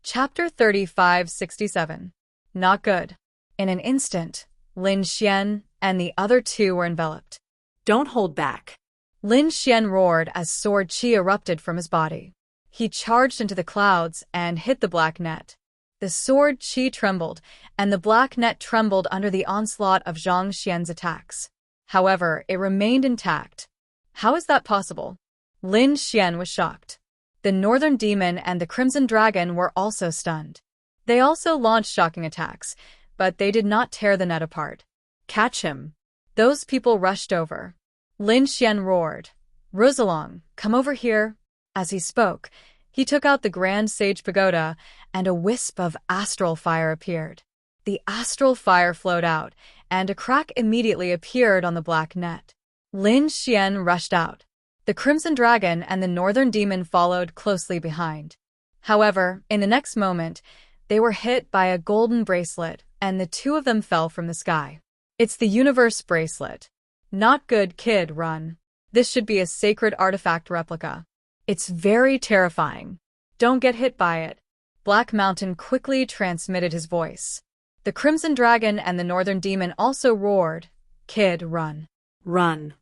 Chapter 3567. Not good. In an instant, Lin Xian and the other two were enveloped. Don't hold back. Lin Xian roared as sword chi erupted from his body. He charged into the clouds and hit the black net. The sword chi trembled, and the black net trembled under the onslaught of Zhang Xian's attacks. However, it remained intact. How is that possible? Lin Xian was shocked. The Northern Demon and the Crimson Dragon were also stunned. They also launched shocking attacks, but they did not tear the net apart. Catch him. Those people rushed over. Lin Xian roared, Rosalong, come over here. As he spoke, he took out the Grand Sage Pagoda, and a wisp of astral fire appeared. The astral fire flowed out, and a crack immediately appeared on the black net. Lin Xian rushed out. The Crimson Dragon and the Northern Demon followed closely behind. However, in the next moment, they were hit by a golden bracelet, and the two of them fell from the sky. It's the Universe Bracelet. Not good, kid, run. This should be a sacred artifact replica. It's very terrifying. Don't get hit by it. Black Mountain quickly transmitted his voice. The Crimson Dragon and the Northern Demon also roared, Kid, run. Run.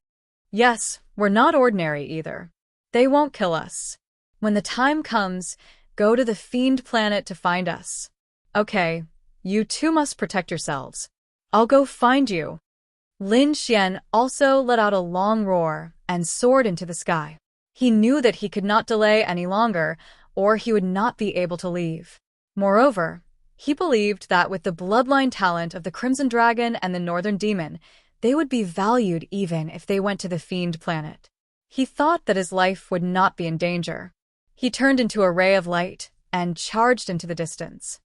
Yes, we're not ordinary either. They won't kill us. When the time comes, go to the Fiend Planet to find us. Okay, you two must protect yourselves. I'll go find you. Lin Xian also let out a long roar and soared into the sky. He knew that he could not delay any longer, or he would not be able to leave. Moreover, he believed that with the bloodline talent of the Crimson Dragon and the Northern Demon, they would be valued even if they went to the Fiend Planet. He thought that his life would not be in danger. He turned into a ray of light and charged into the distance.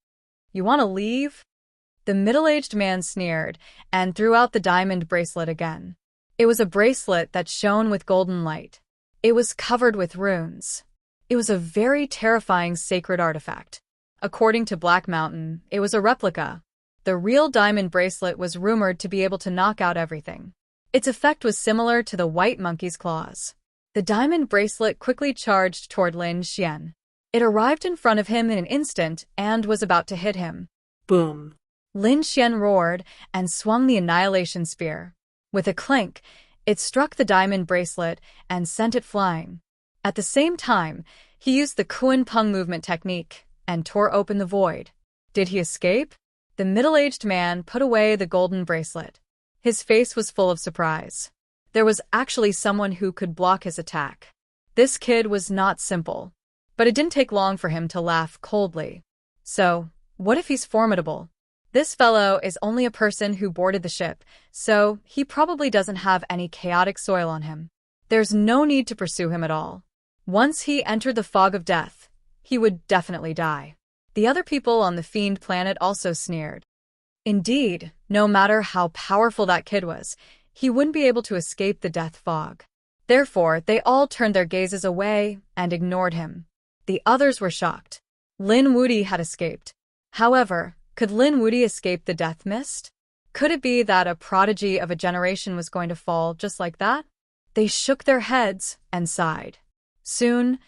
You want to leave? The middle-aged man sneered and threw out the diamond bracelet again. It was a bracelet that shone with golden light. It was covered with runes. It was a very terrifying sacred artifact. According to Black Mountain, it was a replica. The real diamond bracelet was rumored to be able to knock out everything. Its effect was similar to the white monkey's claws. The diamond bracelet quickly charged toward Lin Xian. It arrived in front of him in an instant and was about to hit him. Boom. Lin Xian roared and swung the Annihilation Spear. With a clink, it struck the diamond bracelet and sent it flying. At the same time, he used the Kuan Peng movement technique and tore open the void. Did he escape? The middle-aged man put away the golden bracelet. His face was full of surprise. There was actually someone who could block his attack. This kid was not simple. But it didn't take long for him to laugh coldly. So, what if he's formidable? This fellow is only a person who boarded the ship, so he probably doesn't have any chaotic soil on him. There's no need to pursue him at all. Once he entered the fog of death, he would definitely die. The other people on the Fiend Planet also sneered. Indeed, no matter how powerful that kid was, he wouldn't be able to escape the death fog. Therefore, they all turned their gazes away and ignored him. The others were shocked. Lin Wudi had escaped. However, could Lin Wudi escape the death mist? Could it be that a prodigy of a generation was going to fall just like that? They shook their heads and sighed. Soon,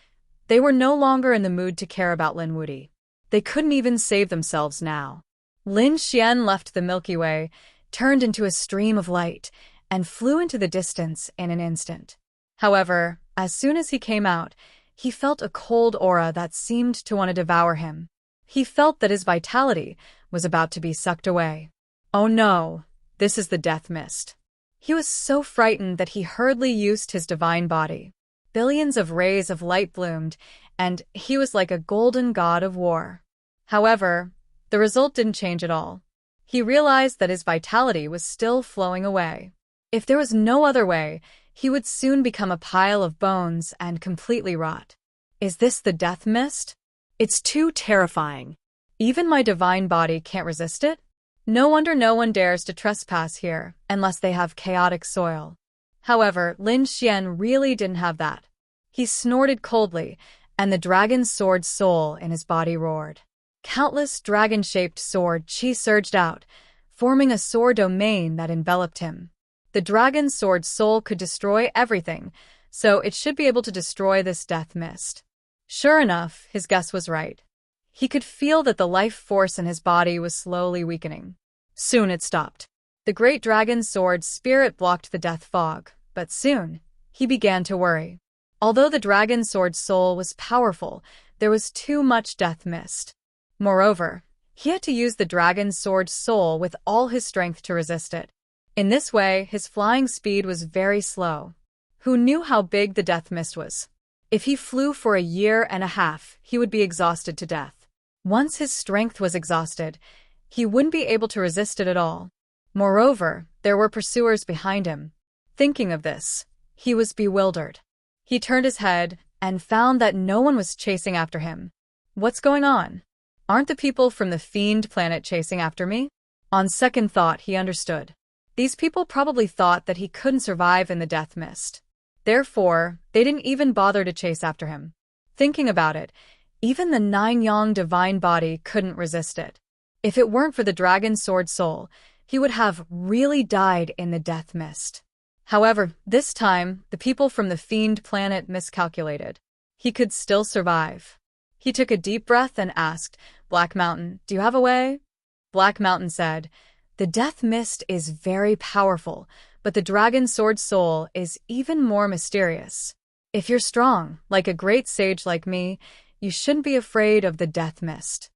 they were no longer in the mood to care about Lin Wudi. They couldn't even save themselves now. Lin Xian left the Milky Way, turned into a stream of light, and flew into the distance in an instant. However, as soon as he came out, he felt a cold aura that seemed to want to devour him. He felt that his vitality was about to be sucked away. Oh no, this is the death mist. He was so frightened that he hurriedly used his divine body. Billions of rays of light bloomed, and he was like a golden god of war. However, the result didn't change at all. He realized that his vitality was still flowing away. If there was no other way, he would soon become a pile of bones and completely rot. Is this the death mist? It's too terrifying. Even my divine body can't resist it? No wonder no one dares to trespass here unless they have chaotic soil. However, Lin Xian really didn't have that. He snorted coldly, and the dragon's sword soul in his body roared. Countless dragon-shaped sword chi surged out, forming a sword domain that enveloped him. The dragon's sword soul could destroy everything, so it should be able to destroy this death mist. Sure enough, his guess was right. He could feel that the life force in his body was slowly weakening. Soon it stopped. The great dragon's sword spirit blocked the death fog, but soon he began to worry. Although the dragon sword's soul was powerful, there was too much death mist. Moreover, he had to use the dragon's sword's soul with all his strength to resist it. In this way, his flying speed was very slow. Who knew how big the death mist was? If he flew for a year and a half, he would be exhausted to death. Once his strength was exhausted, he wouldn't be able to resist it at all. Moreover, there were pursuers behind him. Thinking of this, he was bewildered. He turned his head and found that no one was chasing after him. What's going on? Aren't the people from the fiend planet chasing after me? On second thought, he understood. These people probably thought that he couldn't survive in the death mist. Therefore, they didn't even bother to chase after him. Thinking about it, even the nine-yang divine body couldn't resist it. If it weren't for the dragon sword soul, he would have really died in the death mist. However, this time, the people from the fiend planet miscalculated. He could still survive. He took a deep breath and asked, "Black Mountain, do you have a way?" Black Mountain said, "The death mist is very powerful, but the dragon sword soul is even more mysterious. If you're strong, like a great sage like me, you shouldn't be afraid of the death mist.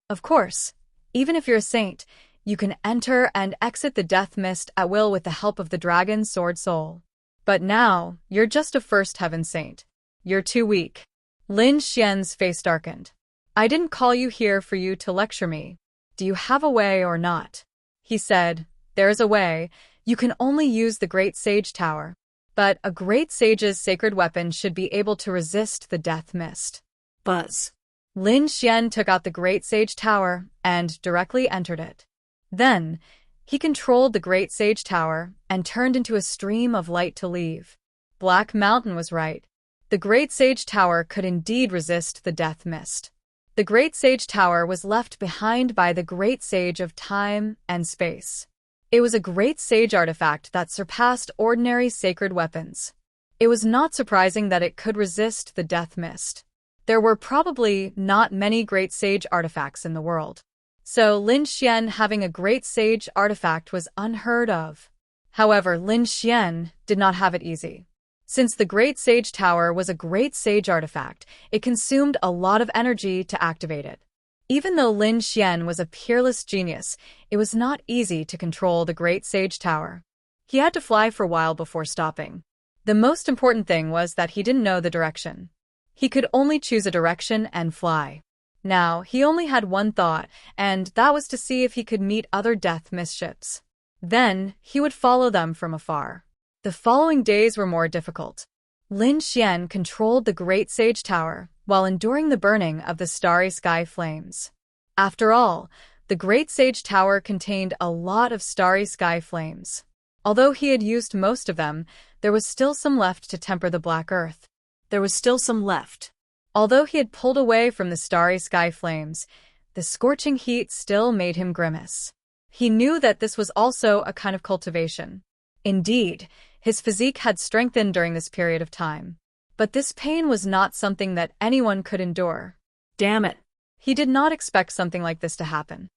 Of course, even if you're a saint, you can enter and exit the death mist at will with the help of the dragon sword soul. But now, you're just a first heaven saint. You're too weak." Lin Xian's face darkened. "I didn't call you here for you to lecture me. Do you have a way or not?" He said, "There is a way. You can only use the Great Sage Tower. But a great sage's sacred weapon should be able to resist the death mist." Buzz. Lin Xian took out the Great Sage Tower and directly entered it. Then, he controlled the Great Sage Tower and turned into a stream of light to leave. Black Mountain was right. The Great Sage Tower could indeed resist the death mist. The Great Sage Tower was left behind by the Great Sage of Time and Space. It was a great sage artifact that surpassed ordinary sacred weapons. It was not surprising that it could resist the death mist. There were probably not many great sage artifacts in the world. So Lin Xian having a great sage artifact was unheard of. However, Lin Xian did not have it easy. Since the Great Sage Tower was a great sage artifact, it consumed a lot of energy to activate it. Even though Lin Xian was a peerless genius, it was not easy to control the Great Sage Tower. He had to fly for a while before stopping. The most important thing was that he didn't know the direction. He could only choose a direction and fly. Now, he only had one thought, and that was to see if he could meet other death mist ships. Then, he would follow them from afar. The following days were more difficult. Lin Xian controlled the Great Sage Tower while enduring the burning of the starry sky flames. After all, the Great Sage Tower contained a lot of starry sky flames. Although he had used most of them, there was still some left to temper the black earth. There was still some left. Although he had pulled away from the starry sky flames, the scorching heat still made him grimace. He knew that this was also a kind of cultivation. Indeed, his physique had strengthened during this period of time. But this pain was not something that anyone could endure. Damn it. He did not expect something like this to happen.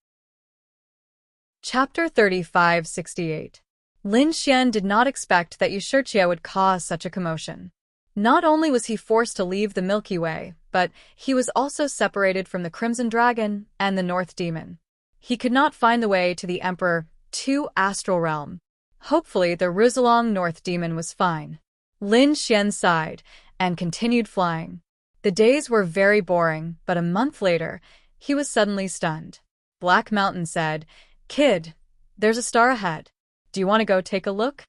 Chapter 3568. Lin Xian did not expect that Yushirchia would cause such a commotion. Not only was he forced to leave the Milky Way, but he was also separated from the Crimson Dragon and the North Demon. He could not find the way to the Emperor II Astral Realm. Hopefully, the Rizalong North Demon was fine. Lin Xian sighed and continued flying. The days were very boring, but a month later, he was suddenly stunned. Black Mountain said, "Kid, there's a star ahead. Do you want to go take a look?"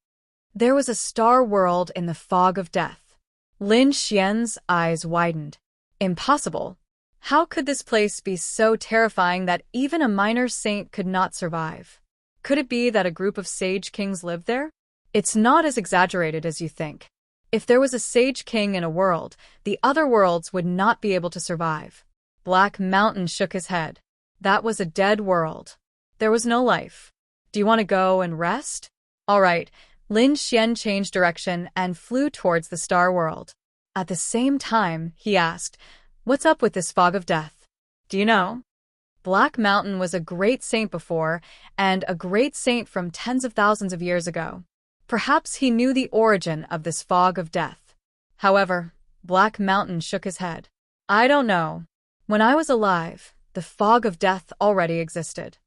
There was a star world in the fog of death. Lin Xian's eyes widened. Impossible. How could this place be so terrifying that even a minor saint could not survive? Could it be that a group of sage kings lived there? It's not as exaggerated as you think. If there was a sage king in a world, the other worlds would not be able to survive. Black Mountain shook his head. That was a dead world. There was no life. Do you want to go and rest? All right. Lin Xian changed direction and flew towards the star world. At the same time, he asked, "What's up with this fog of death?" Do you know? Black Mountain was a great saint before, and a great saint from tens of thousands of years ago. Perhaps he knew the origin of this fog of death. However, Black Mountain shook his head. I don't know. When I was alive, the fog of death already existed.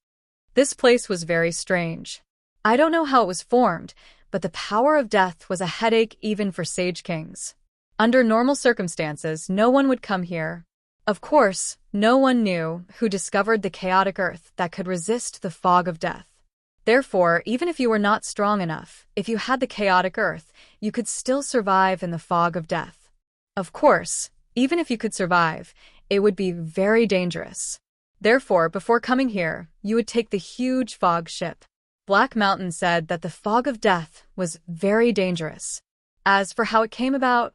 This place was very strange. I don't know how it was formed, but the power of death was a headache even for sage kings. Under normal circumstances, no one would come here. Of course, no one knew who discovered the chaotic earth that could resist the fog of death. Therefore, even if you were not strong enough, if you had the chaotic earth, you could still survive in the fog of death. Of course, even if you could survive, it would be very dangerous. Therefore, before coming here, you would take the huge fog ship. Black Mountain said that the fog of death was very dangerous. As for how it came about,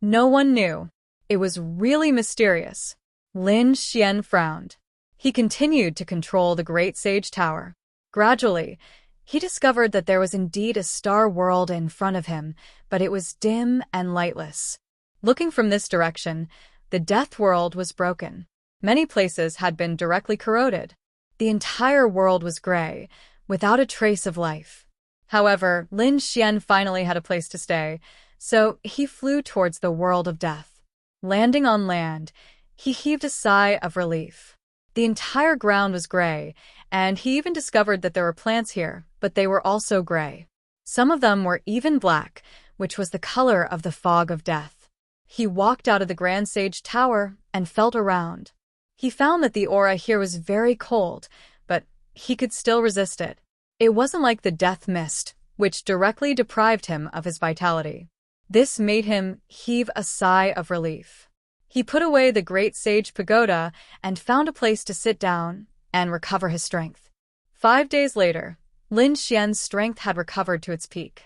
no one knew. It was really mysterious. Lin Xian frowned. He continued to control the Great Sage Tower. Gradually, he discovered that there was indeed a star world in front of him, but it was dim and lightless. Looking from this direction, the death world was broken. Many places had been directly corroded. The entire world was gray, without a trace of life. However, Lin Xian finally had a place to stay, so he flew towards the world of death. Landing on land, he heaved a sigh of relief. The entire ground was gray, and he even discovered that there were plants here, but they were also gray. Some of them were even black, which was the color of the fog of death. He walked out of the Grand Sage Tower and felt around. He found that the aura here was very cold, but he could still resist it. It wasn't like the death mist, which directly deprived him of his vitality. This made him heave a sigh of relief. He put away the Great Sage Pagoda and found a place to sit down and recover his strength. 5 days later, Lin Xian's strength had recovered to its peak.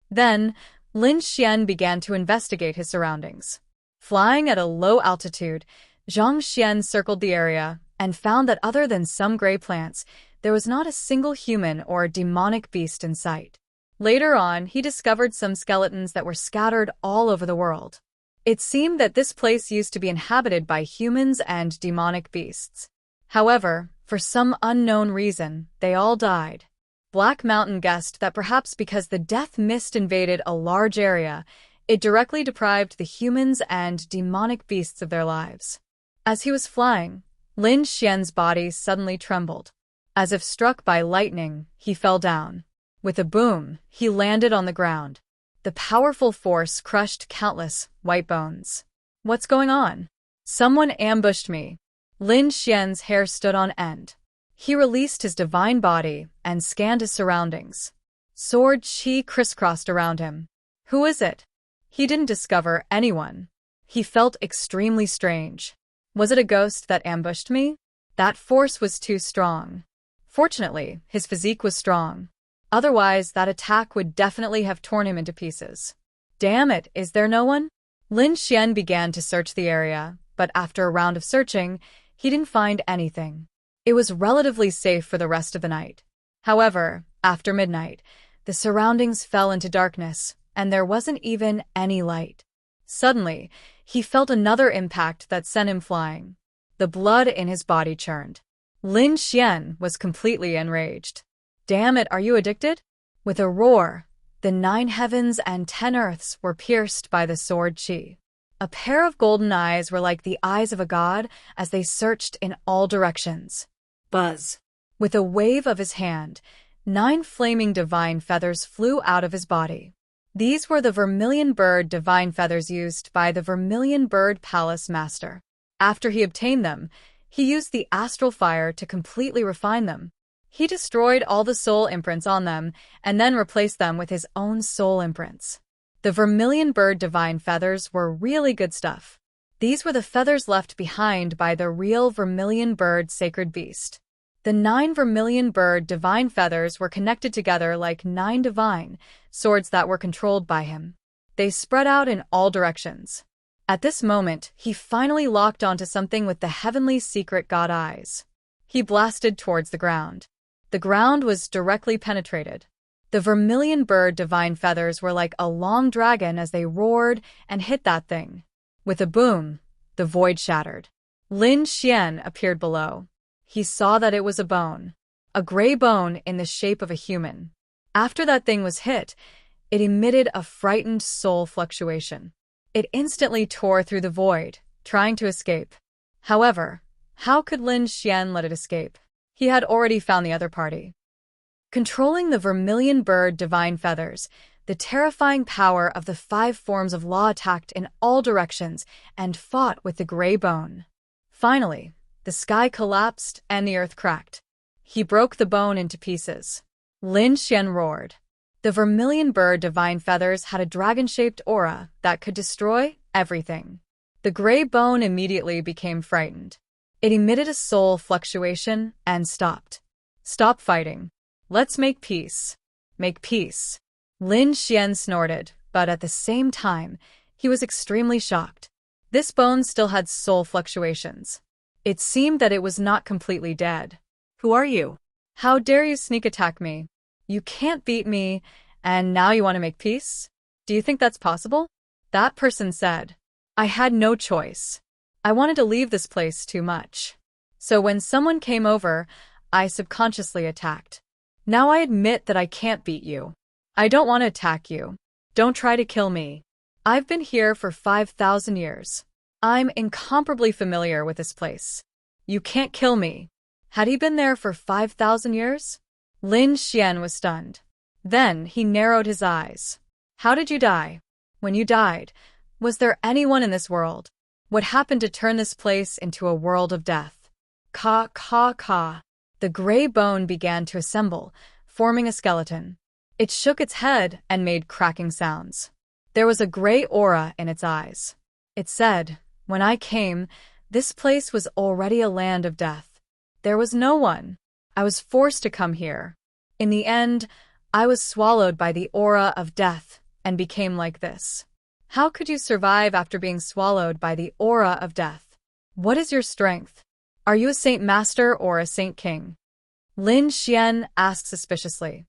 Then, Lin Xian began to investigate his surroundings. Flying at a low altitude, Zhang Xian circled the area and found that other than some gray plants, there was not a single human or demonic beast in sight. Later on, he discovered some skeletons that were scattered all over the world. It seemed that this place used to be inhabited by humans and demonic beasts. However, for some unknown reason, they all died. Black Mountain guessed that perhaps because the death mist invaded a large area, it directly deprived the humans and demonic beasts of their lives. As he was flying, Lin Xian's body suddenly trembled. As if struck by lightning, he fell down. With a boom, he landed on the ground. The powerful force crushed countless white bones. What's going on? Someone ambushed me. Lin Xian's hair stood on end. He released his divine body and scanned his surroundings. Sword chi crisscrossed around him. Who is it? He didn't discover anyone. He felt extremely strange. Was it a ghost that ambushed me? That force was too strong. Fortunately, his physique was strong. Otherwise, that attack would definitely have torn him into pieces. Damn it, is there no one? Lin Xian began to search the area, but after a round of searching, he didn't find anything. It was relatively safe for the rest of the night. However, after midnight, the surroundings fell into darkness, and there wasn't even any light. Suddenly, he felt another impact that sent him flying. The blood in his body churned. Lin Xian was completely enraged. Damn it, are you addicted? With a roar, the 9 heavens and 10 earths were pierced by the sword chi. A pair of golden eyes were like the eyes of a god as they searched in all directions. Buzz. With a wave of his hand, 9 flaming divine feathers flew out of his body. These were the vermilion bird divine feathers used by the Vermilion Bird Palace Master. After he obtained them, he used the astral fire to completely refine them. He destroyed all the soul imprints on them and then replaced them with his own soul imprints. The Vermilion Bird divine feathers were really good stuff. These were the feathers left behind by the real Vermilion Bird sacred beast. The 9 Vermilion Bird divine feathers were connected together like 9 divine swords that were controlled by him. They spread out in all directions. At this moment, he finally locked onto something with the heavenly secret god eyes. He blasted towards the ground. The ground was directly penetrated. The Vermilion Bird divine feathers were like a long dragon as they roared and hit that thing. With a boom, the void shattered. Lin Xian appeared below. He saw that it was a bone. A gray bone in the shape of a human. After that thing was hit, it emitted a frightened soul fluctuation. It instantly tore through the void, trying to escape. However, how could Lin Xian let it escape? He had already found the other party. Controlling the vermilion bird divine feathers, the terrifying power of the 5 forms of law attacked in all directions and fought with the gray bone. Finally, the sky collapsed and the earth cracked. He broke the bone into pieces. Lin Xian roared. The vermilion bird divine feathers had a dragon-shaped aura that could destroy everything. The gray bone immediately became frightened. It emitted a soul fluctuation and stopped. Stop fighting. Let's make peace. Make peace. Lin Xian snorted, but at the same time, he was extremely shocked. This bone still had soul fluctuations. It seemed that it was not completely dead. Who are you? How dare you sneak attack me? You can't beat me, and now you want to make peace? Do you think that's possible? That person said. I had no choice. I wanted to leave this place too much. So when someone came over, I subconsciously attacked. Now I admit that I can't beat you. I don't want to attack you. Don't try to kill me. I've been here for 5,000 years. I'm incomparably familiar with this place. You can't kill me. Had he been there for 5,000 years? Lin Xian was stunned. Then he narrowed his eyes. How did you die? When you died, was there anyone in this world? What happened to turn this place into a world of death? Ka, ka, ka. The gray bone began to assemble, forming a skeleton. It shook its head and made cracking sounds. There was a gray aura in its eyes. It said, when I came, this place was already a land of death. There was no one. I was forced to come here. In the end, I was swallowed by the aura of death and became like this. How could you survive after being swallowed by the aura of death? What is your strength? Are you a saint master or a saint king? Lin Xian asked suspiciously.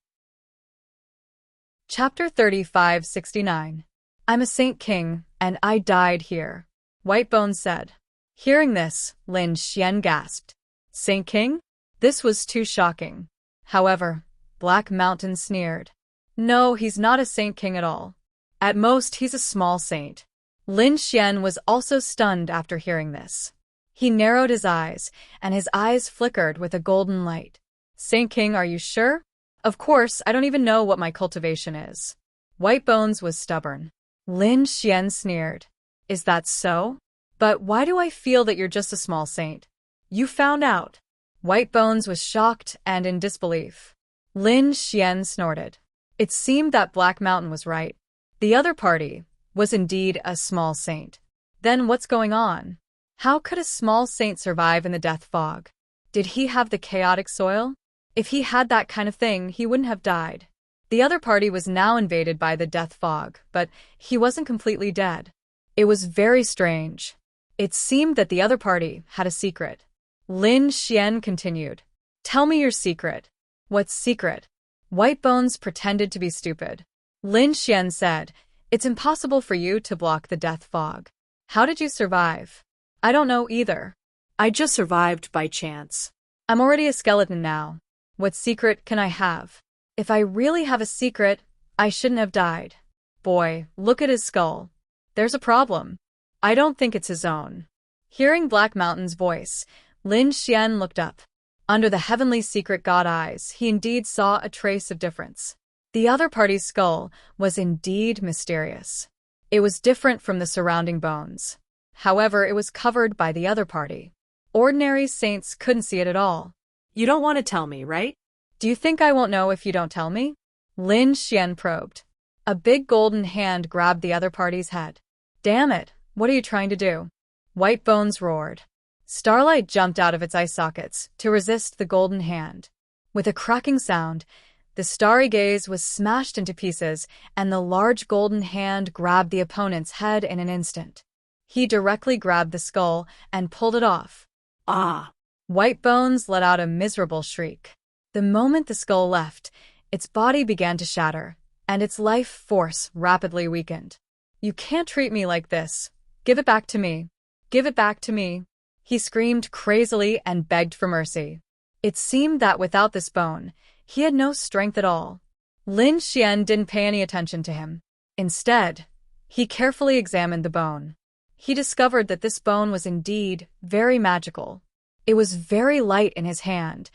Chapter 3569. I'm a saint king, and I died here, Whitebone said. Hearing this, Lin Xian gasped. Saint king? This was too shocking. However, Black Mountain sneered. No, he's not a saint king at all. At most, he's a small saint. Lin Xian was also stunned after hearing this. He narrowed his eyes, and his eyes flickered with a golden light. Saint king, are you sure? Of course, I don't even know what my cultivation is. Whitebones was stubborn. Lin Xian sneered. Is that so? But why do I feel that you're just a small saint? You found out. Whitebones was shocked and in disbelief. Lin Xian snorted. It seemed that Black Mountain was right. The other party was indeed a small saint. Then what's going on? How could a small saint survive in the death fog? Did he have the chaotic soil? If he had that kind of thing, he wouldn't have died. The other party was now invaded by the death fog, but he wasn't completely dead. It was very strange. It seemed that the other party had a secret. Lin Xian continued. Tell me your secret. What secret? Whitebones pretended to be stupid. Lin Xian said, It's impossible for you to block the death fog. How did you survive? I don't know either. I just survived by chance. I'm already a skeleton now. What secret can I have? If I really have a secret, I shouldn't have died. Boy, look at his skull. There's a problem. I don't think it's his own. Hearing Black Mountain's voice, Lin Xian looked up. Under the heavenly secret god eyes, he indeed saw a trace of difference. The other party's skull was indeed mysterious. It was different from the surrounding bones. However, it was covered by the other party. Ordinary saints couldn't see it at all. You don't want to tell me, right? Do you think I won't know if you don't tell me? Lin Xian probed. A big golden hand grabbed the other party's head. Damn it, what are you trying to do? Whitebones roared. Starlight jumped out of its eye sockets to resist the golden hand. With a cracking sound, the starry gaze was smashed into pieces, and the large golden hand grabbed the opponent's head in an instant. He directly grabbed the skull and pulled it off. Ah! Whitebones let out a miserable shriek. The moment the skull left, its body began to shatter, and its life force rapidly weakened. You can't treat me like this. Give it back to me. Give it back to me. He screamed crazily and begged for mercy. It seemed that without this bone, he had no strength at all. Lin Xian didn't pay any attention to him. Instead, he carefully examined the bone. He discovered that this bone was indeed very magical. It was very light in his hand,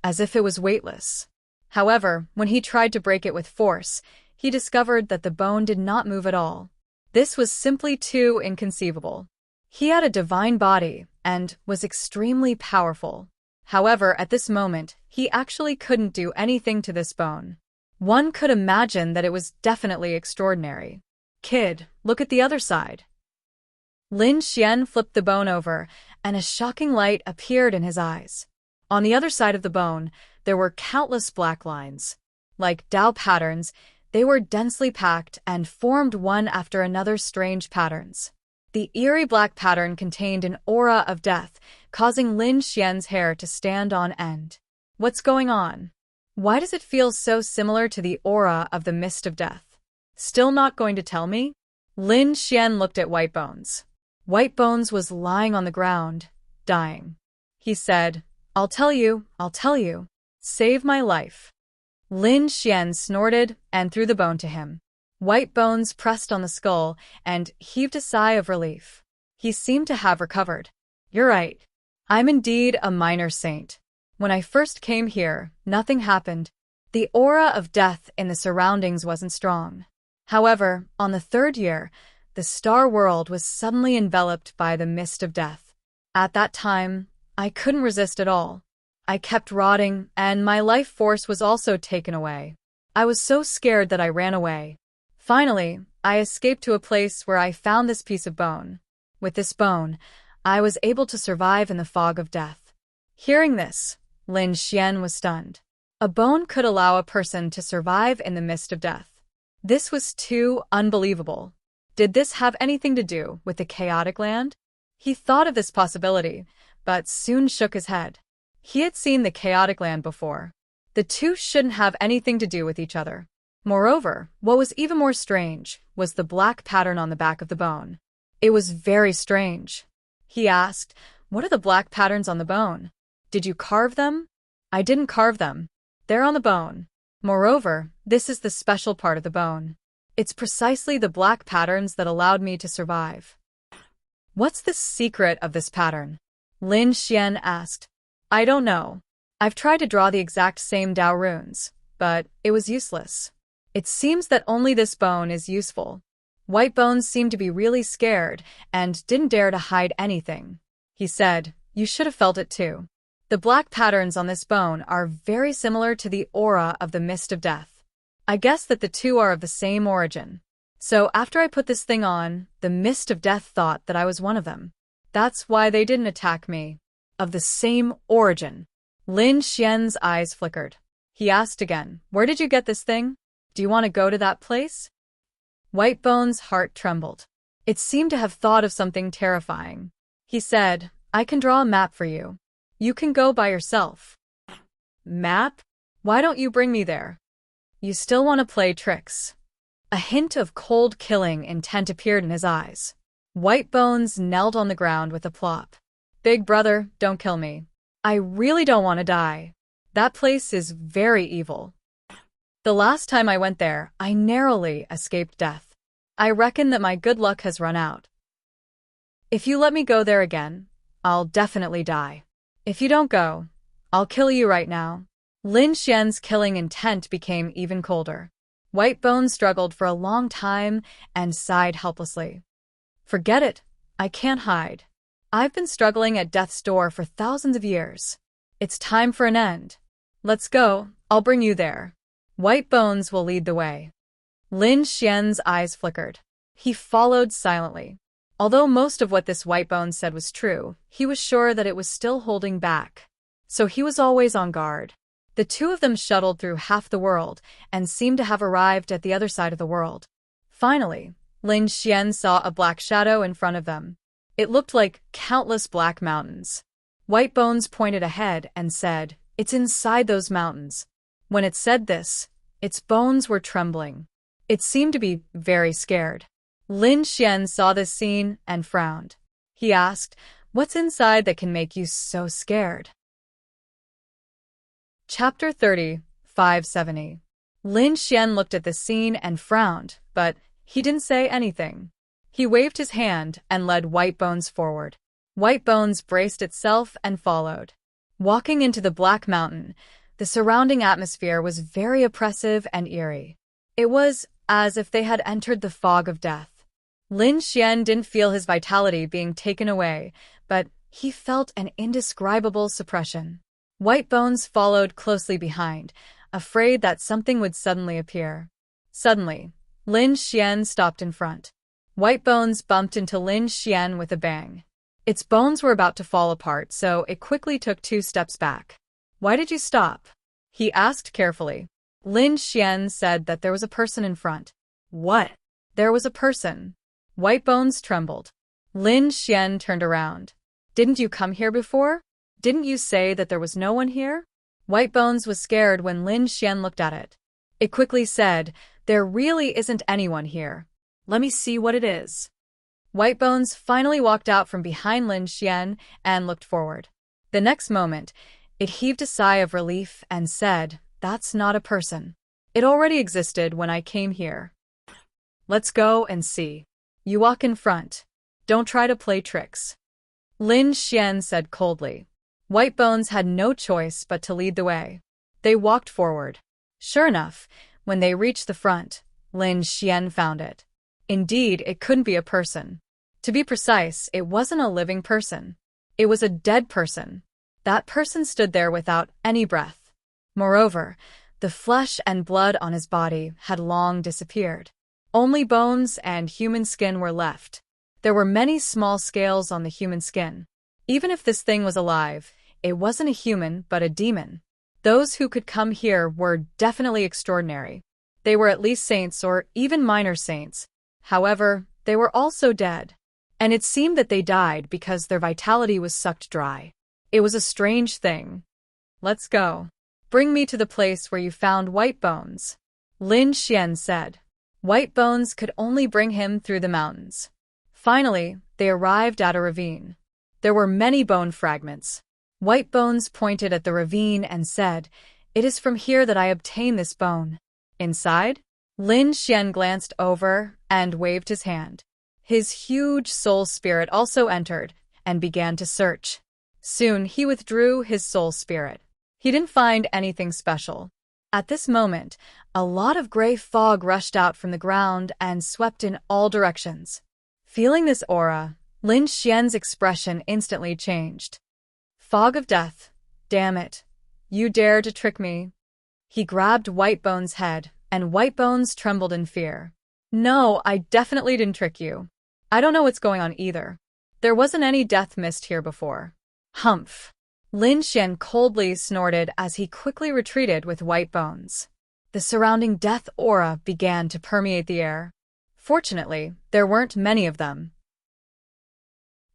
as if it was weightless. However, when he tried to break it with force, he discovered that the bone did not move at all. This was simply too inconceivable. He had a divine body and was extremely powerful. However, at this moment, he actually couldn't do anything to this bone. One could imagine that it was definitely extraordinary. Kid, look at the other side. Lin Xian flipped the bone over, and a shocking light appeared in his eyes. On the other side of the bone, there were countless black lines. Like Dao patterns, they were densely packed and formed one after another strange patterns. The eerie black pattern contained an aura of death, causing Lin Xian's hair to stand on end. What's going on? Why does it feel so similar to the aura of the mist of death? Still not going to tell me? Lin Xian looked at White Bones. White Bones was lying on the ground, dying. He said, I'll tell you. Save my life. Lin Xian snorted and threw the bone to him. White Bones pressed on the skull and heaved a sigh of relief. He seemed to have recovered. You're right. I'm indeed a minor saint. When I first came here, nothing happened. The aura of death in the surroundings wasn't strong. However, on the third year, the star world was suddenly enveloped by the mist of death. At that time, I couldn't resist at all. I kept rotting, and my life force was also taken away. I was so scared that I ran away. Finally, I escaped to a place where I found this piece of bone. With this bone, I was able to survive in the fog of death. Hearing this, Lin Xian was stunned. A bone could allow a person to survive in the mist of death. This was too unbelievable. Did this have anything to do with the chaotic land? He thought of this possibility, but soon shook his head. He had seen the chaotic land before. The two shouldn't have anything to do with each other. Moreover, what was even more strange was the black pattern on the back of the bone. It was very strange. He asked, What are the black patterns on the bone? Did you carve them? I didn't carve them. They're on the bone. Moreover, this is the special part of the bone. It's precisely the black patterns that allowed me to survive. What's the secret of this pattern? Lin Xian asked. I don't know. I've tried to draw the exact same Dao runes, but it was useless. It seems that only this bone is useful. White Bones seemed to be really scared and didn't dare to hide anything. He said, You should have felt it too. The black patterns on this bone are very similar to the aura of the mist of death. I guess that the two are of the same origin. So after I put this thing on, the mist of death thought that I was one of them. That's why they didn't attack me. Of the same origin. Lin Xian's eyes flickered. He asked again, Where did you get this thing? Do you want to go to that place? White Bones' heart trembled. It seemed to have thought of something terrifying. He said, I can draw a map for you. You can go by yourself. Map? Why don't you bring me there? You still want to play tricks. A hint of cold killing intent appeared in his eyes. White Bones knelt on the ground with a plop. Big brother, don't kill me. I really don't want to die. That place is very evil. The last time I went there, I narrowly escaped death. I reckon that my good luck has run out. If you let me go there again, I'll definitely die. If you don't go, I'll kill you right now. Lin Xian's killing intent became even colder. White Bones struggled for a long time and sighed helplessly. Forget it. I can't hide. I've been struggling at death's door for thousands of years. It's time for an end. Let's go. I'll bring you there. White Bones will lead the way. Lin Xian's eyes flickered. He followed silently. Although most of what this White Bones said was true, he was sure that it was still holding back. So he was always on guard. The two of them shuttled through half the world and seemed to have arrived at the other side of the world. Finally, Lin Xian saw a black shadow in front of them. It looked like countless black mountains. White Bones pointed ahead and said, It's inside those mountains. When it said this, its bones were trembling. It seemed to be very scared. Lin Xian saw this scene and frowned. He asked, What's inside that can make you so scared? Chapter 30, 570. Lin Xian looked at the scene and frowned, but he didn't say anything. He waved his hand and led White Bones forward. White Bones braced itself and followed. Walking into the Black Mountain, the surrounding atmosphere was very oppressive and eerie. It was as if they had entered the fog of death. Lin Xian didn't feel his vitality being taken away, but he felt an indescribable suppression. White Bones followed closely behind, afraid that something would suddenly appear. Suddenly, Lin Xian stopped in front. White Bones bumped into Lin Xian with a bang. Its bones were about to fall apart, so it quickly took 2 steps back. "Why did you stop?" he asked carefully. Lin Xian said that there was a person in front. "What?" "There was a person." White Bones trembled. Lin Xian turned around. "Didn't you come here before? Didn't you say that there was no one here?" White Bones was scared when Lin Xian looked at it. It quickly said, "There really isn't anyone here. Let me see what it is." White Bones finally walked out from behind Lin Xian and looked forward. The next moment, it heaved a sigh of relief and said, "That's not a person. It already existed when I came here. Let's go and see. You walk in front. Don't try to play tricks." Lin Xian said coldly. White Bones had no choice but to lead the way. They walked forward. Sure enough, when they reached the front, Lin Xian found it. Indeed, it couldn't be a person. To be precise, it wasn't a living person. It was a dead person. That person stood there without any breath. Moreover, the flesh and blood on his body had long disappeared. Only bones and human skin were left. There were many small scales on the human skin. Even if this thing was alive, it wasn't a human but a demon. Those who could come here were definitely extraordinary. They were at least saints or even minor saints. However, they were also dead. And it seemed that they died because their vitality was sucked dry. It was a strange thing. "Let's go. Bring me to the place where you found White Bones," Lin Xian said. White Bones could only bring him through the mountains. Finally, they arrived at a ravine. There were many bone fragments. White Bones pointed at the ravine and said, "It is from here that I obtained this bone." Inside? Lin Xian glanced over and waved his hand. His huge soul spirit also entered and began to search. Soon he withdrew his soul spirit. He didn't find anything special. At this moment, a lot of gray fog rushed out from the ground and swept in all directions. Feeling this aura, Lin Xian's expression instantly changed. "Fog of death. Damn it. You dare to trick me." He grabbed White Bones' head, and White Bones trembled in fear. "No, I definitely didn't trick you. I don't know what's going on either. There wasn't any death mist here before." "Humph." Lin Xian coldly snorted as he quickly retreated with White Bones. The surrounding death aura began to permeate the air. Fortunately, there weren't many of them.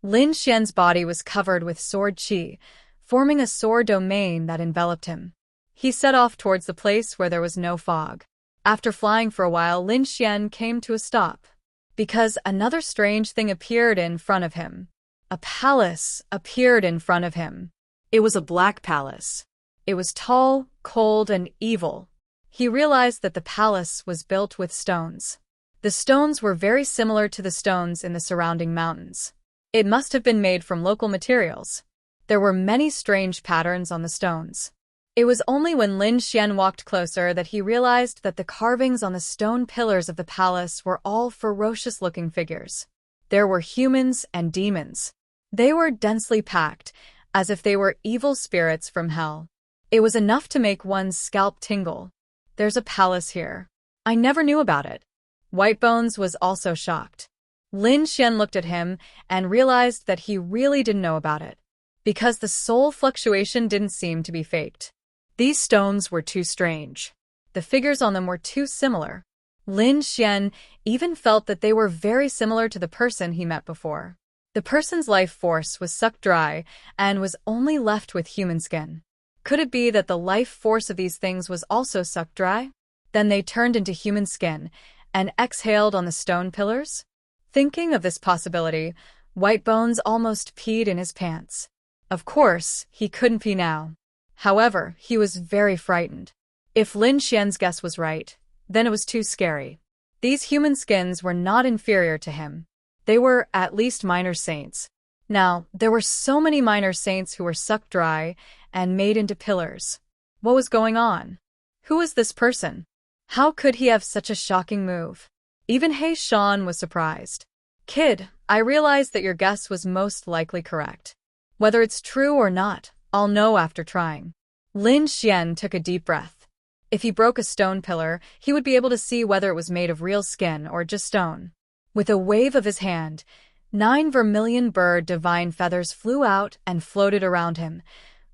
Lin Xian's body was covered with sword qi, forming a sword domain that enveloped him. He set off towards the place where there was no fog. After flying for a while, Lin Xian came to a stop, because another strange thing appeared in front of him. A palace appeared in front of him. It was a black palace. It was tall, cold, and evil. He realized that the palace was built with stones. The stones were very similar to the stones in the surrounding mountains. It must have been made from local materials. There were many strange patterns on the stones. It was only when Lin Xian walked closer that he realized that the carvings on the stone pillars of the palace were all ferocious-looking figures. There were humans and demons. They were densely packed, as if they were evil spirits from hell. It was enough to make one's scalp tingle. "There's a palace here. I never knew about it." White Bones was also shocked. Lin Xian looked at him and realized that he really didn't know about it, because the soul fluctuation didn't seem to be faked. These stones were too strange. The figures on them were too similar. Lin Xian even felt that they were very similar to the person he met before. The person's life force was sucked dry and was only left with human skin. Could it be that the life force of these things was also sucked dry? Then they turned into human skin and exhaled on the stone pillars? Thinking of this possibility, White Bones almost peed in his pants. Of course, he couldn't pee now. However, he was very frightened. If Lin Xian's guess was right, then it was too scary. These human skins were not inferior to him. They were at least minor saints. Now, there were so many minor saints who were sucked dry and made into pillars. What was going on? Who was this person? How could he have such a shocking move? Even He Shan was surprised. Kid, I realize that your guess was most likely correct. Whether it's true or not, I'll know after trying. Lin Xian took a deep breath. If he broke a stone pillar, he would be able to see whether it was made of real skin or just stone. With a wave of his hand, 9 vermilion bird divine feathers flew out and floated around him,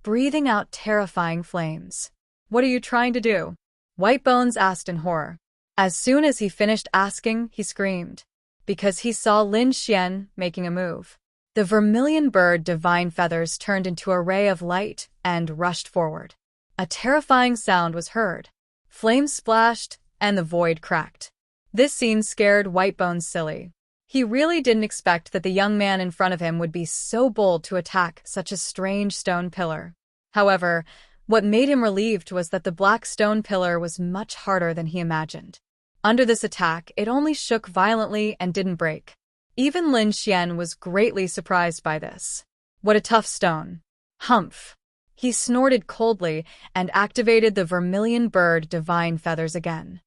breathing out terrifying flames. What are you trying to do? White Bones asked in horror. As soon as he finished asking, he screamed, because he saw Lin Xian making a move. The vermilion bird divine feathers turned into a ray of light and rushed forward. A terrifying sound was heard. Flames splashed, and the void cracked. This scene scared White Bones silly. He really didn't expect that the young man in front of him would be so bold to attack such a strange stone pillar. However, what made him relieved was that the black stone pillar was much harder than he imagined. Under this attack, it only shook violently and didn't break. Even Lin Xian was greatly surprised by this. What a tough stone. Humph. He snorted coldly and activated the vermilion bird divine feathers again.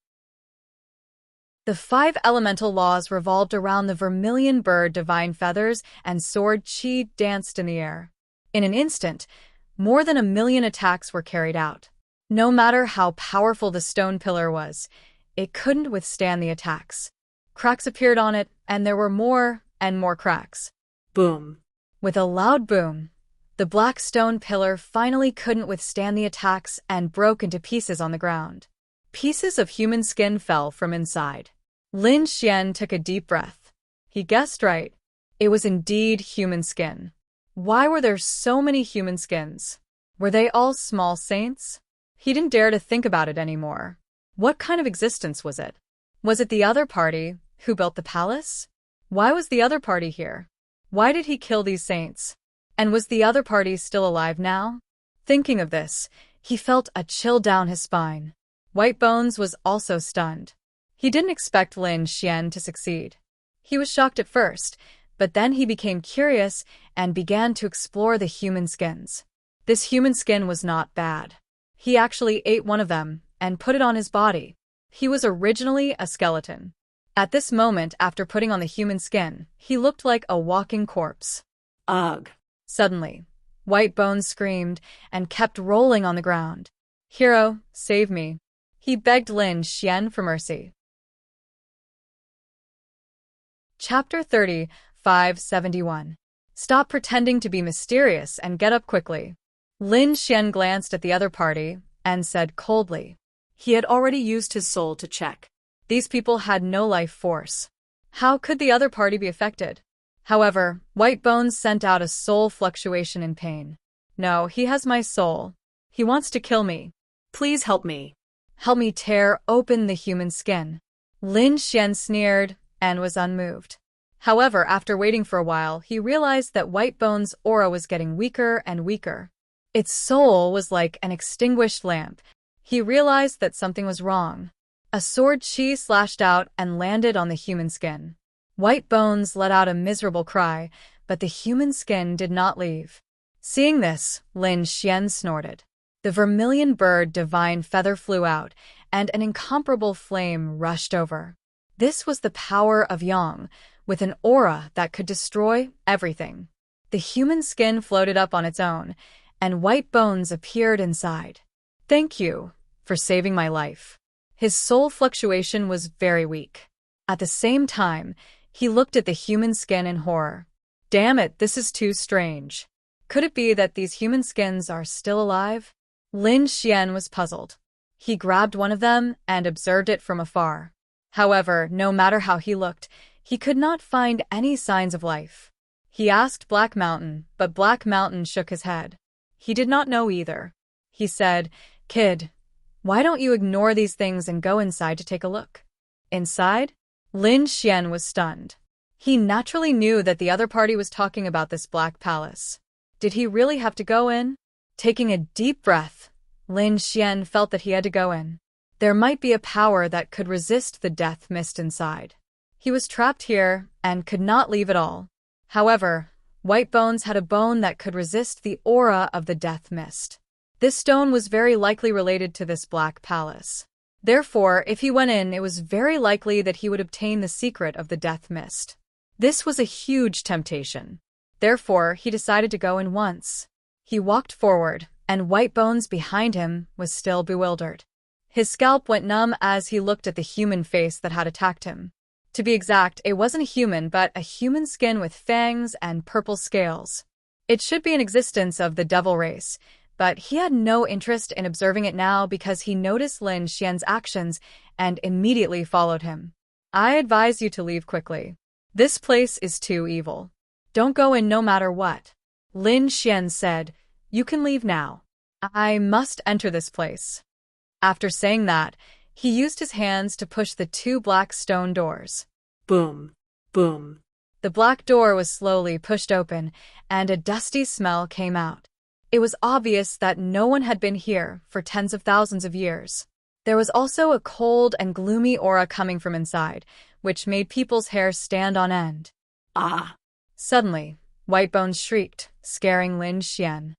The 5 elemental laws revolved around the vermilion bird divine feathers, and sword chi danced in the air. In an instant, more than 1,000,000 attacks were carried out. No matter how powerful the stone pillar was, it couldn't withstand the attacks. Cracks appeared on it, and there were more and more cracks. Boom. With a loud boom, the black stone pillar finally couldn't withstand the attacks and broke into pieces on the ground. Pieces of human skin fell from inside. Lin Xian took a deep breath. He guessed right. It was indeed human skin. Why were there so many human skins? Were they all small saints? He didn't dare to think about it anymore. What kind of existence was it? Was it the other party who built the palace? Why was the other party here? Why did he kill these saints? And was the other party still alive now? Thinking of this, he felt a chill down his spine. White Bones was also stunned. He didn't expect Lin Xian to succeed. He was shocked at first, but then he became curious and began to explore the human skins. This human skin was not bad. He actually ate one of them and put it on his body. He was originally a skeleton. At this moment, after putting on the human skin, he looked like a walking corpse. Ugh. Suddenly, White Bones screamed and kept rolling on the ground. "Hero, save me." He begged Lin Xian for mercy. Chapter 30, 571. Stop pretending to be mysterious and get up quickly. Lin Xian glanced at the other party and said coldly. He had already used his soul to check. These people had no life force. How could the other party be affected? However, White Bones sent out a soul fluctuation in pain. No, he has my soul. He wants to kill me. Please help me. Help me tear open the human skin. Lin Xian sneered and was unmoved. However, after waiting for a while, he realized that White Bones' aura was getting weaker and weaker. Its soul was like an extinguished lamp. He realized that something was wrong. A sword chi slashed out and landed on the human skin. White Bones let out a miserable cry, but the human skin did not leave. Seeing this, Lin Xian snorted. The vermilion bird divine feather flew out, and an incomparable flame rushed over. This was the power of Yang, with an aura that could destroy everything. The human skin floated up on its own, and White Bones appeared inside. Thank you for saving my life. His soul fluctuation was very weak. At the same time, he looked at the human skin in horror. Damn it, this is too strange. Could it be that these human skins are still alive? Lin Xian was puzzled. He grabbed one of them and observed it from afar. However, no matter how he looked, he could not find any signs of life. He asked Black Mountain, but Black Mountain shook his head. He did not know either. He said, Kid, why don't you ignore these things and go inside to take a look? Inside? Lin Xian was stunned. He naturally knew that the other party was talking about this black palace. Did he really have to go in? Taking a deep breath, Lin Xian felt that he had to go in. There might be a power that could resist the death mist inside. He was trapped here and could not leave at all. However, White Bones had a bone that could resist the aura of the death mist. This stone was very likely related to this black palace. Therefore, if he went in, it was very likely that he would obtain the secret of the death mist. This was a huge temptation. Therefore, he decided to go in once. He walked forward, and White Bones behind him was still bewildered. His scalp went numb as he looked at the human face that had attacked him. To be exact, it wasn't a human, but a human skin with fangs and purple scales. It should be an existence of the devil race, but he had no interest in observing it now because he noticed Lin Xian's actions and immediately followed him. I advise you to leave quickly. This place is too evil. Don't go in no matter what. Lin Xian said, "You can leave now. I must enter this place." After saying that, he used his hands to push the two black stone doors. Boom, boom. The black door was slowly pushed open, and a dusty smell came out. It was obvious that no one had been here for tens of thousands of years. There was also a cold and gloomy aura coming from inside, which made people's hair stand on end. Ah! Suddenly, White Bones shrieked, scaring Lin Xian.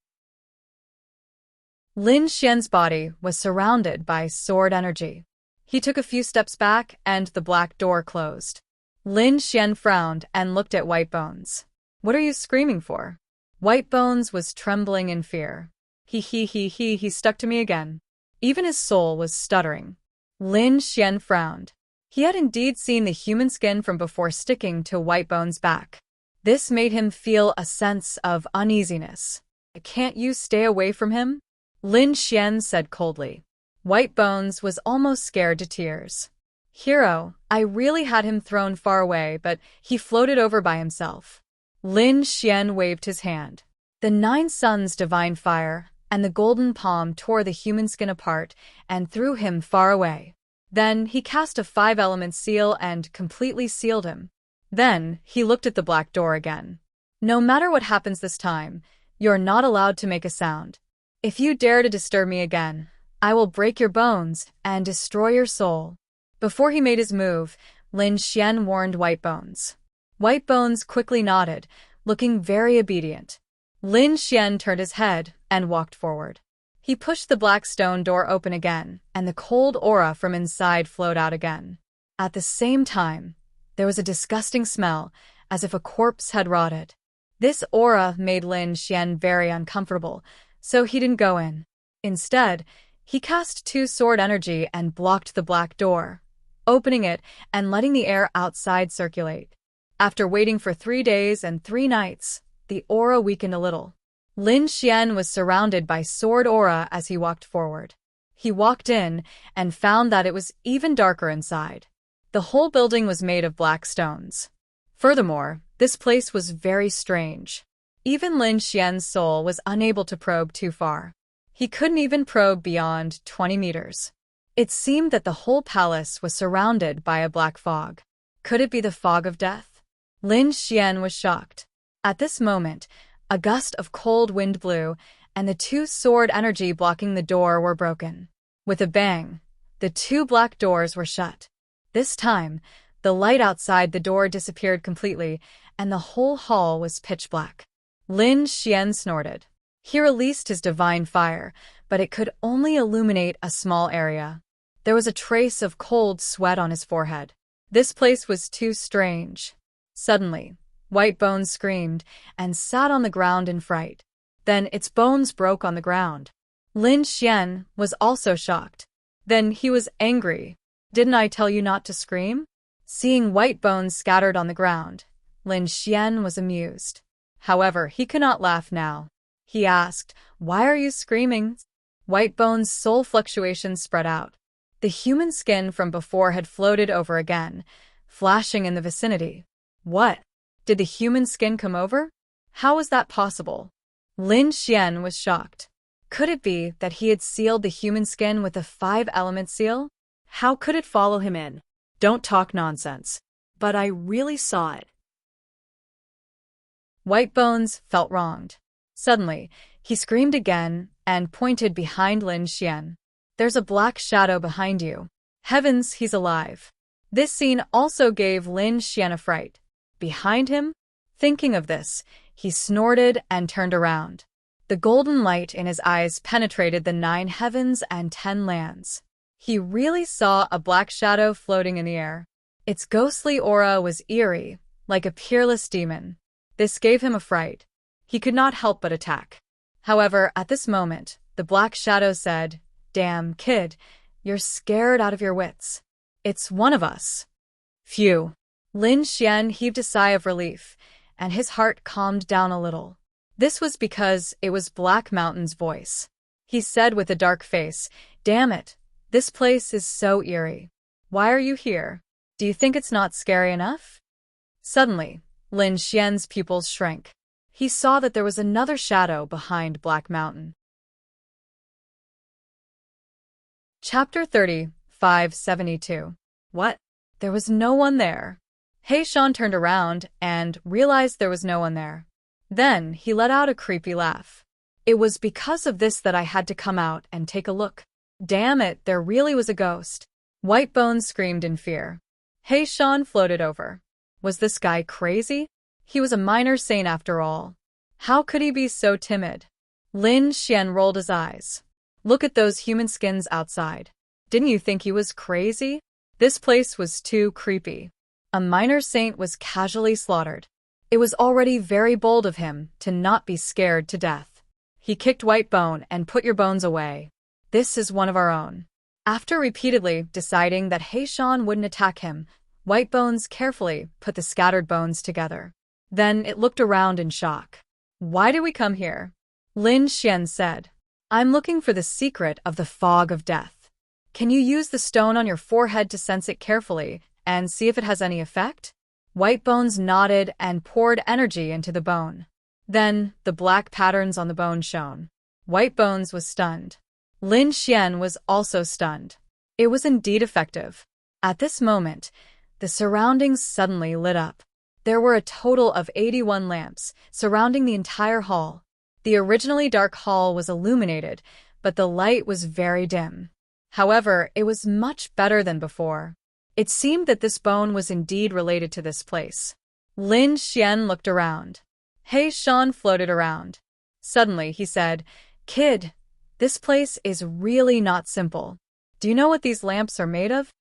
Lin Xian's body was surrounded by sword energy. He took a few steps back, and the black door closed. Lin Xian frowned and looked at White Bones. "What are you screaming for?" White Bones was trembling in fear. He stuck to me again. Even his soul was stuttering. Lin Xian frowned. He had indeed seen the human skin from before sticking to White Bones' back. This made him feel a sense of uneasiness. "Can't you stay away from him?" Lin Xian said coldly. White Bones was almost scared to tears. "Hero, I really had him thrown far away, but he floated over by himself." Lin Xian waved his hand. The 9 suns' divine fire and the golden palm tore the human skin apart and threw him far away. Then he cast a 5-element seal and completely sealed him. Then he looked at the black door again. "No matter what happens this time, you're not allowed to make a sound. If you dare to disturb me again, I will break your bones and destroy your soul." Before he made his move, Lin Xian warned White Bones. White Bones quickly nodded, looking very obedient. Lin Xian turned his head and walked forward. He pushed the black stone door open again, and the cold aura from inside flowed out again. At the same time, there was a disgusting smell, as if a corpse had rotted. This aura made Lin Xian very uncomfortable, so he didn't go in. Instead, he cast 2 sword energy and blocked the black door, opening it and letting the air outside circulate. After waiting for 3 days and 3 nights, the aura weakened a little. Lin Xian was surrounded by sword aura as he walked forward. He walked in and found that it was even darker inside. The whole building was made of black stones. Furthermore, this place was very strange. Even Lin Xian's soul was unable to probe too far. He couldn't even probe beyond 20 meters. It seemed that the whole palace was surrounded by a black fog. Could it be the fog of death? Lin Xian was shocked. At this moment, a gust of cold wind blew, and the 2 sword energy blocking the door were broken. With a bang, the 2 black doors were shut. This time, the light outside the door disappeared completely, and the whole hall was pitch black. Lin Xian snorted. He released his divine fire, but it could only illuminate a small area. There was a trace of cold sweat on his forehead. This place was too strange. Suddenly, White Bones screamed and sat on the ground in fright. Then its bones broke on the ground. Lin Xian was also shocked. Then he was angry. "Didn't I tell you not to scream?" Seeing White Bones scattered on the ground, Lin Xian was amused. However, he could not laugh now. He asked, "Why are you screaming?" White Bones' soul fluctuations spread out. The human skin from before had floated over again, flashing in the vicinity. What? Did the human skin come over? How was that possible? Lin Xian was shocked. Could it be that he had sealed the human skin with a 5-element seal? How could it follow him in? Don't talk nonsense. But I really saw it. Whitebones felt wronged. Suddenly, he screamed again and pointed behind Lin Xian. There's a black shadow behind you. Heavens, he's alive. This scene also gave Lin Xian a fright. Behind him? Thinking of this, he snorted and turned around. The golden light in his eyes penetrated the 9 heavens and 10 lands. He really saw a black shadow floating in the air. Its ghostly aura was eerie, like a peerless demon. This gave him a fright. He could not help but attack. However, at this moment, the black shadow said, "Damn, kid, you're scared out of your wits. It's one of us." Phew. Lin Xian heaved a sigh of relief, and his heart calmed down a little. This was because it was Black Mountain's voice. He said with a dark face, "Damn it, this place is so eerie. Why are you here? Do you think it's not scary enough?" Suddenly, Lin Xian's pupils shrank. He saw that there was another shadow behind Black Mountain. Chapter 30, 572. What? There was no one there. Heishan turned around and realized there was no one there. Then he let out a creepy laugh. It was because of this that I had to come out and take a look. Damn it, there really was a ghost. Whitebones screamed in fear. Heishan floated over. Was this guy crazy? He was a minor saint after all. How could he be so timid? Lin Xian rolled his eyes. Look at those human skins outside. Didn't you think he was crazy? This place was too creepy. A minor saint was casually slaughtered. It was already very bold of him to not be scared to death. He kicked Whitebone and put your bones away. This is one of our own. After repeatedly deciding that Heishan wouldn't attack him, Whitebones carefully put the scattered bones together. Then it looked around in shock. Why did we come here? Lin Xian said. I'm looking for the secret of the fog of death. Can you use the stone on your forehead to sense it carefully and see if it has any effect? Whitebones nodded and poured energy into the bone. Then, the black patterns on the bone shone. Whitebones was stunned. Lin Xian was also stunned. It was indeed effective. At this moment, the surroundings suddenly lit up. There were a total of 81 lamps surrounding the entire hall. The originally dark hall was illuminated, but the light was very dim. However, it was much better than before. It seemed that this bone was indeed related to this place. Lin Xian looked around. Heishan floated around. Suddenly, he said, "Kid, this place is really not simple. Do you know what these lamps are made of?"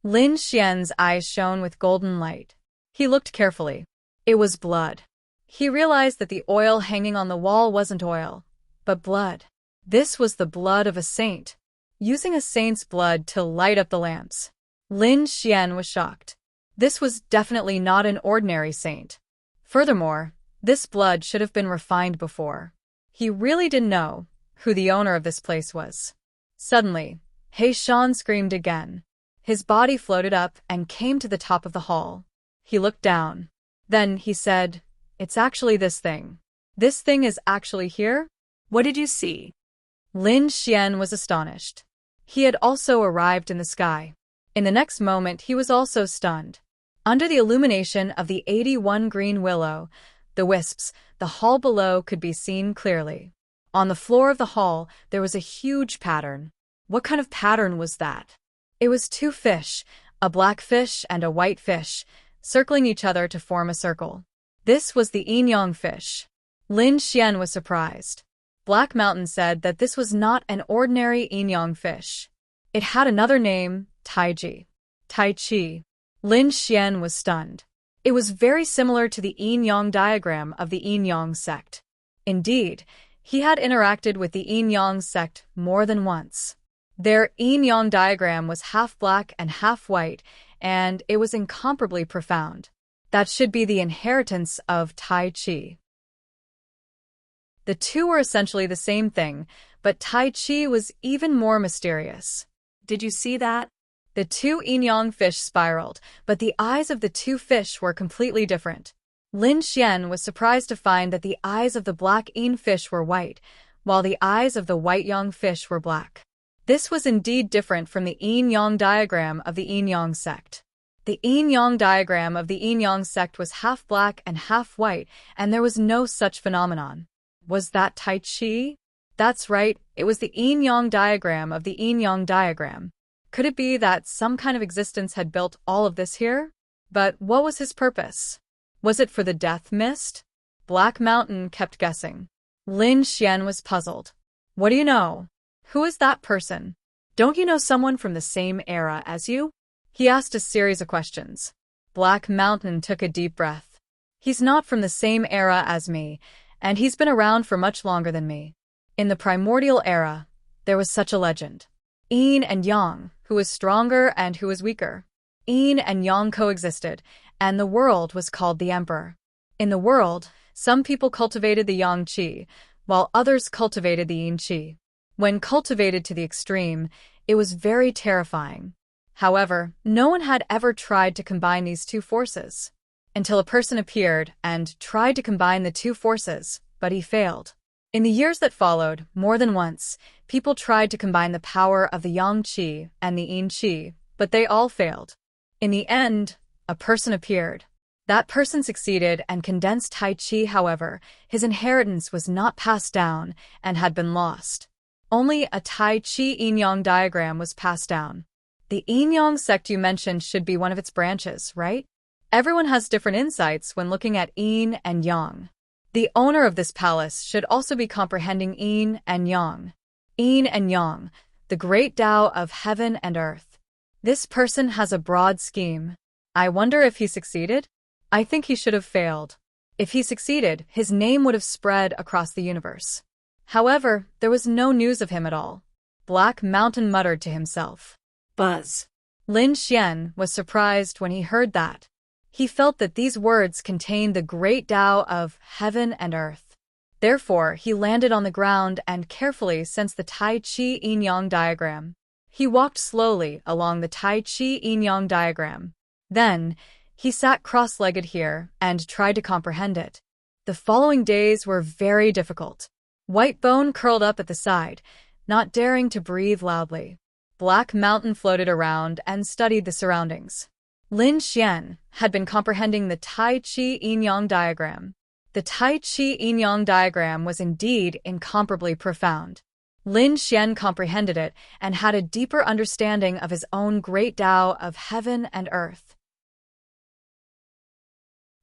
Lin Xian's eyes shone with golden light. He looked carefully. It was blood. He realized that the oil hanging on the wall wasn't oil, but blood. This was the blood of a saint, using a saint's blood to light up the lamps. Lin Xian was shocked. This was definitely not an ordinary saint. Furthermore, this blood should have been refined before. He really didn't know who the owner of this place was. Suddenly, Heishan screamed again. His body floated up and came to the top of the hall. He looked down. Then he said, "It's actually this thing. This thing is actually here?" What did you see? Lin Xian was astonished. He had also arrived in the sky. In the next moment, he was also stunned. Under the illumination of the 81 green willow, the wisps, the hall below could be seen clearly. On the floor of the hall, there was a huge pattern. What kind of pattern was that? It was 2 fish, a black fish and a white fish, circling each other to form a circle. This was the yin-yang fish. Lin Xian was surprised. Black Mountain said that this was not an ordinary yin-yang fish. It had another name, Tai Chi. Lin Xian was stunned. It was very similar to the yin-yang diagram of the yin-yang sect. Indeed, he had interacted with the yin-yang sect more than once. Their yin-yang diagram was half black and half white, and it was incomparably profound. That should be the inheritance of Tai Chi. The two were essentially the same thing, but Tai Chi was even more mysterious. Did you see that? The 2 yin-yang fish spiraled, but the eyes of the 2 fish were completely different. Lin Xian was surprised to find that the eyes of the black yin fish were white, while the eyes of the white yang fish were black. This was indeed different from the yin-yang diagram of the yin-yang sect. The yin-yang diagram of the yin-yang sect was half black and half white, and there was no such phenomenon. Was that Tai Chi? That's right, it was the yin-yang diagram of the yin-yang diagram. Could it be that some kind of existence had built all of this here? But what was his purpose? Was it for the death mist? Black Mountain kept guessing. Lin Xian was puzzled. What do you know? Who is that person? Don't you know someone from the same era as you? He asked a series of questions. Black Mountain took a deep breath. He's not from the same era as me, and he's been around for much longer than me. In the primordial era, there was such a legend. Yin and Yang, who was stronger and who was weaker. Yin and Yang coexisted, and the world was called the Emperor. In the world, some people cultivated the Yang Qi, while others cultivated the Yin Qi. When cultivated to the extreme, it was very terrifying. However, no one had ever tried to combine these two forces. Until a person appeared and tried to combine the two forces, but he failed. In the years that followed, more than once, people tried to combine the power of the Yang Qi and the Yin Qi, but they all failed. In the end, a person appeared. That person succeeded and condensed Tai Chi, however, his inheritance was not passed down and had been lost. Only a Tai Chi yin-yang diagram was passed down. The yin-yang sect you mentioned should be one of its branches, right? Everyone has different insights when looking at yin and yang. The owner of this palace should also be comprehending yin and yang. Yin and yang, the great Tao of heaven and earth. This person has a broad scheme. I wonder if he succeeded? I think he should have failed. If he succeeded, his name would have spread across the universe. However, there was no news of him at all. Black Mountain muttered to himself. Buzz. Lin Xian was surprised when he heard that. He felt that these words contained the great Tao of heaven and earth. Therefore, he landed on the ground and carefully sensed the Tai Chi yin-yang diagram. He walked slowly along the Tai Chi yin-yang diagram. Then, he sat cross-legged here and tried to comprehend it. The following days were very difficult. White Bone curled up at the side, not daring to breathe loudly. Black Mountain floated around and studied the surroundings. Lin Xian had been comprehending the Tai Chi yin-yang diagram. The Tai Chi yin-yang diagram was indeed incomparably profound. Lin Xian comprehended it and had a deeper understanding of his own great Tao of heaven and earth.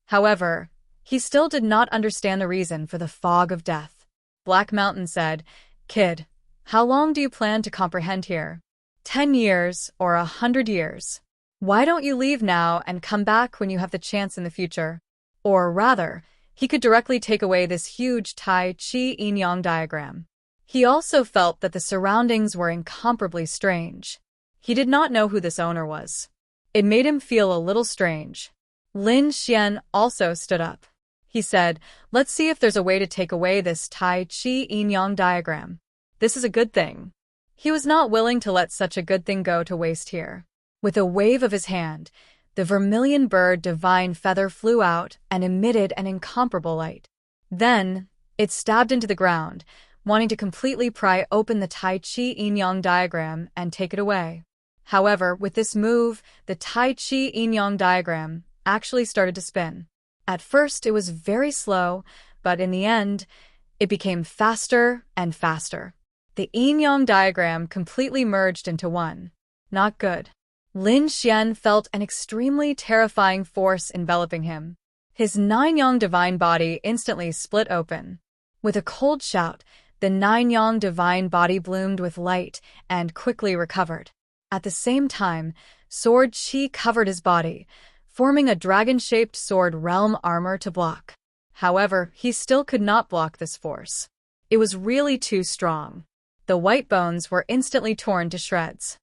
However, he still did not understand the reason for the fog of death. Black Mountain said, "Kid, how long do you plan to comprehend here? 10 years or 100 years? Why don't you leave now and come back when you have the chance in the future?" Or rather, he could directly take away this huge Tai Chi yin-yang diagram. He also felt that the surroundings were incomparably strange. He did not know who this owner was. It made him feel a little strange. Lin Xian also stood up. He said, "Let's see if there's a way to take away this Tai Chi yin-yang diagram. This is a good thing." He was not willing to let such a good thing go to waste here. With a wave of his hand, the vermilion bird divine feather flew out and emitted an incomparable light. Then, it stabbed into the ground, wanting to completely pry open the Tai Chi yin-yang diagram and take it away. However, with this move, the Tai Chi yin-yang diagram actually started to spin. At first, it was very slow, but in the end, it became faster and faster. The yin-yang diagram completely merged into one. Not good. Lin Xian felt an extremely terrifying force enveloping him. His nine-yang divine body instantly split open. With a cold shout, the nine-yang divine body bloomed with light and quickly recovered. At the same time, sword qi covered his body, forming a dragon-shaped sword realm armor to block. However, he still could not block this force. It was really too strong. The white bones were instantly torn to shreds.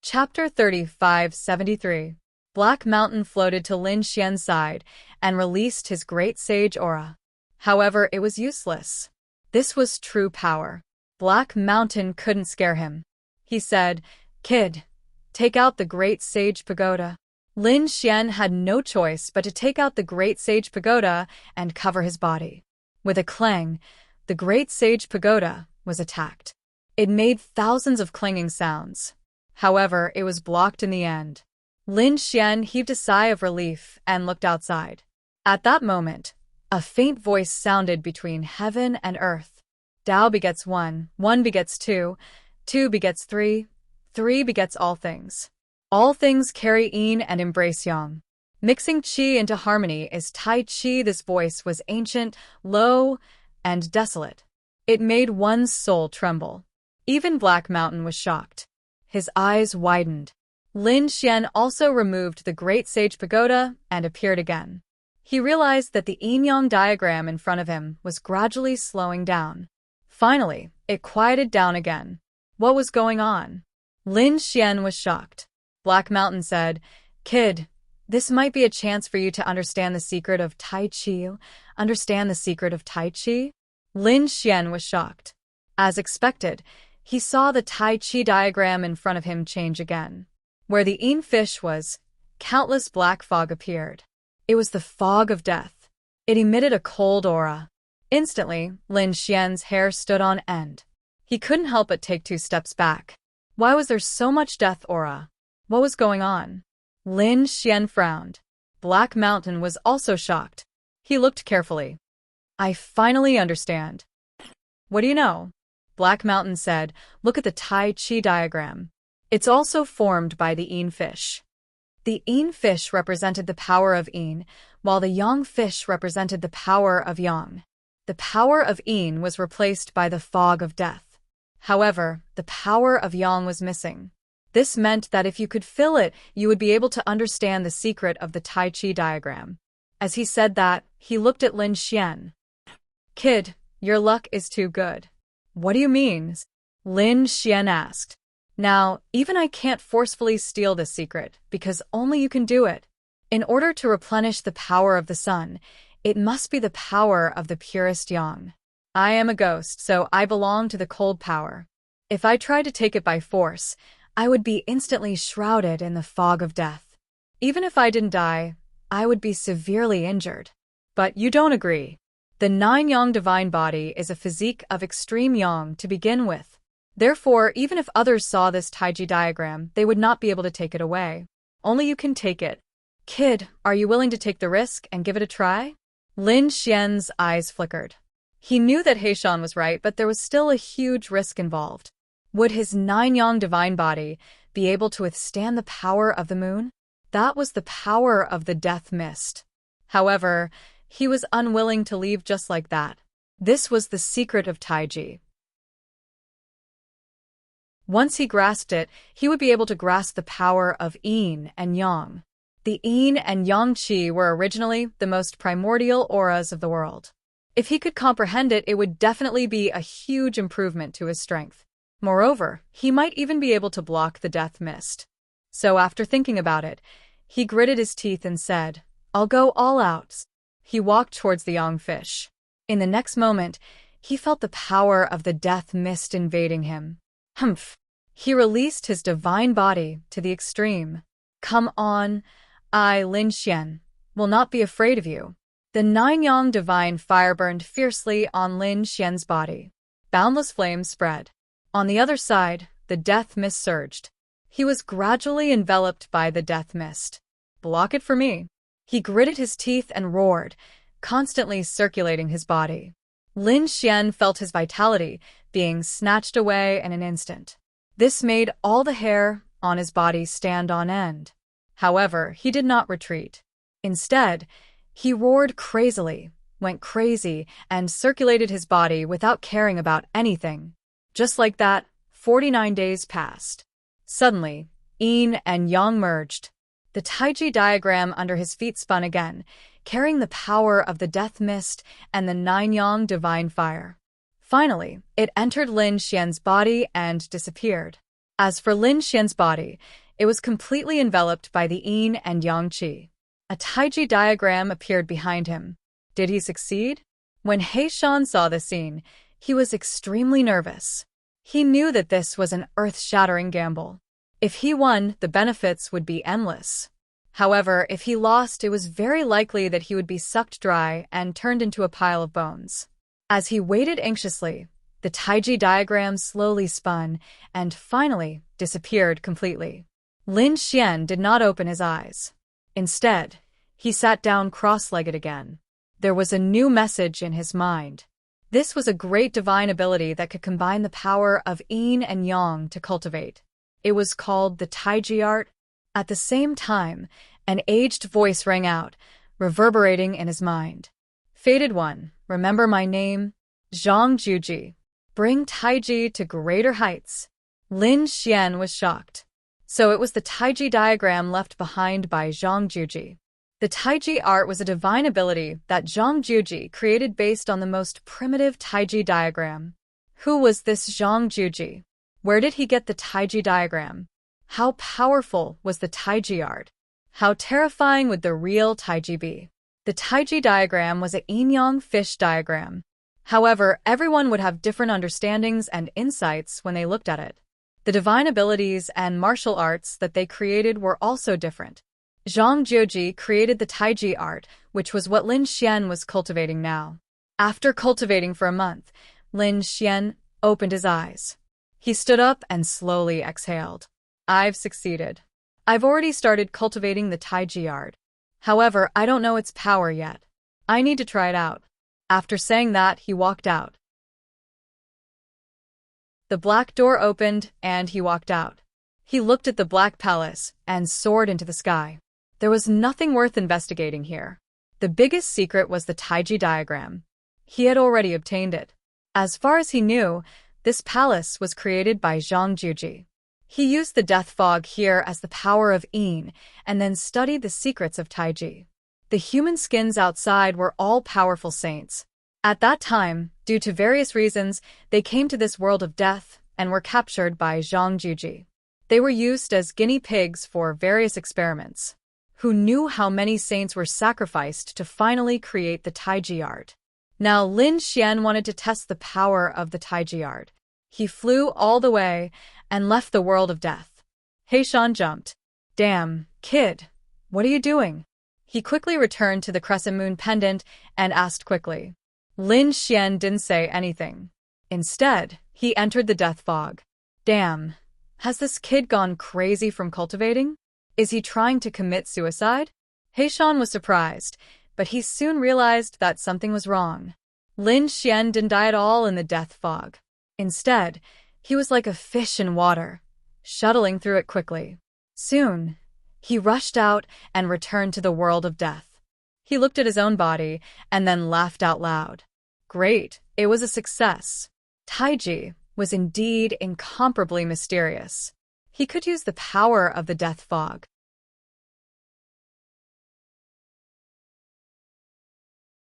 Chapter 3573. Black Mountain floated to Lin Xian's side and released his great sage aura. However, it was useless. This was true power. Black Mountain couldn't scare him. He said, "Kid, take out the great sage pagoda." Lin Xian had no choice but to take out the great sage pagoda and cover his body. With a clang, the great sage pagoda was attacked. It made thousands of clanging sounds. However, it was blocked in the end. Lin Xian heaved a sigh of relief and looked outside. At that moment, a faint voice sounded between heaven and earth. Tao begets one, one begets two, two begets three, three begets all things. All things carry yin and embrace yang. Mixing qi into harmony is Tai Chi. This voice was ancient, low, and desolate. It made one's soul tremble. Even Black Mountain was shocked. His eyes widened. Lin Xian also removed the Great Sage Pagoda and appeared again. He realized that the yin-yang diagram in front of him was gradually slowing down. Finally, it quieted down again. What was going on? Lin Xian was shocked. Black Mountain said, "Kid, this might be a chance for you to understand the secret of Tai Chi. Understand the secret of Tai Chi?" Lin Xian was shocked. As expected, he saw the Tai Chi diagram in front of him change again. Where the yin fish was, countless black fog appeared. It was the fog of death. It emitted a cold aura. Instantly, Lin Xian's hair stood on end. He couldn't help but take 2 steps back. Why was there so much death aura? What was going on? Lin Xian frowned. Black Mountain was also shocked. He looked carefully. "I finally understand." "What do you know?" Black Mountain said, "Look at the Tai Chi diagram. It's also formed by the yin fish." The yin fish represented the power of yin, while the yang fish represented the power of yang. The power of yin was replaced by the fog of death. However, the power of yang was missing. This meant that if you could fill it, you would be able to understand the secret of the Tai Chi diagram. As he said that, he looked at Lin Xian. "Kid, your luck is too good." "What do you mean?" Lin Xian asked. "Now, even I can't forcefully steal this secret, because only you can do it. In order to replenish the power of the sun, it must be the power of the purest yang. I am a ghost, so I belong to the cold power. If I tried to take it by force, I would be instantly shrouded in the fog of death. Even if I didn't die, I would be severely injured. But you don't agree. The 9-yang divine body is a physique of extreme yang to begin with. Therefore, even if others saw this Taiji diagram, they would not be able to take it away. Only you can take it. Kid, are you willing to take the risk and give it a try?" Lin Xian's eyes flickered. He knew that Heishan was right, but there was still a huge risk involved. Would his 9-yang divine body be able to withstand the power of the moon? That was the power of the death mist. However, he was unwilling to leave just like that. This was the secret of Taiji. Once he grasped it, he would be able to grasp the power of yin and yang. The yin and yang qi were originally the most primordial auras of the world. If he could comprehend it, it would definitely be a huge improvement to his strength. Moreover, he might even be able to block the death mist. So after thinking about it, he gritted his teeth and said, "I'll go all out." He walked towards the yang fish. In the next moment, he felt the power of the death mist invading him. Humph! He released his divine body to the extreme. "Come on, I, Lin Xian, will not be afraid of you." The 9-yang divine fire burned fiercely on Lin Xian's body. Boundless flames spread. On the other side, the death mist surged. He was gradually enveloped by the death mist. "Block it for me." He gritted his teeth and roared, constantly circulating his body. Lin Xian felt his vitality being snatched away in an instant. This made all the hair on his body stand on end. However, he did not retreat. Instead, he roared crazily, went crazy, and circulated his body without caring about anything. Just like that, 49 days passed. Suddenly, yin and yang merged. The Taiji diagram under his feet spun again, carrying the power of the death mist and the 9-yang divine fire. Finally, it entered Lin Xian's body and disappeared. As for Lin Xian's body, it was completely enveloped by the yin and yang qi. A Taiji diagram appeared behind him. Did he succeed? When Heishan saw the scene, he was extremely nervous. He knew that this was an earth-shattering gamble. If he won, the benefits would be endless. However, if he lost, it was very likely that he would be sucked dry and turned into a pile of bones. As he waited anxiously, The Taiji diagram slowly spun and finally disappeared completely. Lin Xian did not open his eyes. Instead, he sat down cross-legged again. There was a new message in his mind. This was a great divine ability that could combine the power of yin and yang to cultivate. It was called the Taiji art. At the same time, an aged voice rang out, reverberating in his mind. Fated one, remember my name? Zhang Juji. Bring Taiji to greater heights. Lin Xian was shocked. So it was the Taiji diagram left behind by Zhang Juji. The Taiji art was a divine ability that Zhang Juji created based on the most primitive Taiji diagram. Who was this Zhang Juji? Where did he get the Taiji diagram? How powerful was the Taiji art? How terrifying would the real Taiji be? The Taiji diagram was a yin-yang fish diagram. However, everyone would have different understandings and insights when they looked at it. The divine abilities and martial arts that they created were also different. Zhang Juji created the Taiji art, which was what Lin Xian was cultivating now. After cultivating for a month, Lin Xian opened his eyes. He stood up and slowly exhaled. I've succeeded. I've already started cultivating the Taiji art. However, I don't know its power yet. I need to try it out. After saying that, he walked out. The black door opened, and he walked out. He looked at the black palace and soared into the sky. There was nothing worth investigating here. The biggest secret was the Taiji diagram. He had already obtained it. As far as he knew, this palace was created by Zhang Juji. He used the death fog here as the power of yin, and then studied the secrets of Taiji. The human skins outside were all powerful saints. At that time, due to various reasons, they came to this world of death and were captured by Zhang Juji. They were used as guinea pigs for various experiments. Who knew how many saints were sacrificed to finally create the Taiji art? Now Lin Xian wanted to test the power of the Taiji art. He flew all the way and left the world of death. Heishan jumped. Damn, kid, what are you doing? He quickly returned to the crescent moon pendant and asked quickly. Lin Xian didn't say anything. Instead, he entered the death fog. Damn, has this kid gone crazy from cultivating? Is he trying to commit suicide? Heishan was surprised, but he soon realized that something was wrong. Lin Xian didn't die at all in the death fog. Instead, he was like a fish in water, shuttling through it quickly. Soon, he rushed out and returned to the world of death. He looked at his own body and then laughed out loud. Great, it was a success. Taiji was indeed incomparably mysterious. He could use the power of the death fog.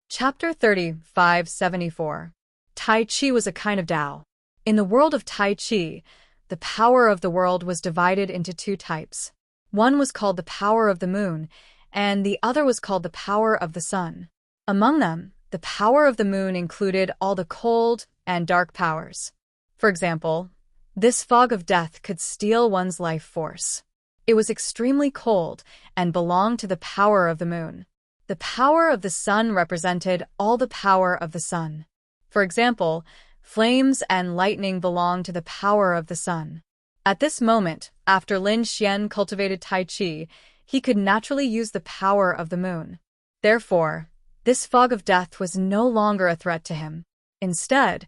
Chapter 3574. Tai Chi was a kind of Tao. In the world of Tai Chi, the power of the world was divided into two types. One was called the power of the moon, and the other was called the power of the sun. Among them, the power of the moon included all the cold and dark powers. For example, this fog of death could steal one's life force. It was extremely cold and belonged to the power of the moon. The power of the sun represented all the power of the sun. For example, flames and lightning belonged to the power of the sun. At this moment, after Lin Xian cultivated Tai Chi, he could naturally use the power of the moon. Therefore, this fog of death was no longer a threat to him. Instead,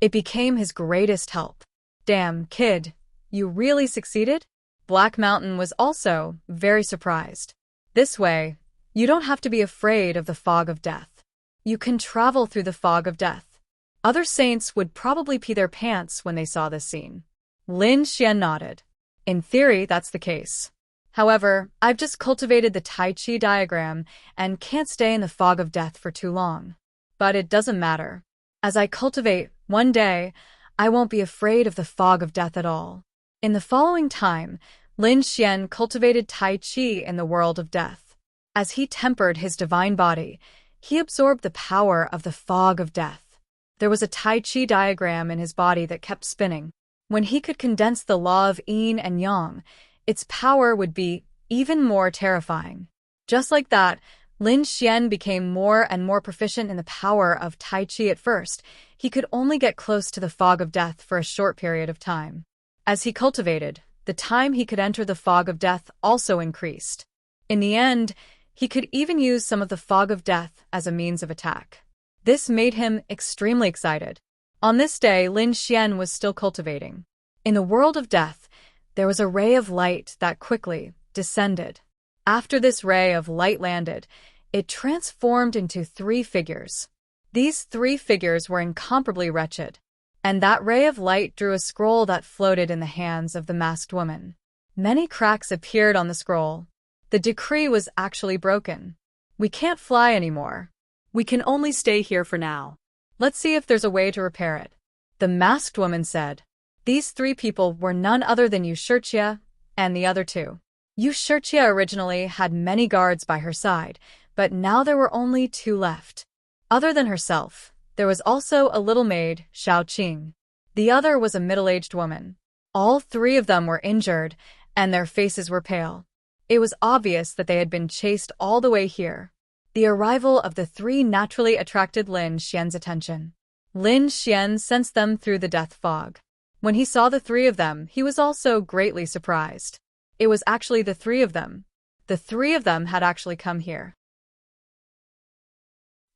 it became his greatest help. Damn, kid, you really succeeded? Black Mountain was also very surprised. This way, you don't have to be afraid of the fog of death. You can travel through the fog of death. Other saints would probably pee their pants when they saw this scene. Lin Xian nodded. In theory, that's the case. However, I've just cultivated the Tai Chi diagram and can't stay in the fog of death for too long. But it doesn't matter. As I cultivate, one day, I won't be afraid of the fog of death at all. In the following time, Lin Xian cultivated Tai Chi in the world of death. As he tempered his divine body, he absorbed the power of the fog of death. There was a Tai Chi diagram in his body that kept spinning. When he could condense the law of yin and yang, its power would be even more terrifying. Just like that, Lin Xian became more and more proficient in the power of Tai Chi at first. He could only get close to the fog of death for a short period of time. As he cultivated, the time he could enter the fog of death also increased. In the end, he could even use some of the fog of death as a means of attack. This made him extremely excited. On this day, Lin Xian was still cultivating. In the world of death, there was a ray of light that quickly descended. After this ray of light landed, it transformed into 3 figures. These 3 figures were incomparably wretched, and that ray of light drew a scroll that floated in the hands of the masked woman. Many cracks appeared on the scroll. The decree was actually broken. We can't fly anymore. We can only stay here for now. Let's see if there's a way to repair it. The masked woman said. These 3 people were none other than Yu Shirqia and the other 2. Yu Shirqia originally had many guards by her side, but now there were only 2 left. Other than herself, there was also a little maid, Xiao Qing. The other was a middle-aged woman. All 3 of them were injured, and their faces were pale. It was obvious that they had been chased all the way here. The arrival of the 3 naturally attracted Lin Xian's attention. Lin Xian sensed them through the death fog. When he saw the 3 of them, he was also greatly surprised. It was actually the 3 of them. The 3 of them had actually come here.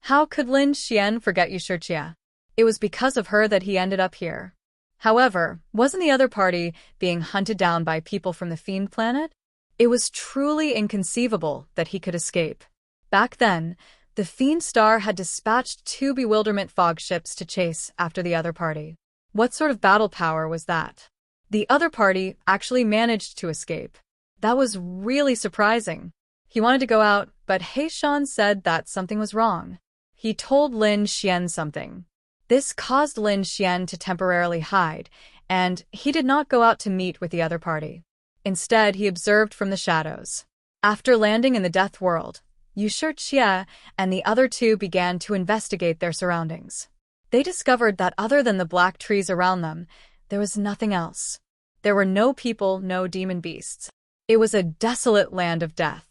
How could Lin Xian forget Yu Shirqia? It was because of her that he ended up here. However, wasn't the other party being hunted down by people from the Fiend Planet? It was truly inconceivable that he could escape. Back then, the Fiend Star had dispatched 2 bewilderment fog ships to chase after the other party. What sort of battle power was that? The other party actually managed to escape. That was really surprising. He wanted to go out, but Heishan said that something was wrong. He told Lin Xian something. This caused Lin Xian to temporarily hide, and he did not go out to meet with the other party. Instead, he observed from the shadows. After landing in the death world, Yu Shirqia and the other 2 began to investigate their surroundings. They discovered that other than the black trees around them, there was nothing else. There were no people, no demon beasts. It was a desolate land of death.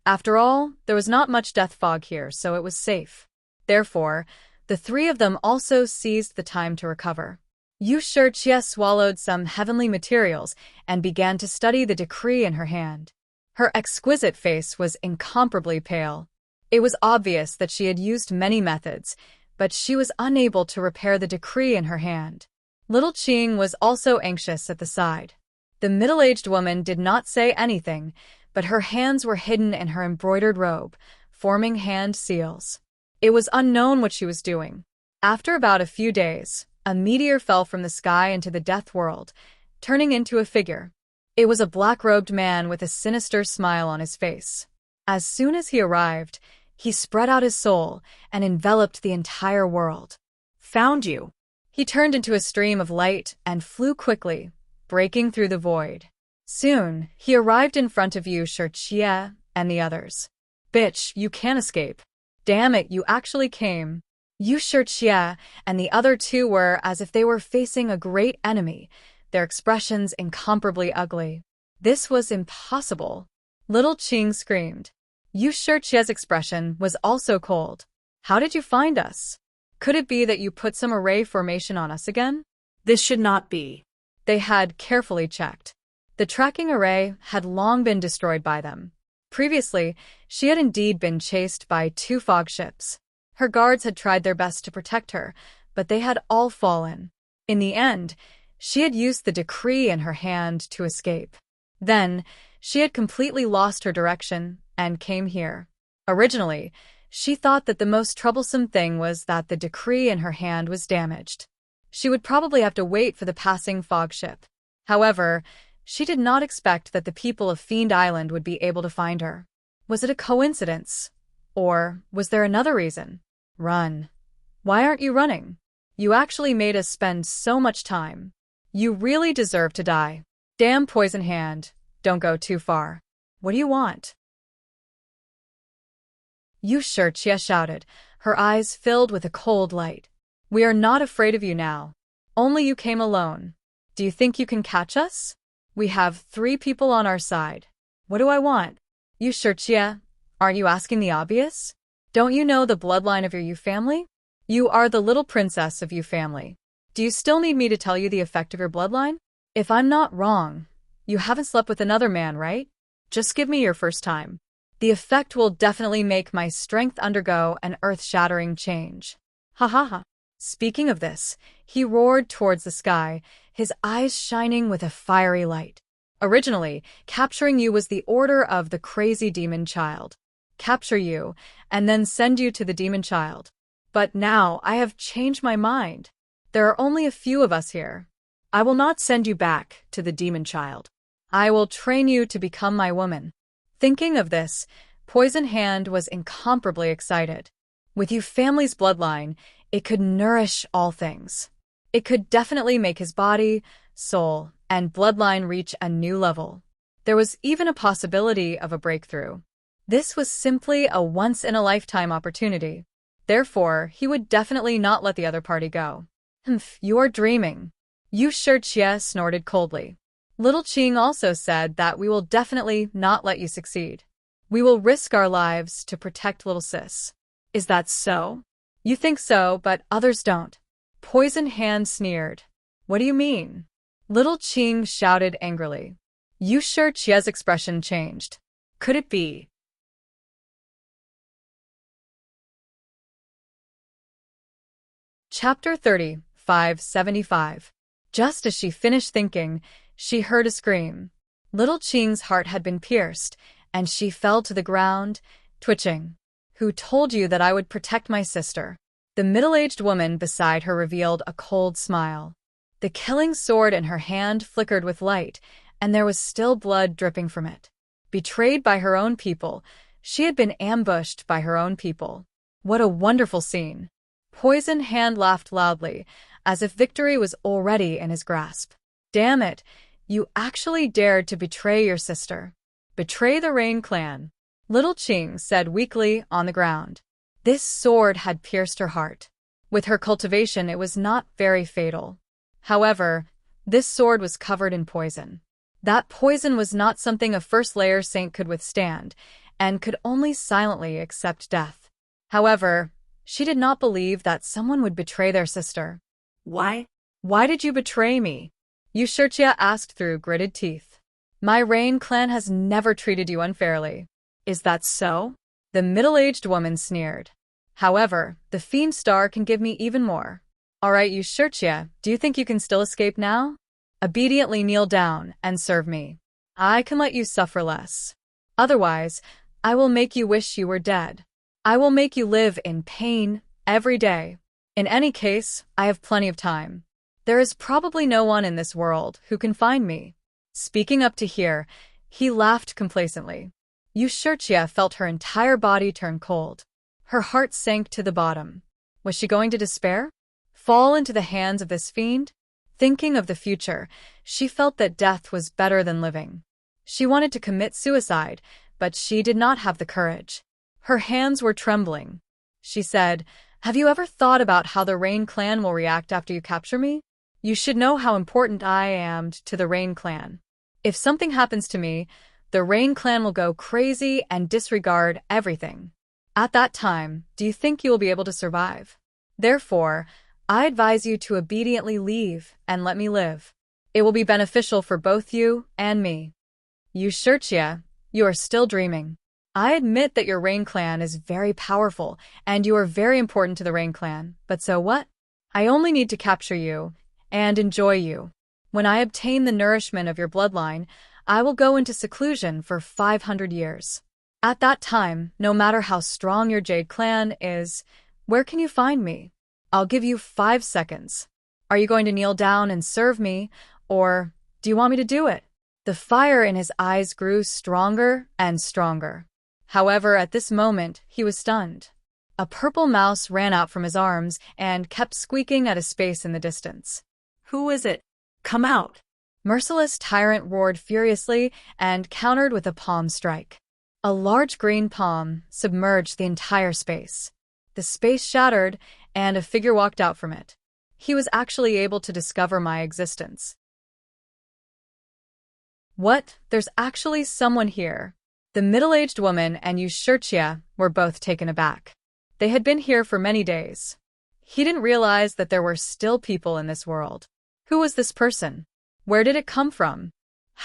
After all, there was not much death fog here, so it was safe. Therefore, the 3 of them also seized the time to recover. Yu Shirqia swallowed some heavenly materials and began to study the decree in her hand. Her exquisite face was incomparably pale. It was obvious that she had used many methods, but she was unable to repair the decree in her hand. Little Qing was also anxious at the side. The middle-aged woman did not say anything, but her hands were hidden in her embroidered robe, forming hand seals. It was unknown what she was doing. After about a few days, a meteor fell from the sky into the death world, turning into a figure. It was a black-robed man with a sinister smile on his face. As soon as he arrived, he spread out his soul and enveloped the entire world. Found you. He turned into a stream of light and flew quickly, breaking through the void. Soon, he arrived in front of Yu Shirqia and the others. Bitch, you can't escape. Damn it, you actually came. Yu Shirqia and the other 2 were as if they were facing a great enemy, their expressions incomparably ugly. This was impossible. Little Qing screamed. Yu Shirqia's expression was also cold. How did you find us? Could it be that you put some array formation on us again? This should not be. They had carefully checked. The tracking array had long been destroyed by them. Previously, she had indeed been chased by 2 fog ships. Her guards had tried their best to protect her, but they had all fallen. In the end, she had used the decree in her hand to escape. Then, she had completely lost her direction and came here. Originally, she thought that the most troublesome thing was that the decree in her hand was damaged. She would probably have to wait for the passing fog ship. However, she did not expect that the people of Fiend Island would be able to find her. Was it a coincidence? Or was there another reason? Run. Why aren't you running? You actually made us spend so much time. You really deserve to die. Damn poison hand, don't go too far. What do you want? Yu Shirqia shouted, her eyes filled with a cold light. We are not afraid of you now. Only you came alone. Do you think you can catch us? We have 3 people on our side. What do I want? Yu Shirqia, Aren't you asking the obvious? Don't you know the bloodline of your Yu family? You are the little princess of Yu family. Do you still need me to tell you the effect of your bloodline? If I'm not wrong, you haven't slept with another man, right? Just give me your first time. The effect will definitely make my strength undergo an earth-shattering change. Ha ha ha. Speaking of this, he roared towards the sky, his eyes shining with a fiery light. Originally, capturing you was the order of the crazy demon child. Capture you, and then send you to the demon child. But now I have changed my mind. There are only a few of us here. I will not send you back to the demon child. I will train you to become my woman. Thinking of this, Poison Hand was incomparably excited. With Yu family's bloodline, it could nourish all things. It could definitely make his body, soul, and bloodline reach a new level. There was even a possibility of a breakthrough. This was simply a once-in-a-lifetime opportunity. Therefore, he would definitely not let the other party go. You are dreaming. Yu Shirchye snorted coldly. Little Qing also said that we will definitely not let you succeed. We will risk our lives to protect little sis. Is that so? You think so, but others don't. Poison Hand sneered. What do you mean? Little Qing shouted angrily. Yu Shirchye's expression changed. Could it be? Chapter 30, 575. Just as she finished thinking, she heard a scream. Little Qing's heart had been pierced, and she fell to the ground, twitching. Who told you that I would protect my sister? The middle-aged woman beside her revealed a cold smile. The killing sword in her hand flickered with light, and there was still blood dripping from it. Betrayed by her own people, she had been ambushed by her own people. What a wonderful scene! Poison Hand laughed loudly, as if victory was already in his grasp. Damn it, you actually dared to betray your sister. Betray the Rain clan. Little Qing said weakly on the ground. This sword had pierced her heart. With her cultivation, it was not very fatal. However, this sword was covered in poison. That poison was not something a first-layer saint could withstand, and could only silently accept death. However, she did not believe that someone would betray their sister. Why? Why did you betray me? Yu Shirchye asked through gritted teeth. My Rain clan has never treated you unfairly. Is that so? The middle-aged woman sneered. However, the Fiend Star can give me even more. All right, Yu Shirchye, do you think you can still escape now? Obediently kneel down and serve me. I can let you suffer less. Otherwise, I will make you wish you were dead. I will make you live in pain every day. In any case, I have plenty of time. There is probably no one in this world who can find me. Speaking up to here, he laughed complacently. Yu Shirchye felt her entire body turn cold. Her heart sank to the bottom. Was she going to despair? Fall into the hands of this fiend? Thinking of the future, she felt that death was better than living. She wanted to commit suicide, but she did not have the courage. Her hands were trembling. She said, Have you ever thought about how the Rain clan will react after you capture me? You should know how important I am to the Rain clan. If something happens to me, the Rain clan will go crazy and disregard everything. At that time, do you think you will be able to survive? Therefore, I advise you to obediently leave and let me live. It will be beneficial for both you and me. Yu Shirchye, you are still dreaming. I admit that your Rain clan is very powerful, and you are very important to the Rain clan, but so what? I only need to capture you and enjoy you. When I obtain the nourishment of your bloodline, I will go into seclusion for 500 years. At that time, no matter how strong your Jade clan is, where can you find me? I'll give you 5 seconds. Are you going to kneel down and serve me, or do you want me to do it? The fire in his eyes grew stronger and stronger. However, at this moment, he was stunned. A purple mouse ran out from his arms and kept squeaking at a space in the distance. Who is it? Come out! Merciless Tyrant roared furiously and countered with a palm strike. A large green palm submerged the entire space. The space shattered, and a figure walked out from it. He was actually able to discover my existence. What? There's actually someone here. The middle-aged woman and Yushurtia were both taken aback. They had been here for many days. He didn't realize that there were still people in this world. Who was this person? Where did it come from?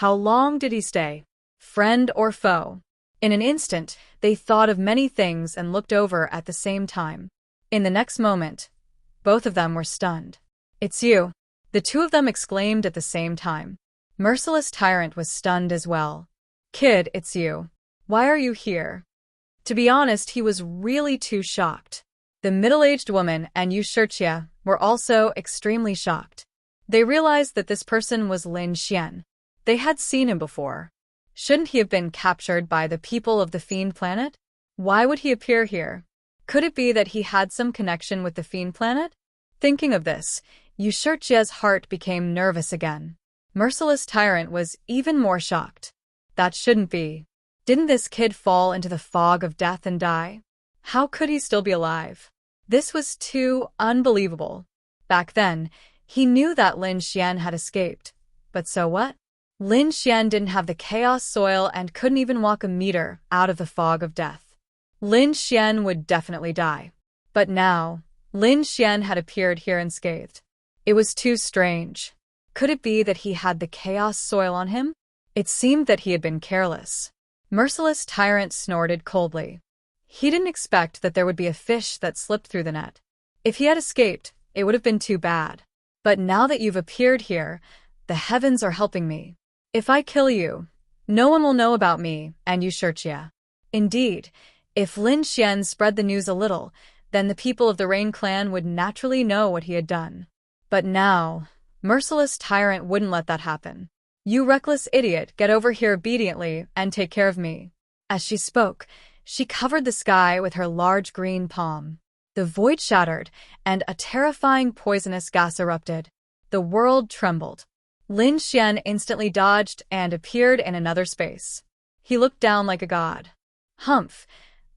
How long did he stay? Friend or foe? In an instant, they thought of many things and looked over at the same time. In the next moment, both of them were stunned. "It's you," the two of them exclaimed at the same time. Merciless Tyrant was stunned as well. "Kid, it's you. Why are you here?" To be honest, he was really too shocked. The middle-aged woman and Yushurtia were also extremely shocked. They realized that this person was Lin Xian. They had seen him before. Shouldn't he have been captured by the people of the Fiend Planet? Why would he appear here? Could it be that he had some connection with the Fiend Planet? Thinking of this, Yushurtia's heart became nervous again. Merciless Tyrant was even more shocked. That shouldn't be. Didn't this kid fall into the fog of death and die? How could he still be alive? This was too unbelievable. Back then, he knew that Lin Xian had escaped. But so what? Lin Xian didn't have the chaos soil and couldn't even walk a meter out of the fog of death. Lin Xian would definitely die. But now, Lin Xian had appeared here unscathed. It was too strange. Could it be that he had the chaos soil on him? It seemed that he had been careless. Merciless Tyrant snorted coldly. He didn't expect that there would be a fish that slipped through the net. If he had escaped, it would have been too bad. But now that you've appeared here, the heavens are helping me. If I kill you, no one will know about me and Yushurtia. Indeed, if Lin Xian spread the news a little, then the people of the Rain Clan would naturally know what he had done. But now, Merciless Tyrant wouldn't let that happen. "You reckless idiot, get over here obediently and take care of me." As she spoke, she covered the sky with her large green palm. The void shattered, and a terrifying poisonous gas erupted. The world trembled. Lin Xian instantly dodged and appeared in another space. He looked down like a god. "Humph,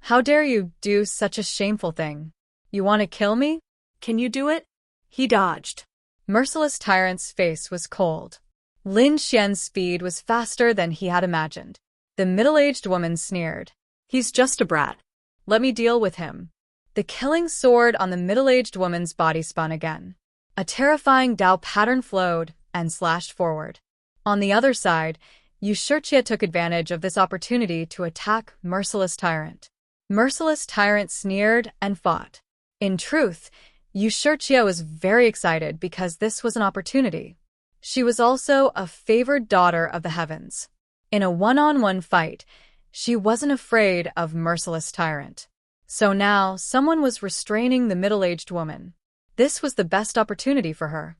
how dare you do such a shameful thing? You want to kill me? Can you do it?" He dodged. Merciless Tyrant's face was cold. Lin Xian's speed was faster than he had imagined. The middle-aged woman sneered. "He's just a brat. Let me deal with him." The killing sword on the middle-aged woman's body spun again. A terrifying Dao pattern flowed and slashed forward. On the other side, Yushurtia took advantage of this opportunity to attack Merciless Tyrant. Merciless Tyrant sneered and fought. In truth, Yushurtia was very excited because this was an opportunity. She was also a favored daughter of the heavens. In a one-on-one fight, she wasn't afraid of Merciless Tyrant. So now, someone was restraining the middle-aged woman. This was the best opportunity for her.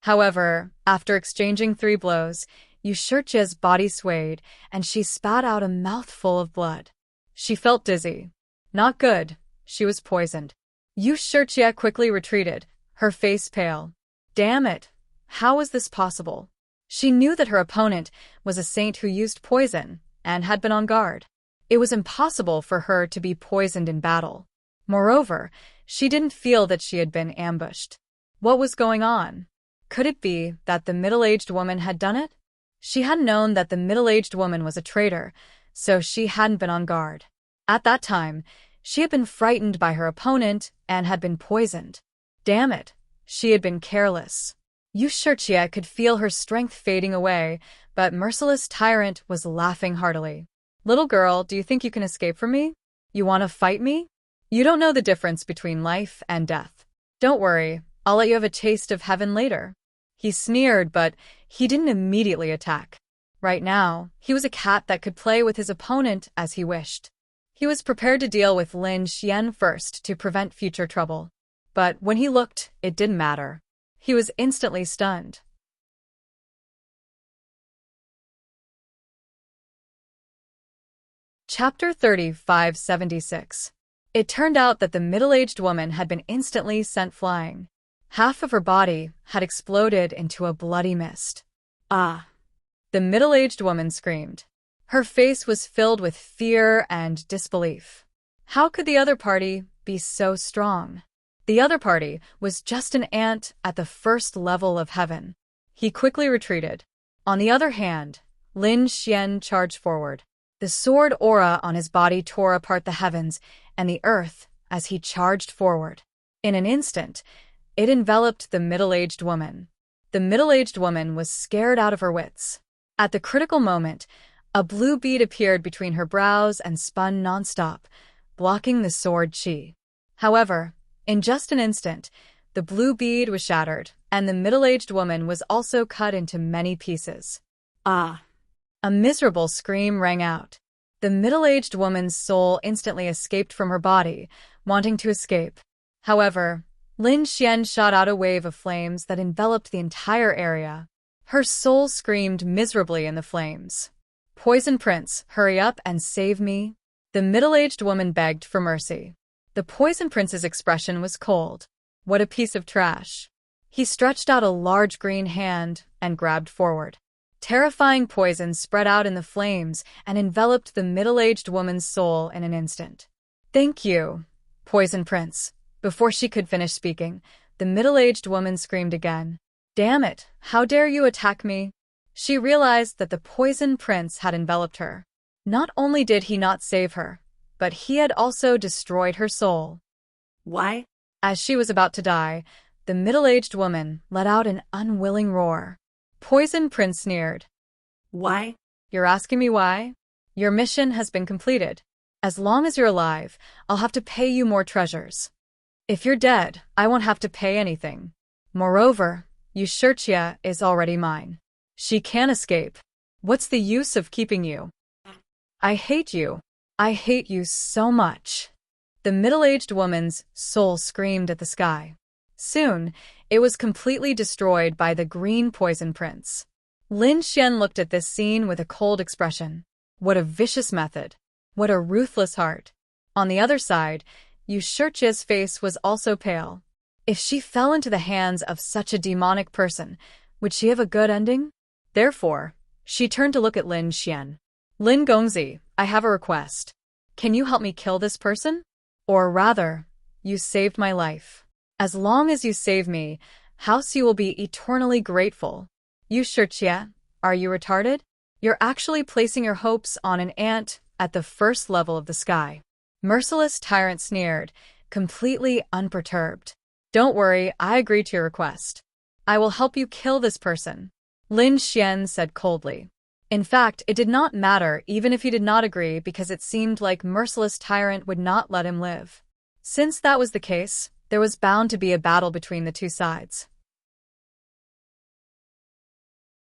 However, after exchanging 3 blows, Yushurtia's body swayed, and she spat out a mouthful of blood. She felt dizzy. Not good. She was poisoned. Yushurtia quickly retreated, her face pale. Damn it! How was this possible? She knew that her opponent was a saint who used poison, and had been on guard. It was impossible for her to be poisoned in battle. Moreover, she didn't feel that she had been ambushed. What was going on? Could it be that the middle-aged woman had done it? She hadn't known that the middle-aged woman was a traitor, so she hadn't been on guard. At that time, she had been frightened by her opponent and had been poisoned. Damn it, she had been careless. Yushurtia could feel her strength fading away, but Merciless Tyrant was laughing heartily. "Little girl, do you think you can escape from me? You want to fight me? You don't know the difference between life and death. Don't worry, I'll let you have a taste of heaven later." He sneered, but he didn't immediately attack. Right now, he was a cat that could play with his opponent as he wished. He was prepared to deal with Lin Xian first to prevent future trouble. But when he looked, it didn't matter. He was instantly stunned. Chapter 3576. It turned out that the middle-aged woman had been instantly sent flying. Half of her body had exploded into a bloody mist. "Ah!" the middle-aged woman screamed. Her face was filled with fear and disbelief. How could the other party be so strong? The other party was just an ant at the first level of heaven. He quickly retreated. On the other hand, Lin Xian charged forward. The sword aura on his body tore apart the heavens and the earth as he charged forward. In an instant, it enveloped the middle-aged woman. The middle-aged woman was scared out of her wits. At the critical moment, a blue bead appeared between her brows and spun nonstop, blocking the sword chi. However, in just an instant, the blue bead was shattered, and the middle-aged woman was also cut into many pieces. Ah! A miserable scream rang out. The middle-aged woman's soul instantly escaped from her body, wanting to escape. However, Lin Xian shot out a wave of flames that enveloped the entire area. Her soul screamed miserably in the flames. "Poison Prince, hurry up and save me." The middle-aged woman begged for mercy. The Poison Prince's expression was cold. What a piece of trash. He stretched out a large green hand and grabbed forward. Terrifying poison spread out in the flames and enveloped the middle-aged woman's soul in an instant. "Thank you, Poison Prince." Before she could finish speaking, the middle-aged woman screamed again. "Damn it, how dare you attack me?" She realized that the Poison Prince had enveloped her. Not only did he not save her, but he had also destroyed her soul. Why? As she was about to die, the middle-aged woman let out an unwilling roar. Poison Prince sneered. Why? "You're asking me why? Your mission has been completed. As long as you're alive, I'll have to pay you more treasures. If you're dead, I won't have to pay anything. Moreover, Yushirchia is already mine. She can't escape. What's the use of keeping you? I hate you. I hate you so much." The middle-aged woman's soul screamed at the sky. Soon, it was completely destroyed by the green Poison Prince. Lin Xian looked at this scene with a cold expression. What a vicious method. What a ruthless heart. On the other side, Yushirchia's face was also pale. If she fell into the hands of such a demonic person, would she have a good ending? Therefore, she turned to look at Lin Xian. "Lin Gongzi, I have a request. Can you help me kill this person? Or rather, you saved my life. As long as you save me, House you will be eternally grateful." "Yushirchia, are you retarded? You're actually placing your hopes on an ant at the first level of the sky." Merciless Tyrant sneered, completely unperturbed. "Don't worry, I agree to your request. I will help you kill this person," Lin Xian said coldly. In fact, it did not matter even if he did not agree because it seemed like Merciless Tyrant would not let him live. Since that was the case, there was bound to be a battle between the two sides.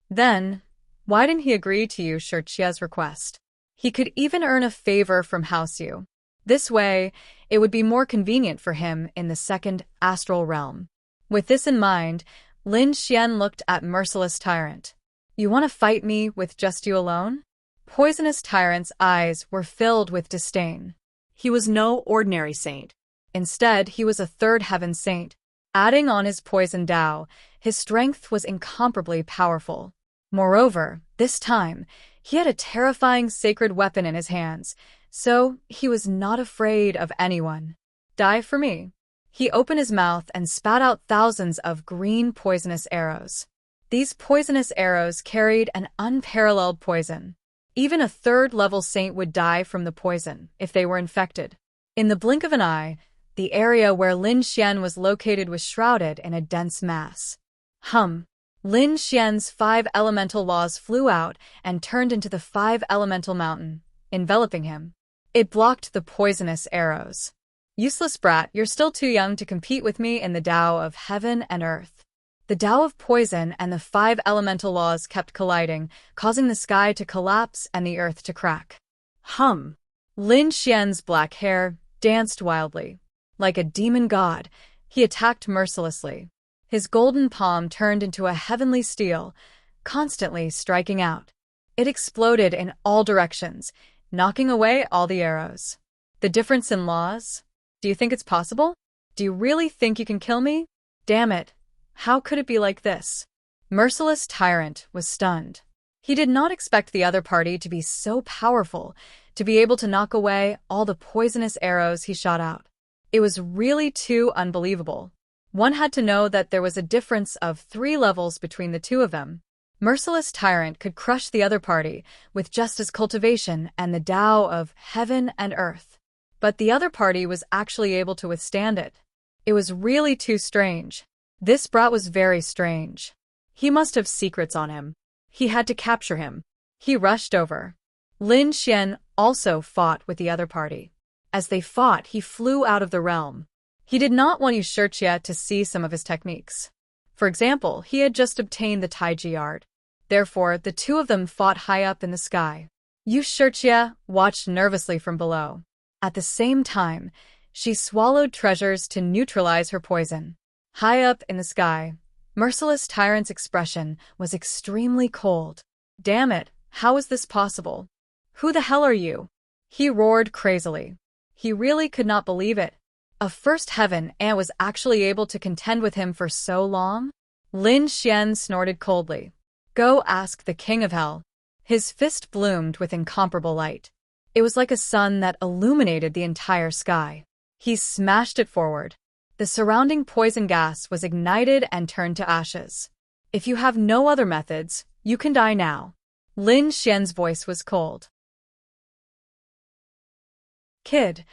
Then, why didn't he agree to Yushirchia's request? He could even earn a favor from House Yu. This way, it would be more convenient for him in the second astral realm. With this in mind, Lin Xian looked at Merciless Tyrant. "You want to fight me with just you alone?" Poisonous Tyrant's eyes were filled with disdain. He was no ordinary saint. Instead, he was a third heaven saint. Adding on his poison Dao, his strength was incomparably powerful. Moreover, this time, he had a terrifying sacred weapon in his hands, so he was not afraid of anyone. "Die for me." He opened his mouth and spat out thousands of green poisonous arrows. These poisonous arrows carried an unparalleled poison. Even a third-level saint would die from the poison if they were infected. In the blink of an eye, the area where Lin Xian was located was shrouded in a dense mass. Lin Xian's 5 elemental laws flew out and turned into the 5 elemental mountain, enveloping him. It blocked the poisonous arrows. "Useless brat, you're still too young to compete with me in the Tao of heaven and earth." The Tao of poison and the 5 elemental laws kept colliding, causing the sky to collapse and the earth to crack. Lin Xian's black hair danced wildly. Like a demon god, he attacked mercilessly. His golden palm turned into a heavenly steel, constantly striking out. It exploded in all directions, knocking away all the arrows. The difference in laws? Do you think it's possible? Do you really think you can kill me? Damn it. How could it be like this? Merciless Tyrant was stunned. He did not expect the other party to be so powerful, to be able to knock away all the poisonous arrows he shot out. It was really too unbelievable. One had to know that there was a difference of 3 levels between the two of them. Merciless Tyrant could crush the other party with just his cultivation and the Tao of heaven and earth. But the other party was actually able to withstand it. It was really too strange. This brat was very strange. He must have secrets on him. He had to capture him. He rushed over. Lin Xian also fought with the other party. As they fought, he flew out of the realm. He did not want Yu Shijie to see some of his techniques. For example, he had just obtained the Taiji art. Therefore, the two of them fought high up in the sky. Yu Shijie watched nervously from below. At the same time, she swallowed treasures to neutralize her poison. High up in the sky, Merciless Tyrant's expression was extremely cold. Damn it, how is this possible? Who the hell are you? He roared crazily. He really could not believe it. A first heaven ant was actually able to contend with him for so long? Lin Xian snorted coldly. Go ask the king of hell. His fist bloomed with incomparable light. It was like a sun that illuminated the entire sky. He smashed it forward. The surrounding poison gas was ignited and turned to ashes. If you have no other methods, you can die now. Lin Xian's voice was cold. Kid,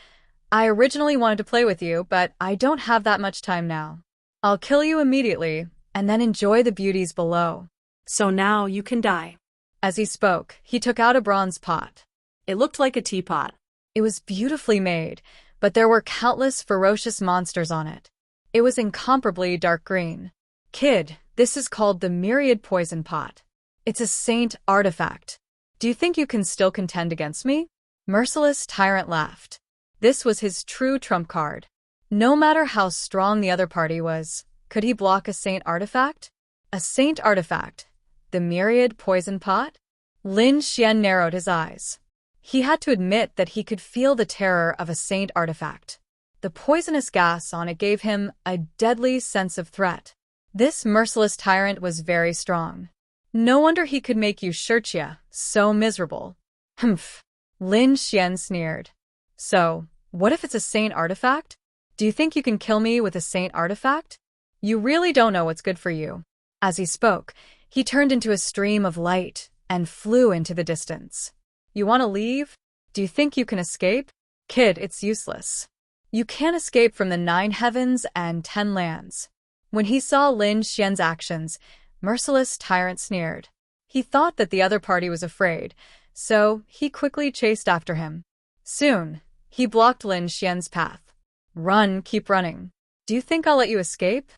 I originally wanted to play with you, but I don't have that much time now. I'll kill you immediately, and then enjoy the beauties below. So now you can die. As he spoke, he took out a bronze pot. It looked like a teapot. It was beautifully made, but there were countless ferocious monsters on it. It was incomparably dark green. Kid, this is called the Myriad Poison Pot. It's a saint artifact. Do you think you can still contend against me? Merciless Tyrant laughed. This was his true trump card. No matter how strong the other party was, could he block a saint artifact? A saint artifact? The Myriad Poison Pot? Lin Xian narrowed his eyes. He had to admit that he could feel the terror of a saint artifact. The poisonous gas on it gave him a deadly sense of threat. This merciless tyrant was very strong. No wonder he could make Yu Shijie so miserable. Humph. Lin Xian sneered. So, what if it's a saint artifact? Do you think you can kill me with a saint artifact? You really don't know what's good for you. As he spoke, he turned into a stream of light and flew into the distance. You want to leave? Do you think you can escape? Kid, it's useless. You can't escape from the 9 heavens and 10 lands. When he saw Lin Xian's actions, Merciless Tyrant sneered. He thought that the other party was afraid, so he quickly chased after him. Soon, he blocked Lin Xian's path. Run, keep running. Do you think I'll let you escape?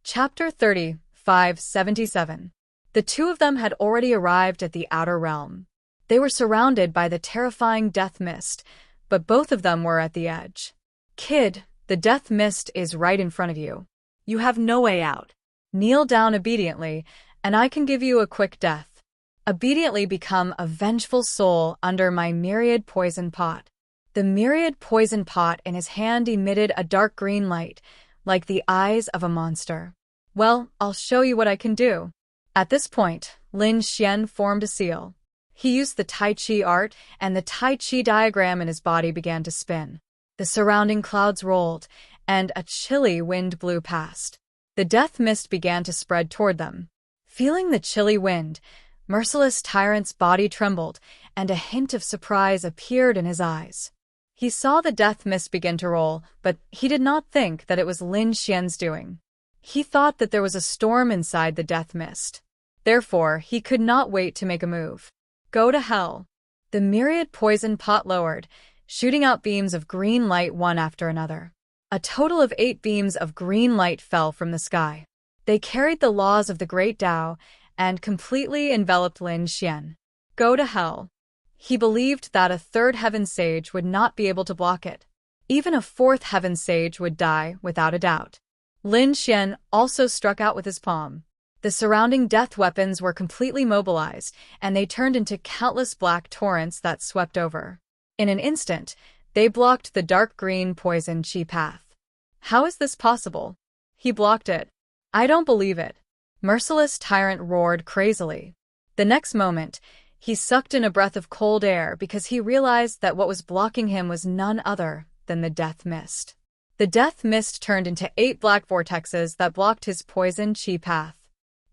Chapter 30, 577. The two of them had already arrived at the outer realm. They were surrounded by the terrifying death mist, but both of them were at the edge. Kid, the death mist is right in front of you. You have no way out. Kneel down obediently, and I can give you a quick death. Obediently become a vengeful soul under my myriad poison pot. The myriad poison pot in his hand emitted a dark green light, like the eyes of a monster. Well, I'll show you what I can do. At this point, Lin Xian formed a seal. He used the Tai Chi art, and the Tai Chi diagram in his body began to spin. The surrounding clouds rolled, and a chilly wind blew past. The death mist began to spread toward them. Feeling the chilly wind, Merciless Tyrant's body trembled, and a hint of surprise appeared in his eyes. He saw the death mist begin to roll, but he did not think that it was Lin Xian's doing. He thought that there was a storm inside the death mist. Therefore, he could not wait to make a move. Go to hell. The myriad poison pot lowered, shooting out beams of green light one after another. A total of 8 beams of green light fell from the sky. They carried the laws of the Great Tao and completely enveloped Lin Xian. Go to hell. He believed that a 3rd heaven sage would not be able to block it. Even a 4th heaven sage would die without a doubt. Lin Xian also struck out with his palm. The surrounding death weapons were completely mobilized, and they turned into countless black torrents that swept over. In an instant, they blocked the dark green poison chi path. How is this possible? He blocked it. I don't believe it. Merciless Tyrant roared crazily. The next moment, he sucked in a breath of cold air because he realized that what was blocking him was none other than the death mist. The death mist turned into 8 black vortexes that blocked his poison chi path.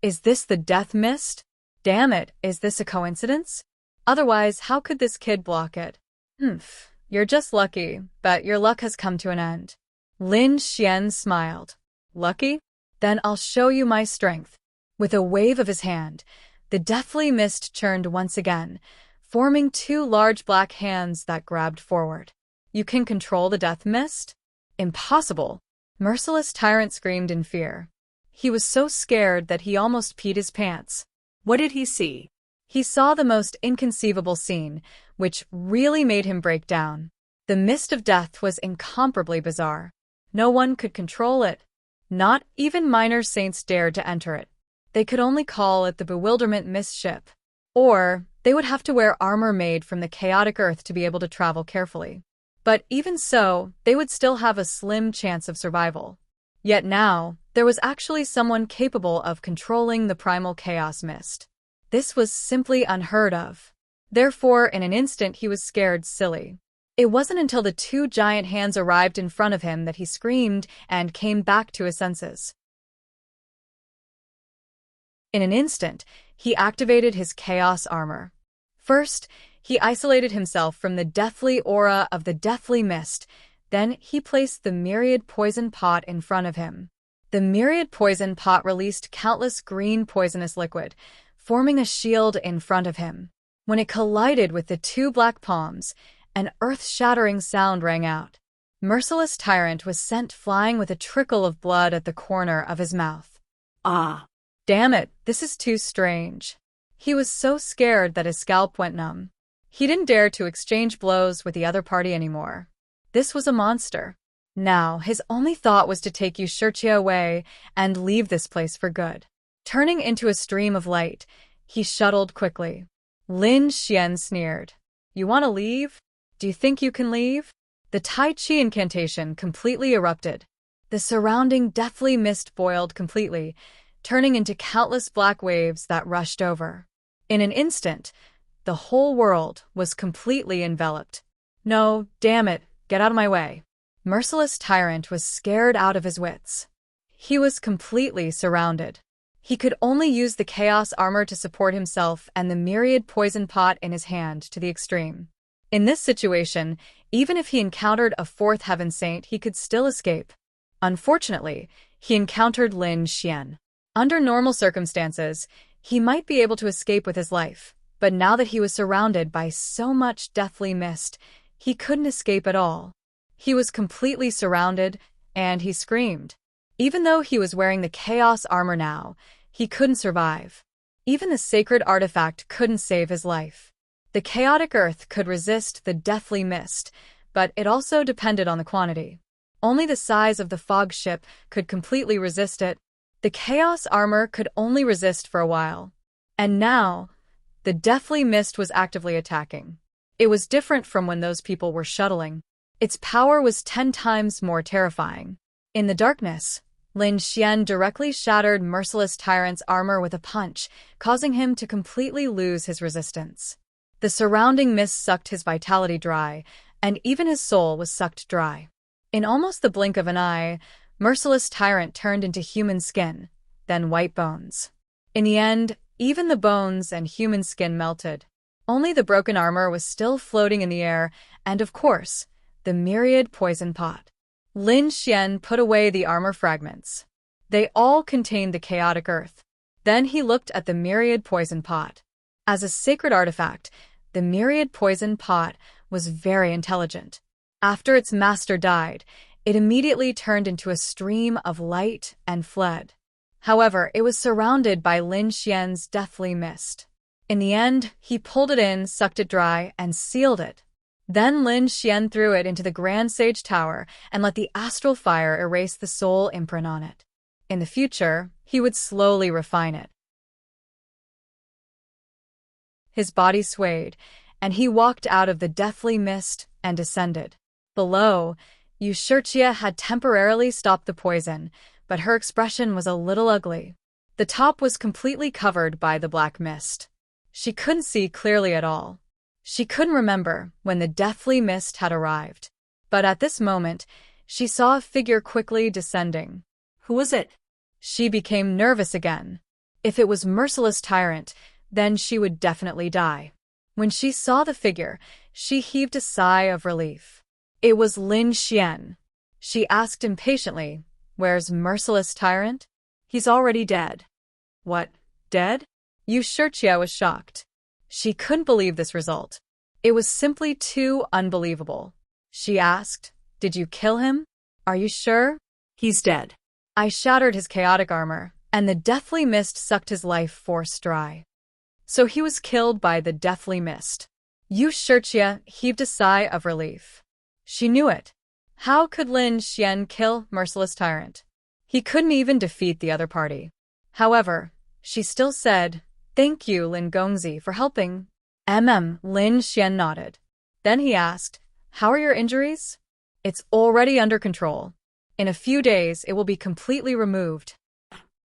Is this the death mist? Damn it, is this a coincidence? Otherwise, how could this kid block it? You're just lucky, but your luck has come to an end. Lin Xian smiled. Lucky? Then I'll show you my strength. With a wave of his hand, the deathly mist churned once again, forming 2 large black hands that grabbed forward. You can control the death mist? Impossible! Merciless Tyrant screamed in fear. He was so scared that he almost peed his pants. What did he see? He saw the most inconceivable scene, which really made him break down. The mist of death was incomparably bizarre. No one could control it. Not even minor saints dared to enter it. They could only call it the bewilderment mist ship. Or they would have to wear armor made from the chaotic earth to be able to travel carefully. But even so, they would still have a slim chance of survival. Yet now, there was actually someone capable of controlling the primal chaos mist. This was simply unheard of. Therefore, in an instant he was scared silly. It wasn't until the 2 giant hands arrived in front of him that he screamed and came back to his senses. In an instant, he activated his chaos armor. First, he isolated himself from the deathly aura of the deathly mist. Then he placed the myriad poison pot in front of him. The myriad poison pot released countless green poisonous liquid, forming a shield in front of him. When it collided with the 2 black palms, an earth-shattering sound rang out. Merciless Tyrant was sent flying with a trickle of blood at the corner of his mouth. Ah! Damn it, this is too strange. He was so scared that his scalp went numb. He didn't dare to exchange blows with the other party anymore. This was a monster. Now, his only thought was to take Yushirchia away and leave this place for good. Turning into a stream of light, he shuttled quickly. Lin Xian sneered. You want to leave? Do you think you can leave? The Tai Chi incantation completely erupted. The surrounding deathly mist boiled completely, turning into countless black waves that rushed over. In an instant, the whole world was completely enveloped. No, damn it, get out of my way. Merciless Tyrant was scared out of his wits. He was completely surrounded. He could only use the chaos armor to support himself and the myriad poison pot in his hand to the extreme. In this situation, even if he encountered a 4th heaven saint, he could still escape. Unfortunately, he encountered Lin Xian. Under normal circumstances, he might be able to escape with his life, but now that he was surrounded by so much deathly mist, he couldn't escape at all. He was completely surrounded, and he screamed. Even though he was wearing the chaos armor now, he couldn't survive. Even the sacred artifact couldn't save his life. The chaotic earth could resist the deathly mist, but it also depended on the quantity. Only the size of the fog ship could completely resist it. The chaos armor could only resist for a while. And now, the deathly mist was actively attacking. It was different from when those people were shuttling. Its power was 10 times more terrifying. In the darkness, Lin Xian directly shattered Merciless Tyrant's armor with a punch, causing him to completely lose his resistance. The surrounding mist sucked his vitality dry, and even his soul was sucked dry. In almost the blink of an eye, Merciless Tyrant turned into human skin, then white bones. In the end, even the bones and human skin melted. Only the broken armor was still floating in the air, and of course, the myriad poison pot. Lin Xian put away the armor fragments. They all contained the chaotic earth. Then he looked at the myriad poison pot. As a sacred artifact, the myriad poison pot was very intelligent. After its master died, it immediately turned into a stream of light and fled. However, it was surrounded by Lin Xian's deathly mist. In the end, he pulled it in, sucked it dry, and sealed it. Then Lin Xian threw it into the Grand Sage Tower and let the astral fire erase the soul imprint on it. In the future, he would slowly refine it. His body swayed, and he walked out of the deathly mist and descended. Below, Yushirchia had temporarily stopped the poison, but her expression was a little ugly. The top was completely covered by the black mist. She couldn't see clearly at all. She couldn't remember when the deathly mist had arrived. But at this moment, She saw a figure quickly descending. Who was it? She became nervous again. If it was Merciless Tyrant, then she would definitely die. When she saw the figure, she heaved a sigh of relief. It was Lin Xian. She asked impatiently, "Where's Merciless Tyrant?" He's already dead. What, dead? Yu Shirqia was shocked. She couldn't believe this result. It was simply too unbelievable. She asked, "Did you kill him? Are you sure?" He's dead. I shattered his chaotic armor, and the deathly mist sucked his life force dry. So he was killed by the deathly mist. Yu Shirqia heaved a sigh of relief. She knew it. How could Lin Xian kill Merciless Tyrant? He couldn't even defeat the other party. However, she still said, "Thank you, Lin Gongzi, for helping." Lin Xian nodded. Then he asked, "How are your injuries?" "It's already under control. In a few days, it will be completely removed."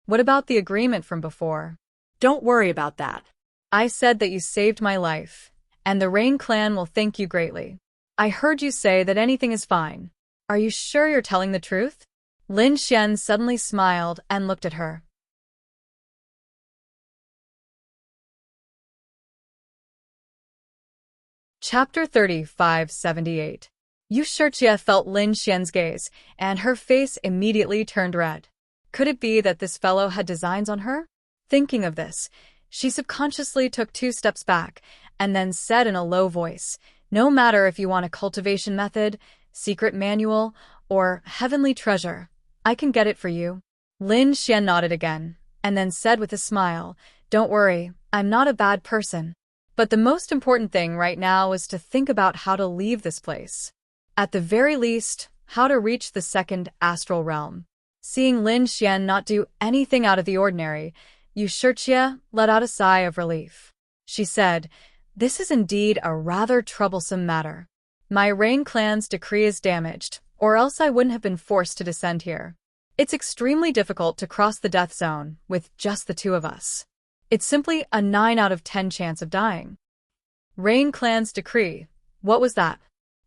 "What about the agreement from before?" Don't worry about that. "I said that you saved my life, and the Rain clan will thank you greatly. I heard you say that anything is fine. Are you sure you're telling the truth?" Lin Xian suddenly smiled and looked at her. Chapter 3578. Yu Shirqia felt Lin Xian's gaze, and her face immediately turned red. Could it be that this fellow had designs on her? Thinking of this, she subconsciously took 2 steps back, and then said in a low voice, "No matter if you want a cultivation method, secret manual, or heavenly treasure, I can get it for you." Lin Xian nodded again, and then said with a smile, "Don't worry, I'm not a bad person. But the most important thing right now is to think about how to leave this place. At the very least, how to reach the second astral realm." Seeing Lin Xian not do anything out of the ordinary, Yu Shirqia let out a sigh of relief. She said, "This is indeed a rather troublesome matter. My Rain clan's decree is damaged, or else I wouldn't have been forced to descend here. It's extremely difficult to cross the death zone with just the 2 of us. It's simply a 9 out of 10 chance of dying." Rain clan's decree. What was that?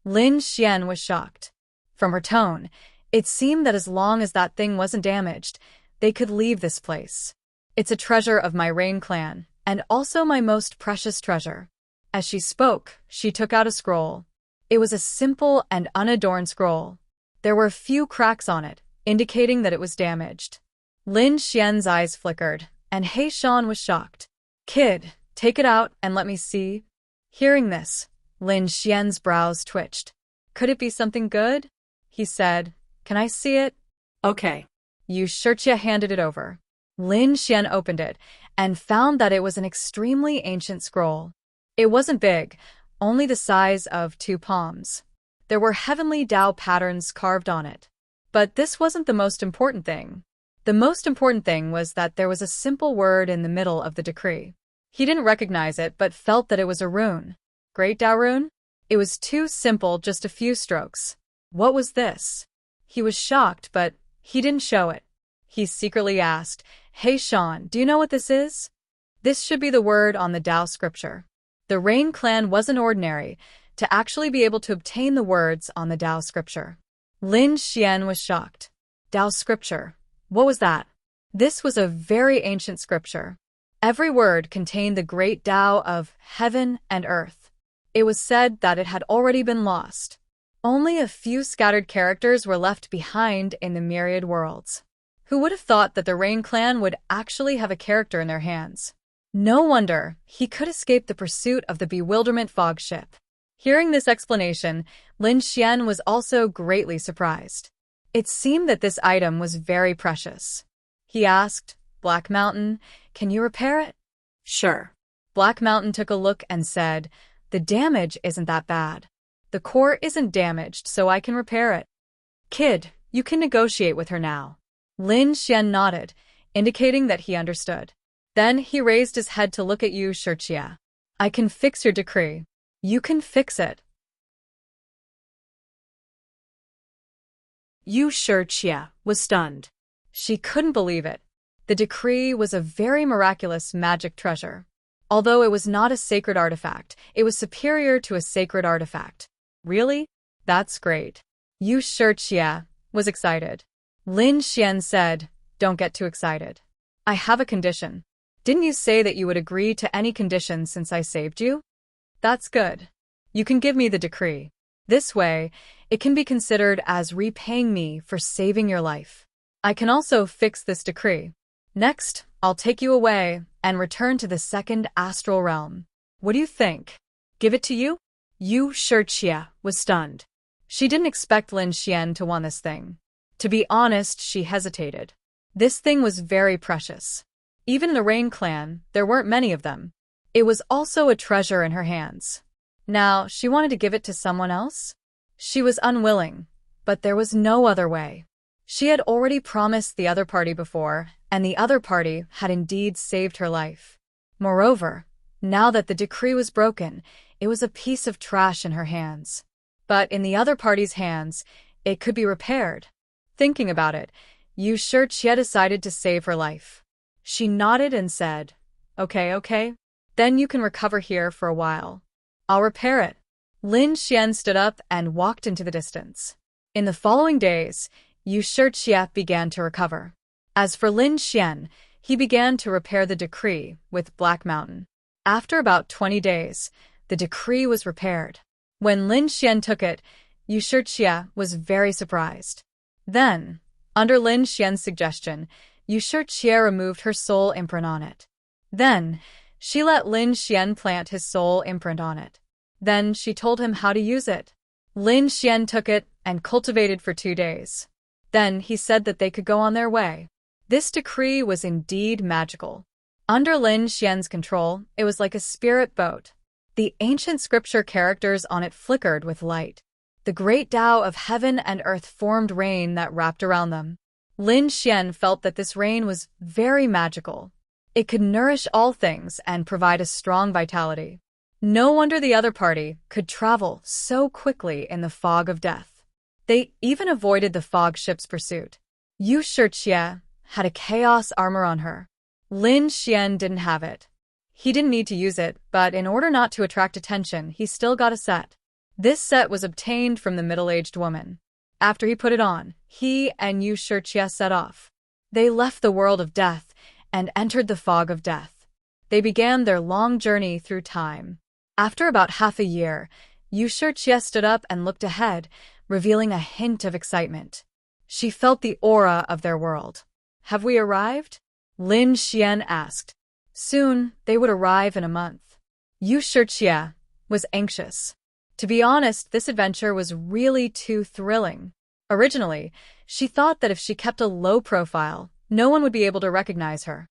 Lin Xian was shocked. From her tone, it seemed that as long as that thing wasn't damaged, they could leave this place. "It's a treasure of my Rain clan, and also my most precious treasure." As she spoke, she took out a scroll. It was a simple and unadorned scroll. There were a few cracks on it, indicating that it was damaged. Lin Xian's eyes flickered, and He Shan was shocked. "Kid, take it out and let me see." Hearing this, Lin Xian's brows twitched. "Could it be something good?" he said. "Can I see it?" Okay. Yu Shirqia handed it over. Lin Xian opened it and found that it was an extremely ancient scroll. It wasn't big, only the size of 2 palms. There were heavenly Tao patterns carved on it. But this wasn't the most important thing. The most important thing was that there was a simple word in the middle of the decree. He didn't recognize it but felt that it was a rune. Great Tao rune? It was too simple, just a few strokes. What was this? He was shocked, but he didn't show it. He secretly asked, "Hey Shan, do you know what this is?" This should be the word on the Tao scripture. The Rain clan wasn't ordinary to actually be able to obtain the words on the Tao scripture. Lin Xian was shocked. Tao scripture. What was that? This was a very ancient scripture. Every word contained the great Tao of heaven and earth. It was said that it had already been lost. Only a few scattered characters were left behind in the myriad worlds. Who would have thought that the Rain clan would actually have a character in their hands? No wonder he could escape the pursuit of the bewilderment fog ship. Hearing this explanation, Lin Xian was also greatly surprised. It seemed that this item was very precious. He asked, "Black Mountain, can you repair it?" Sure. Black Mountain took a look and said, "The damage isn't that bad. The core isn't damaged, so I can repair it. Kid, you can negotiate with her now." Lin Xian nodded, indicating that he understood. Then he raised his head to look at Yu Shirqia. "I can fix your decree. You can fix it." Yu Shirqia was stunned. She couldn't believe it. The decree was a very miraculous magic treasure. Although it was not a sacred artifact, it was superior to a sacred artifact. Really? That's great. Yu Shijie was excited. Lin Xian said, "Don't get too excited. I have a condition. Didn't you say that you would agree to any condition since I saved you? That's good. You can give me the decree. This way, it can be considered as repaying me for saving your life. I can also fix this decree. Next, I'll take you away and return to the second astral realm. What do you think? Give it to you?" Yu Shijie was stunned. She didn't expect Lin Xian to want this thing. To be honest, she hesitated. This thing was very precious. Even in the Rain clan, there weren't many of them. It was also a treasure in her hands. Now, she wanted to give it to someone else? She was unwilling, but there was no other way. She had already promised the other party before, and the other party had indeed saved her life. Moreover, now that the decree was broken, it was a piece of trash in her hands. But in the other party's hands, it could be repaired. Thinking about it, Yu Shijie decided to save her life. She nodded and said, Okay. Then you can recover here for a while. I'll repair it." Lin Xian stood up and walked into the distance. In the following days, Yu Shijie began to recover. As for Lin Xian, he began to repair the decree with Black Mountain. After about 20 days, the decree was repaired. When Lin Xian took it, Yu Shijie was very surprised. Then, under Lin Xian's suggestion, Yu Shijie removed her soul imprint on it. Then, she let Lin Xian plant his soul imprint on it. Then she told him how to use it. Lin Xian took it and cultivated for 2 days. Then he said that they could go on their way. This decree was indeed magical. Under Lin Xian's control, it was like a spirit boat. The ancient scripture characters on it flickered with light. The great Tao of heaven and earth formed rain that wrapped around them. Lin Xian felt that this rain was very magical. It could nourish all things and provide a strong vitality. No wonder the other party could travel so quickly in the fog of death. They even avoided the fog ship's pursuit. Yu Shijie had a chaos armor on her. Lin Xian didn't have it. He didn't need to use it, but in order not to attract attention, he still got a set. This set was obtained from the middle-aged woman. After he put it on, he and Yu Shijie set off. They left the world of death and entered the fog of death. They began their long journey through time. After about half a year, Yu Shijie stood up and looked ahead, revealing a hint of excitement. She felt the aura of their world. "Have we arrived?" Lin Xian asked. Soon, they would arrive in a month. Yu Shijie was anxious. To be honest, this adventure was really too thrilling. Originally, she thought that if she kept a low profile, no one would be able to recognize her.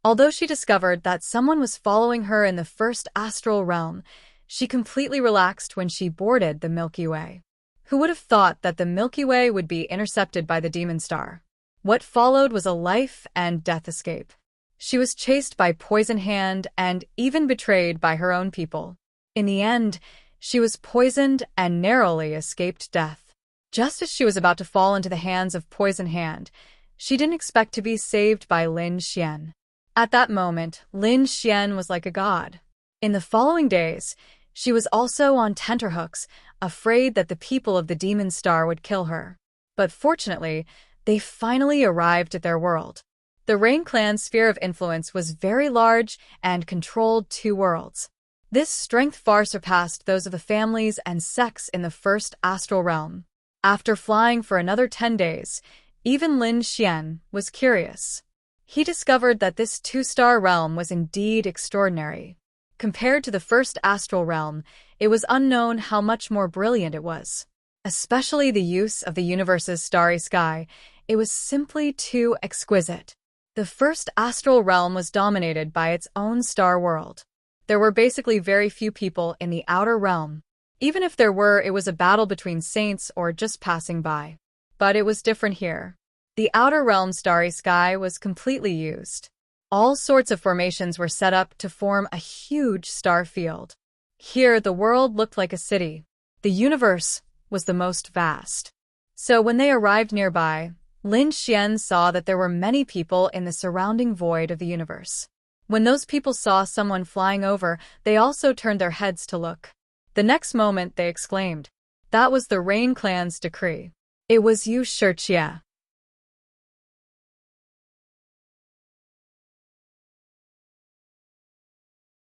Although she discovered that someone was following her in the first astral realm, she completely relaxed when she boarded the Milky Way. Who would have thought that the Milky Way would be intercepted by the demon star? What followed was a life and death escape. She was chased by Poison Hand and even betrayed by her own people. In the end, she was poisoned and narrowly escaped death. Just as she was about to fall into the hands of Poison Hand, she didn't expect to be saved by Lin Xian. At that moment, Lin Xian was like a god. In the following days, she was also on tenterhooks, afraid that the people of the demon star would kill her. But fortunately, they finally arrived at their world. The Rain Clan's sphere of influence was very large and controlled 2 worlds. This strength far surpassed those of the families and sects in the first astral realm. After flying for another 10 days, even Lin Xian was curious. He discovered that this 2-star realm was indeed extraordinary. Compared to the first astral realm, it was unknown how much more brilliant it was. Especially the use of the universe's starry sky, it was simply too exquisite. The first astral realm was dominated by its own star world. There were basically very few people in the outer realm. Even if there were, it was a battle between saints or just passing by. But it was different here. The outer realm's starry sky was completely used. All sorts of formations were set up to form a huge star field. Here, the world looked like a city. The universe was the most vast. So when they arrived nearby, Lin Xian saw that there were many people in the surrounding void of the universe. When those people saw someone flying over, they also turned their heads to look. The next moment they exclaimed. That was the Rain Clan's decree. It was Yu Shirchia.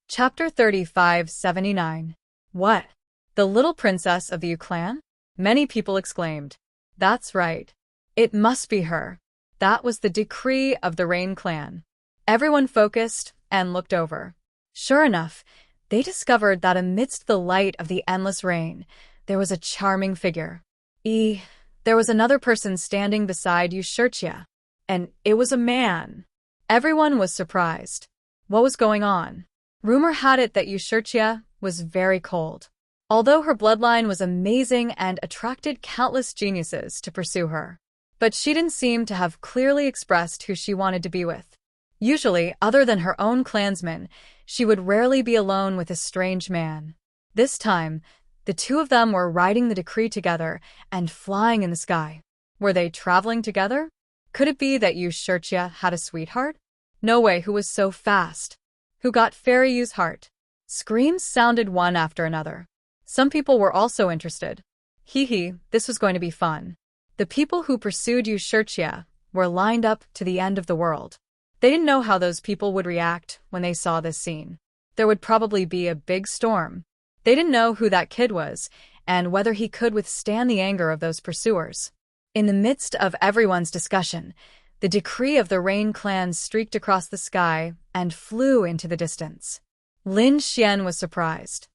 Chapter 3579. What? The little princess of the Yu clan? Many people exclaimed. That's right. It must be her. That was the decree of the Rain Clan. Everyone focused and looked over. Sure enough, they discovered that amidst the light of the endless rain, there was a charming figure. There was another person standing beside Yu Shirchia, and it was a man. Everyone was surprised. What was going on? Rumor had it that Yu Shirchia was very cold. Although her bloodline was amazing and attracted countless geniuses to pursue her. But she didn't seem to have clearly expressed who she wanted to be with. Usually, other than her own clansmen, she would rarely be alone with a strange man. This time, the two of them were writing the decree together and flying in the sky. Were they traveling together? Could it be that Yu Shirchia had a sweetheart? No way, who was so fast? Who got Fairy Yu's heart? Screams sounded one after another. Some people were also interested. This was going to be fun. The people who pursued Yu Shirchia were lined up to the end of the world. They didn't know how those people would react when they saw this scene. There would probably be a big storm. They didn't know who that kid was and whether he could withstand the anger of those pursuers. In the midst of everyone's discussion, the decree of the Rain Clan streaked across the sky and flew into the distance. Lin Xian was surprised.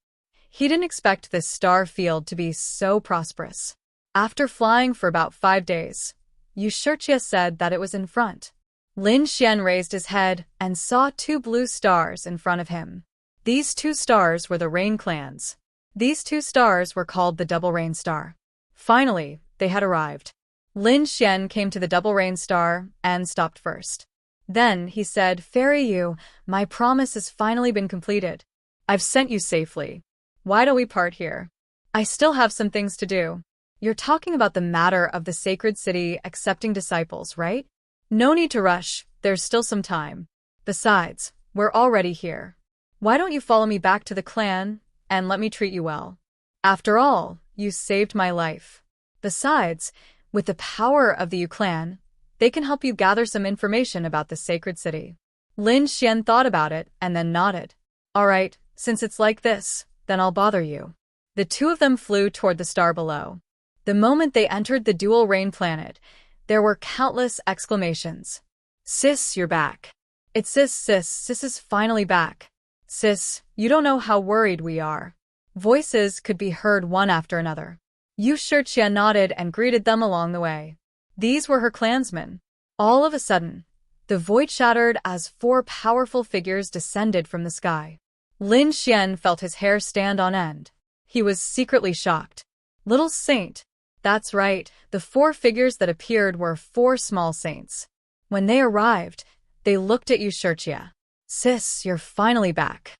He didn't expect this star field to be so prosperous. After flying for about 5 days, Yu Shirchia said that it was in front. Lin Xian raised his head and saw 2 blue stars in front of him. These 2 stars were the Rain Clans. These 2 stars were called the Double Rain Star. Finally, they had arrived. Lin Xian came to the Double Rain Star and stopped first. Then he said, Fairy Yu, my promise has finally been completed. I've sent you safely. Why don't we part here? I still have some things to do. You're talking about the matter of the sacred city accepting disciples, right? No need to rush, there's still some time. Besides, we're already here. Why don't you follow me back to the clan and let me treat you well? After all, you saved my life. Besides, with the power of the Yu clan, they can help you gather some information about the sacred city. Lin Xian thought about it and then nodded. All right, since it's like this, then I'll bother you. The 2 of them flew toward the star below. The moment they entered the dual rain planet, there were countless exclamations. Sis, you're back. It's sis is finally back. Sis, you don't know how worried we are. Voices could be heard one after another. Yu Shirchia nodded and greeted them along the way. These were her clansmen. All of a sudden, the void shattered as 4 powerful figures descended from the sky. Lin Xian felt his hair stand on end. He was secretly shocked. Little saint. That's right, the 4 figures that appeared were 4 small saints. When they arrived, they looked at Yu Shirchia. Sis, you're finally back.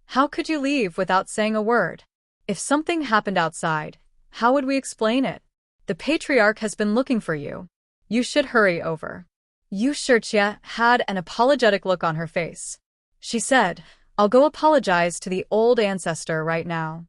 How could you leave without saying a word? If something happened outside, how would we explain it? The patriarch has been looking for you. You should hurry over. Yu Shirchia had an apologetic look on her face. She said, I'll go apologize to the old ancestor right now.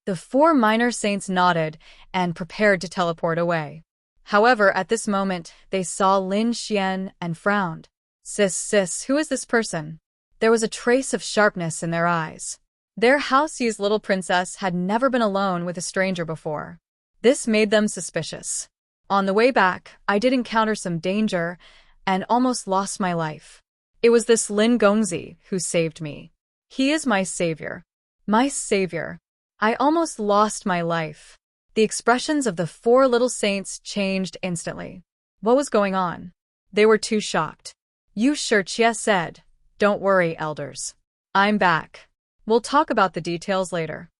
The 4 minor saints nodded and prepared to teleport away. However, at this moment, they saw Lin Xian and frowned. Sis, who is this person? There was a trace of sharpness in their eyes. Their Housey's little princess had never been alone with a stranger before. This made them suspicious. On the way back, I did encounter some danger and almost lost my life. It was this Lin Gongzi who saved me. He is my savior. My savior. I almost lost my life. The expressions of the 4 little saints changed instantly. What was going on? They were too shocked. Yu Shirchia said, Don't worry, elders. I'm back. We'll talk about the details later.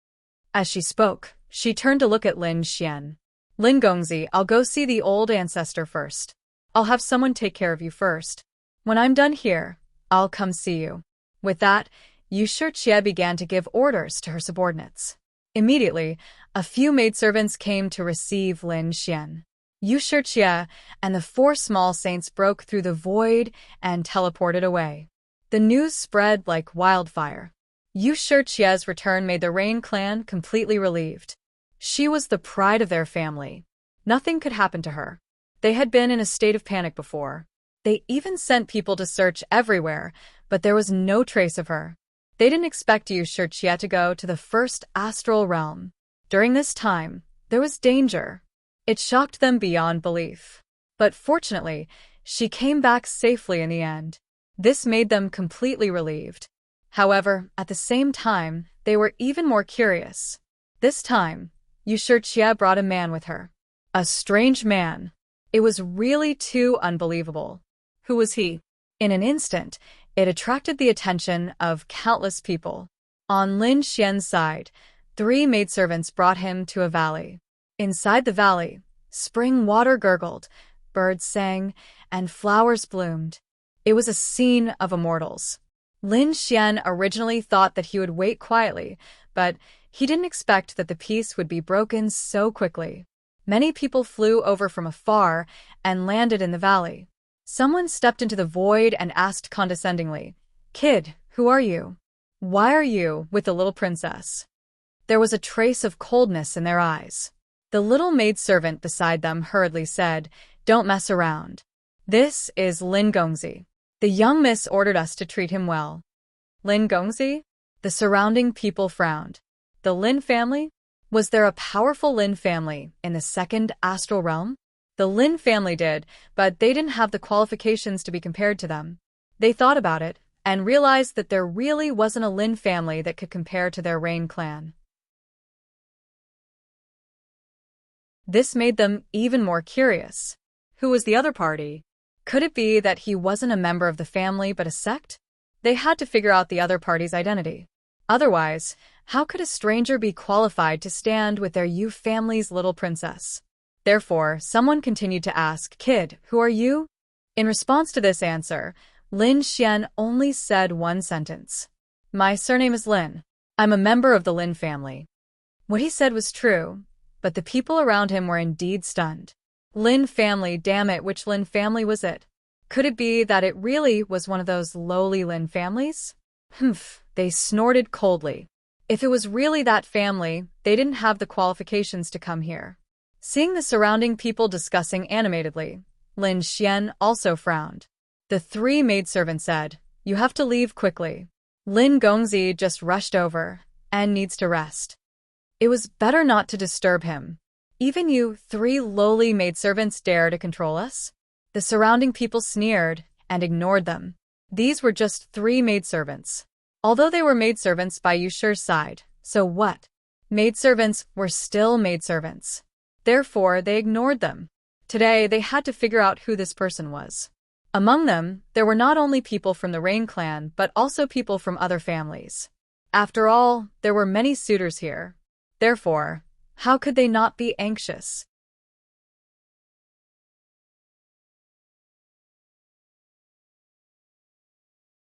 As she spoke, she turned to look at Lin Xian. Lin Gongzi, I'll go see the old ancestor first. I'll have someone take care of you first. When I'm done here, I'll come see you. With that, Yu Shirchia began to give orders to her subordinates. Immediately, a few maidservants came to receive Lin Xian. Yu Shirchia and the 4 small saints broke through the void and teleported away. The news spread like wildfire. Yu Shichia's return made the Rain clan completely relieved. She was the pride of their family. Nothing could happen to her. They had been in a state of panic before. They even sent people to search everywhere, but there was no trace of her. They didn't expect Yu Shichia to go to the first astral realm. During this time, there was danger. It shocked them beyond belief. But fortunately, she came back safely in the end. This made them completely relieved. However, at the same time, they were even more curious. This time, Yu Shichia brought a man with her. A strange man. It was really too unbelievable. Who was he? In an instant, it attracted the attention of countless people. On Lin Xian's side, 3 maidservants brought him to a valley. Inside the valley, spring water gurgled, birds sang, and flowers bloomed. It was a scene of immortals. Lin Xian originally thought that he would wait quietly, but he didn't expect that the peace would be broken so quickly. Many people flew over from afar and landed in the valley. Someone stepped into the void and asked condescendingly, "Kid, who are you? Why are you with the little princess?" There was a trace of coldness in their eyes. The little maidservant beside them hurriedly said, "Don't mess around. This is Lin Gongzi. The young miss ordered us to treat him well." Lin Gongzi? The surrounding people frowned. The Lin family? Was there a powerful Lin family in the second astral realm? The Lin family did, but they didn't have the qualifications to be compared to them. They thought about it and realized that there really wasn't a Lin family that could compare to their Rain clan. This made them even more curious. Who was the other party? Could it be that he wasn't a member of the family but a sect? They had to figure out the other party's identity. Otherwise, how could a stranger be qualified to stand with their Yu family's little princess? Therefore, someone continued to ask, "Kid, who are you?" In response to this answer, Lin Xian only said one sentence. "My surname is Lin. I'm a member of the Lin family." What he said was true, but the people around him were indeed stunned. Lin family, damn it, which Lin family was it? Could it be that it really was one of those lowly Lin families? Humph, they snorted coldly. If it was really that family, they didn't have the qualifications to come here. Seeing the surrounding people discussing animatedly, Lin Xian also frowned. The 3 maidservants said, "You have to leave quickly. Lin Gongzi just rushed over and needs to rest." It was better not to disturb him. "Even you 3 lowly maidservants dare to control us?" The surrounding people sneered and ignored them. These were just 3 maidservants. Although they were maidservants by Yu Shi's side, so what? Maidservants were still maidservants. Therefore, they ignored them. Today, they had to figure out who this person was. Among them, there were not only people from the Rain clan, but also people from other families. After all, there were many suitors here. Therefore, how could they not be anxious?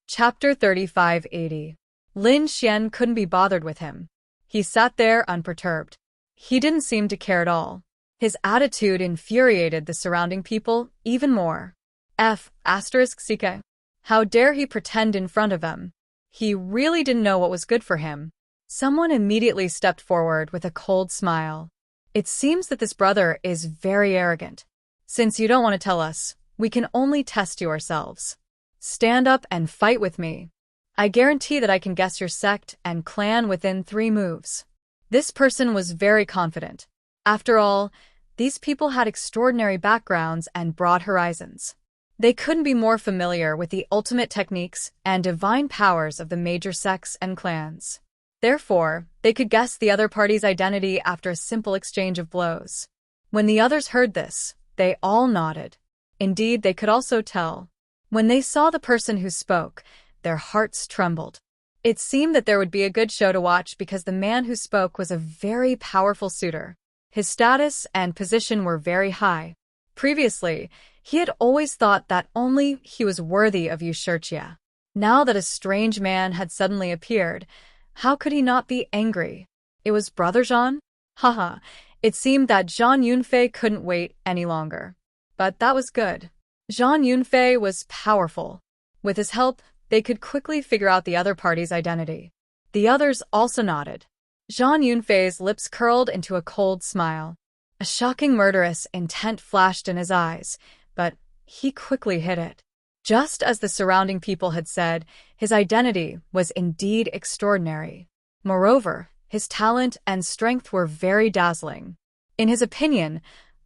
Chapter 3580. Lin Xian couldn't be bothered with him. He sat there unperturbed. He didn't seem to care at all. His attitude infuriated the surrounding people even more. **Sika. How dare he pretend in front of them? He really didn't know what was good for him. Someone immediately stepped forward with a cold smile. "It seems that this brother is very arrogant. Since you don't want to tell us, we can only test you ourselves. Stand up and fight with me. I guarantee that I can guess your sect and clan within 3 moves." This person was very confident. After all, these people had extraordinary backgrounds and broad horizons. They couldn't be more familiar with the ultimate techniques and divine powers of the major sects and clans. Therefore, they could guess the other party's identity after a simple exchange of blows. When the others heard this, they all nodded. Indeed, they could also tell. When they saw the person who spoke, their hearts trembled. It seemed that there would be a good show to watch because the man who spoke was a very powerful suitor. His status and position were very high. Previously, he had always thought that only he was worthy of Yu Shichia. Now that a strange man had suddenly appeared, how could he not be angry? It was Brother Zhan? Haha, it seemed that Zhan Yunfei couldn't wait any longer. But that was good. Zhan Yunfei was powerful. With his help, they could quickly figure out the other party's identity. The others also nodded. Zhang Yunfei's lips curled into a cold smile. A shocking murderous intent flashed in his eyes, but he quickly hid it. Just as the surrounding people had said, his identity was indeed extraordinary. Moreover, his talent and strength were very dazzling. In his opinion,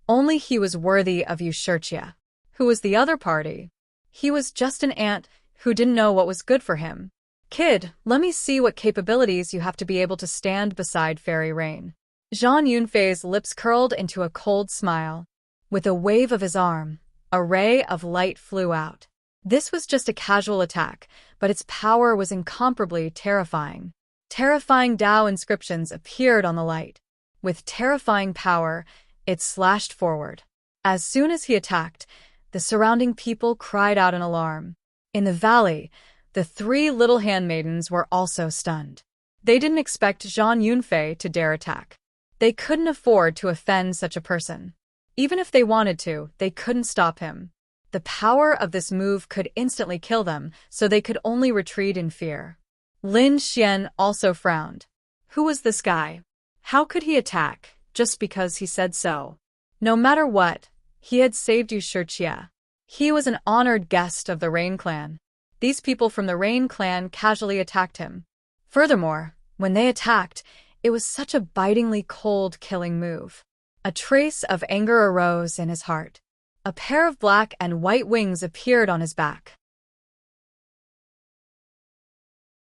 only he was worthy of Yushirchia. Who was the other party? He was just an ant who didn't know what was good for him. Kid, let me see what capabilities you have to be able to stand beside Fairy Rain. Zhang Yunfei's lips curled into a cold smile. With a wave of his arm, a ray of light flew out. This was just a casual attack, but its power was incomparably terrifying. Terrifying Dao inscriptions appeared on the light. With terrifying power, it slashed forward. As soon as he attacked, the surrounding people cried out in alarm. In the valley, the three little handmaidens were also stunned. They didn't expect Zhang Yunfei to dare attack. They couldn't afford to offend such a person. Even if they wanted to, they couldn't stop him. The power of this move could instantly kill them, so they could only retreat in fear. Lin Xian also frowned. Who was this guy? How could he attack, just because he said so? No matter what, he had saved Yushirchia. He was an honored guest of the Rain Clan. These people from the Rain Clan casually attacked him. Furthermore, when they attacked, it was such a bitingly cold killing move. A trace of anger arose in his heart. A pair of black and white wings appeared on his back.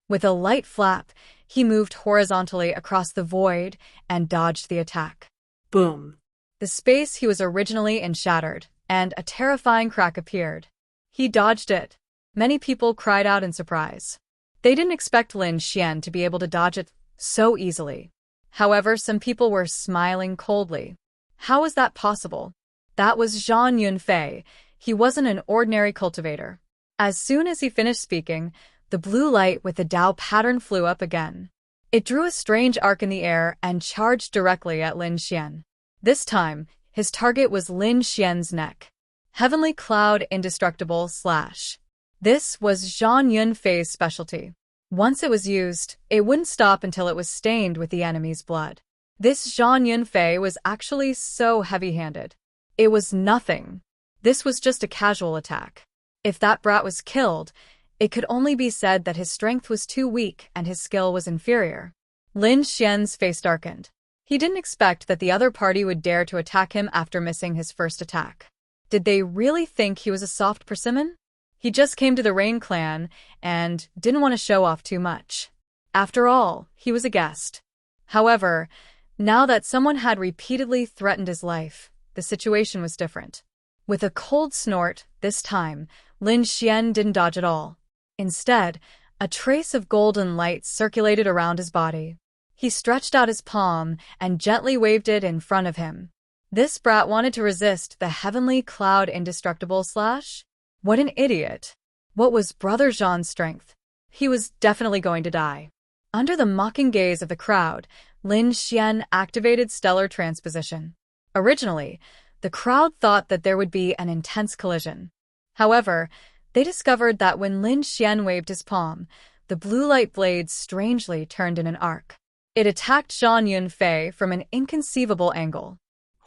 With a light flap, he moved horizontally across the void and dodged the attack. Boom. The space he was originally in shattered, and a terrifying crack appeared. He dodged it. Many people cried out in surprise. They didn't expect Lin Xian to be able to dodge it so easily. However, some people were smiling coldly. How was that possible? That was Zhang Yunfei. He wasn't an ordinary cultivator. As soon as he finished speaking, the blue light with the Dao pattern flew up again. It drew a strange arc in the air and charged directly at Lin Xian. This time, his target was Lin Xian's neck. Heavenly Cloud Indestructible Slash. This was Zhang Yunfei's specialty. Once it was used, it wouldn't stop until it was stained with the enemy's blood. This Zhang Yunfei was actually so heavy-handed. It was nothing. This was just a casual attack. If that brat was killed, it could only be said that his strength was too weak and his skill was inferior. Lin Xian's face darkened. He didn't expect that the other party would dare to attack him after missing his first attack. Did they really think he was a soft persimmon? He just came to the Rain Clan and didn't want to show off too much. After all, he was a guest. However, now that someone had repeatedly threatened his life, the situation was different. With a cold snort, this time, Lin Xian didn't dodge at all. Instead, a trace of golden light circulated around his body. He stretched out his palm and gently waved it in front of him. This brat wanted to resist the Heavenly Cloud Indestructible Slash? What an idiot. What was Brother Zhang's strength? He was definitely going to die. Under the mocking gaze of the crowd, Lin Xian activated Stellar Transposition. Originally, the crowd thought that there would be an intense collision. However, they discovered that when Lin Xian waved his palm, the blue light blades strangely turned in an arc. It attacked Zhang Yunfei from an inconceivable angle.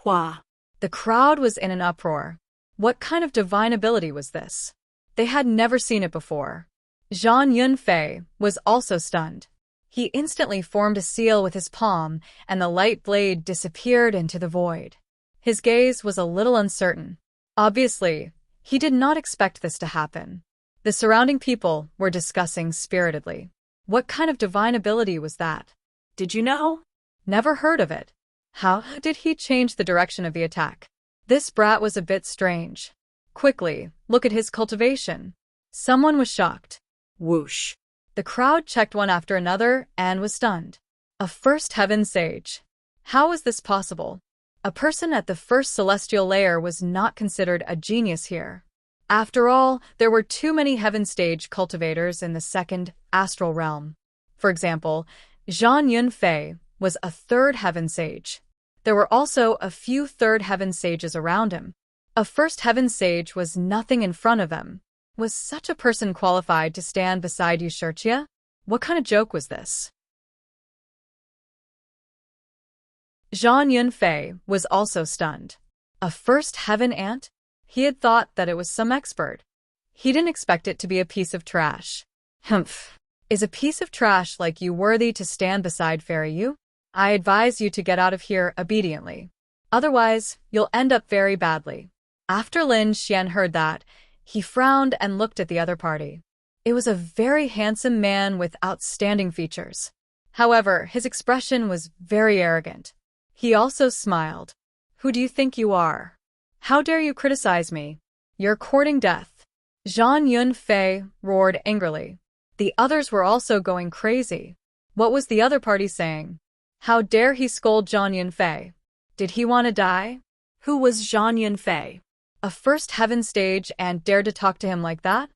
Hua. The crowd was in an uproar. What kind of divine ability was this? They had never seen it before. Zhang Yunfei was also stunned. He instantly formed a seal with his palm, and the light blade disappeared into the void. His gaze was a little uncertain. Obviously, he did not expect this to happen. The surrounding people were discussing spiritedly. What kind of divine ability was that? Did you know? Never heard of it. How did he change the direction of the attack? This brat was a bit strange. Quickly, look at his cultivation. Someone was shocked. Whoosh. The crowd checked one after another and was stunned. A first heaven sage. How was this possible? A person at the first celestial layer was not considered a genius here. After all, there were too many heaven stage cultivators in the second astral realm. For example, Zhang Yunfei was a third heaven sage. There were also a few third heaven sages around him. A first heaven sage was nothing in front of them. Was such a person qualified to stand beside Yushirchia? What kind of joke was this? Zhang Yunfei was also stunned. A first heaven ant? He had thought that it was some expert. He didn't expect it to be a piece of trash. Humph. Is a piece of trash like you worthy to stand beside Fairy Yu? I advise you to get out of here obediently. Otherwise, you'll end up very badly. After Lin Xian heard that, he frowned and looked at the other party. It was a very handsome man with outstanding features. However, his expression was very arrogant. He also smiled. Who do you think you are? How dare you criticize me? You're courting death. Zhang Yunfei roared angrily. The others were also going crazy. What was the other party saying? How dare he scold Zhang Yunfei? Did he want to die? Who was Zhang Yunfei? A first heaven stage and dared to talk to him like that?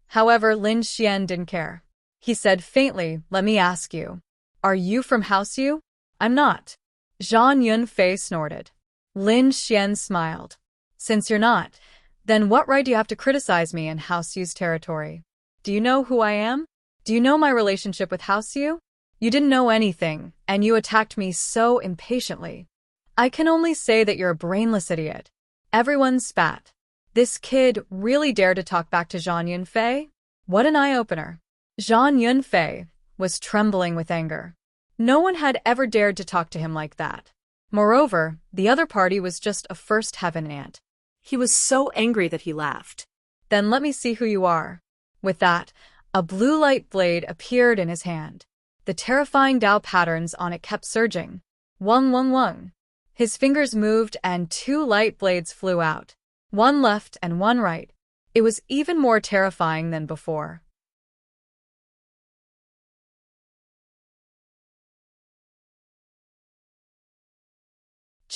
However, Lin Xian didn't care. He said faintly, let me ask you. Are you from House Yu? I'm not. Zhang Yunfei snorted. Lin Xian smiled. Since you're not, then what right do you have to criticize me in House Yu's territory? Do you know who I am? Do you know my relationship with House Yu? You didn't know anything, and you attacked me so impatiently. I can only say that you're a brainless idiot. Everyone spat. This kid really dared to talk back to Zhang Yunfei? What an eye-opener. Zhang Yunfei was trembling with anger. No one had ever dared to talk to him like that. Moreover, the other party was just a first heaven ant. He was so angry that he laughed. Then let me see who you are. With that, a blue light blade appeared in his hand. The terrifying Dao patterns on it kept surging. Wung wung wung. His fingers moved and two light blades flew out. One left and one right. It was even more terrifying than before.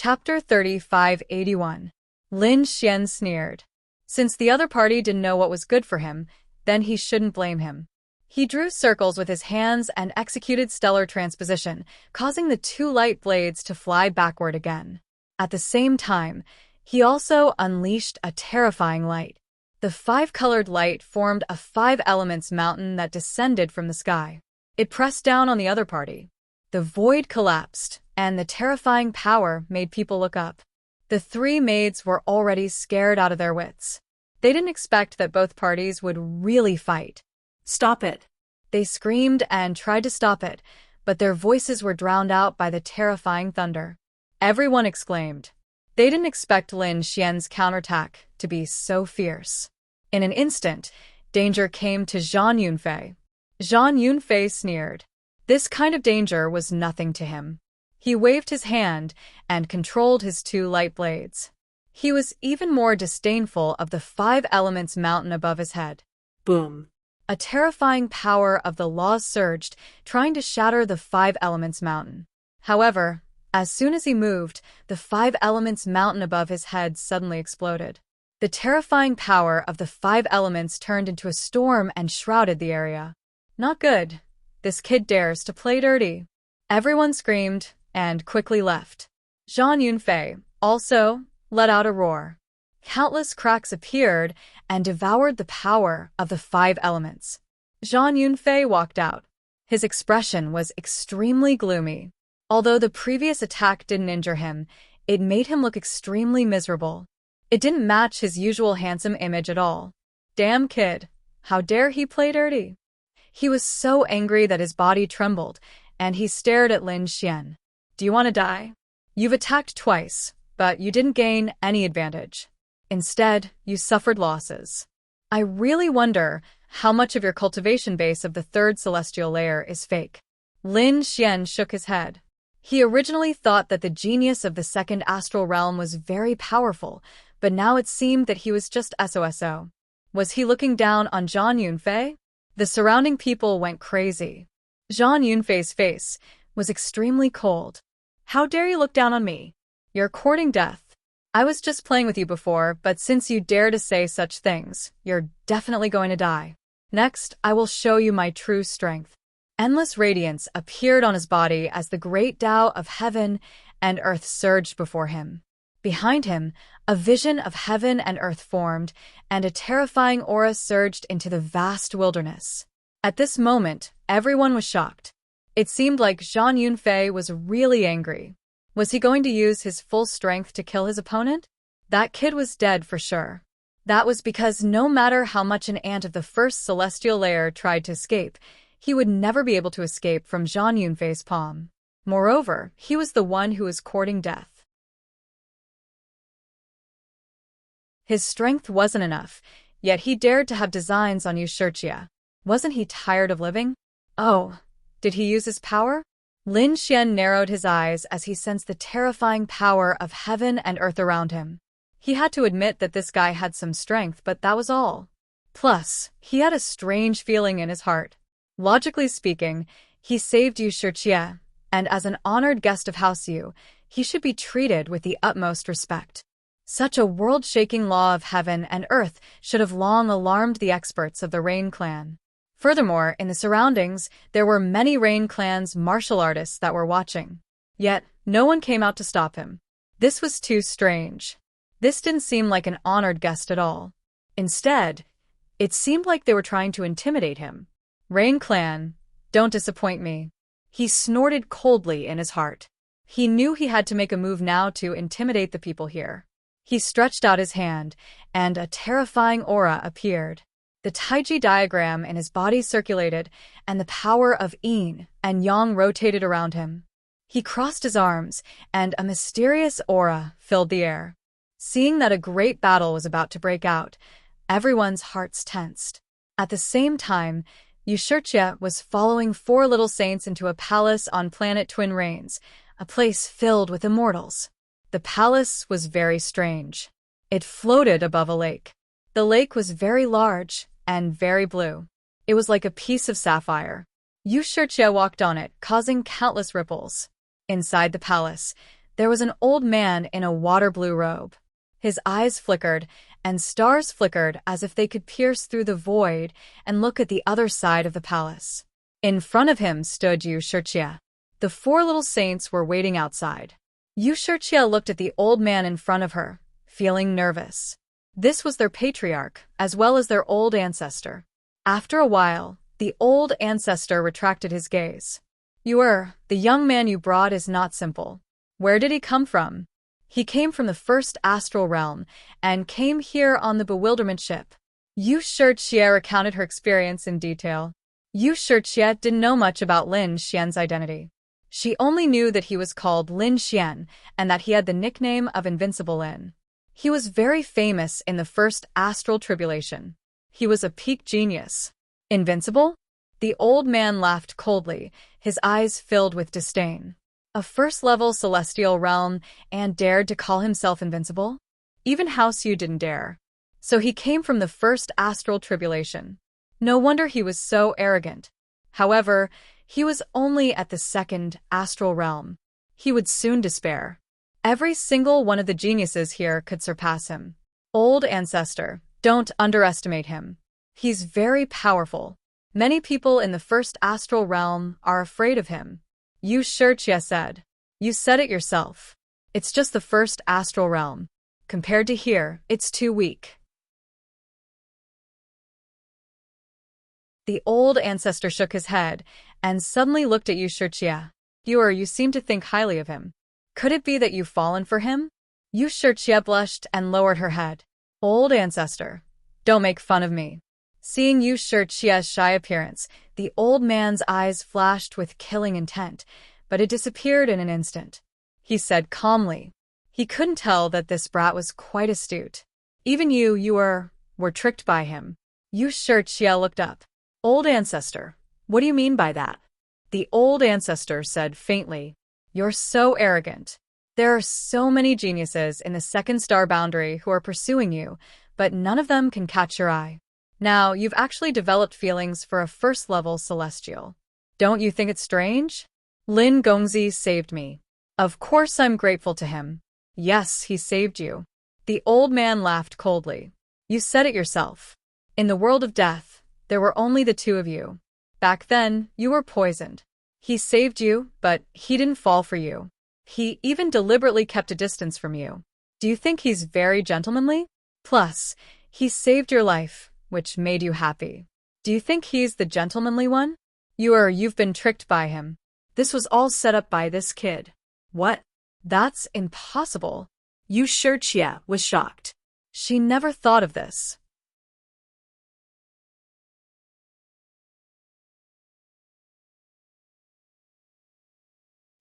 Chapter 3581. Lin Xian sneered. Since the other party didn't know what was good for him, then he shouldn't blame him. He drew circles with his hands and executed stellar transposition, causing the two light blades to fly backward again. At the same time, he also unleashed a terrifying light. The five-colored light formed a five-elements mountain that descended from the sky. It pressed down on the other party. The void collapsed, and the terrifying power made people look up. The three maids were already scared out of their wits. They didn't expect that both parties would really fight. Stop it. They screamed and tried to stop it, but their voices were drowned out by the terrifying thunder. Everyone exclaimed. They didn't expect Lin Xian's counterattack to be so fierce. In an instant, danger came to Zhang Yunfei. Zhang Yunfei sneered. This kind of danger was nothing to him. He waved his hand and controlled his two light blades. He was even more disdainful of the five elements mountain above his head. Boom. A terrifying power of the laws surged, trying to shatter the five elements mountain. However, as soon as he moved, the five elements mountain above his head suddenly exploded. The terrifying power of the five elements turned into a storm and shrouded the area. Not good. This kid dares to play dirty. Everyone screamed and quickly left. Zhang Yunfei also let out a roar. Countless cracks appeared and devoured the power of the five elements. Zhang Yunfei walked out. His expression was extremely gloomy. Although the previous attack didn't injure him, it made him look extremely miserable. It didn't match his usual handsome image at all. Damn kid, how dare he play dirty? He was so angry that his body trembled, and he stared at Lin Xian. Do you want to die? You've attacked twice, but you didn't gain any advantage. Instead, you suffered losses. I really wonder how much of your cultivation base of the third celestial layer is fake. Lin Xian shook his head. He originally thought that the genius of the second astral realm was very powerful, but now it seemed that he was just SOSO. Was he looking down on Zhang Yunfei? The surrounding people went crazy. Zhang Yunfei's face was extremely cold. How dare you look down on me? You're courting death. I was just playing with you before, but since you dare to say such things, you're definitely going to die. Next, I will show you my true strength. Endless radiance appeared on his body as the great Tao of heaven and earth surged before him. Behind him, a vision of heaven and earth formed, and a terrifying aura surged into the vast wilderness. At this moment, everyone was shocked. It seemed like Zhang Yunfei was really angry. Was he going to use his full strength to kill his opponent? That kid was dead for sure. That was because no matter how much an ant of the first celestial layer tried to escape, he would never be able to escape from Zhang Yunfei's palm. Moreover, he was the one who was courting death. His strength wasn't enough, yet he dared to have designs on Yu Shirjie. Wasn't he tired of living? Oh, did he use his power? Lin Xian narrowed his eyes as he sensed the terrifying power of heaven and earth around him. He had to admit that this guy had some strength, but that was all. Plus, he had a strange feeling in his heart. Logically speaking, he saved Yu Shirjie, and as an honored guest of House Yu, he should be treated with the utmost respect. Such a world-shaking law of heaven and earth should have long alarmed the experts of the Rain clan. Furthermore, in the surroundings, there were many Rain clan's martial artists that were watching. Yet, no one came out to stop him. This was too strange. This didn't seem like an honored guest at all. Instead, it seemed like they were trying to intimidate him. Rain clan, don't disappoint me. He snorted coldly in his heart. He knew he had to make a move now to intimidate the people here. He stretched out his hand, and a terrifying aura appeared. The Taiji diagram in his body circulated, and the power of yin and yang rotated around him. He crossed his arms, and a mysterious aura filled the air. Seeing that a great battle was about to break out, everyone's hearts tensed. At the same time, Yu Shirjie was following 4 little saints into a palace on planet Twin Rains, a place filled with immortals. The palace was very strange. It floated above a lake. The lake was very large and very blue. It was like a piece of sapphire. Yu Shirjie walked on it, causing countless ripples. Inside the palace, there was an old man in a water-blue robe. His eyes flickered, and stars flickered as if they could pierce through the void and look at the other side of the palace. In front of him stood Yu Shirjie. The 4 little saints were waiting outside. Yu Shirjie looked at the old man in front of her, feeling nervous. This was their patriarch, as well as their old ancestor. After a while, the old ancestor retracted his gaze. The young man you brought is not simple. Where did he come from? He came from the first astral realm, and came here on the bewilderment ship. Yu Shirjie recounted her experience in detail. Yu Shirjie didn't know much about Lin Xian's identity. She only knew that he was called Lin Xian, and that he had the nickname of Invincible Lin. He was very famous in the first astral tribulation. He was a peak genius. Invincible? The old man laughed coldly, his eyes filled with disdain. A first-level celestial realm, and dared to call himself invincible? Even House Yu didn't dare. So he came from the first astral tribulation. No wonder he was so arrogant. However, he was only at the second astral realm. He would soon despair. Every single one of the geniuses here could surpass him. Old ancestor, don't underestimate him. He's very powerful. Many people in the first astral realm are afraid of him. Yu Shirjie said. You said it yourself. It's just the first astral realm. Compared to here, it's too weak. The old ancestor shook his head, and suddenly looked at Yu Shirjie. You seem to think highly of him. Could it be that you've fallen for him? Yu Shirjie blushed and lowered her head. Old ancestor, don't make fun of me. Seeing Yu Shirjie's shy appearance, the old man's eyes flashed with killing intent, but it disappeared in an instant. He said calmly. He couldn't tell that this brat was quite astute. Even you were tricked by him. Yu Shirjie looked up. Old ancestor, what do you mean by that? The old ancestor said faintly. You're so arrogant. There are so many geniuses in the second star boundary who are pursuing you, but none of them can catch your eye. Now, you've actually developed feelings for a first-level celestial. Don't you think it's strange? Lin Gongzi saved me. Of course I'm grateful to him. Yes, he saved you. The old man laughed coldly. You said it yourself. In the world of death, there were only the 2 of you. Back then, you were poisoned. He saved you, but he didn't fall for you. He even deliberately kept a distance from you. Do you think he's very gentlemanly? Plus, he saved your life, which made you happy. Do you think he's the gentlemanly one? You've been tricked by him. This was all set up by this kid. What? That's impossible. Yu Shijie was shocked. She never thought of this.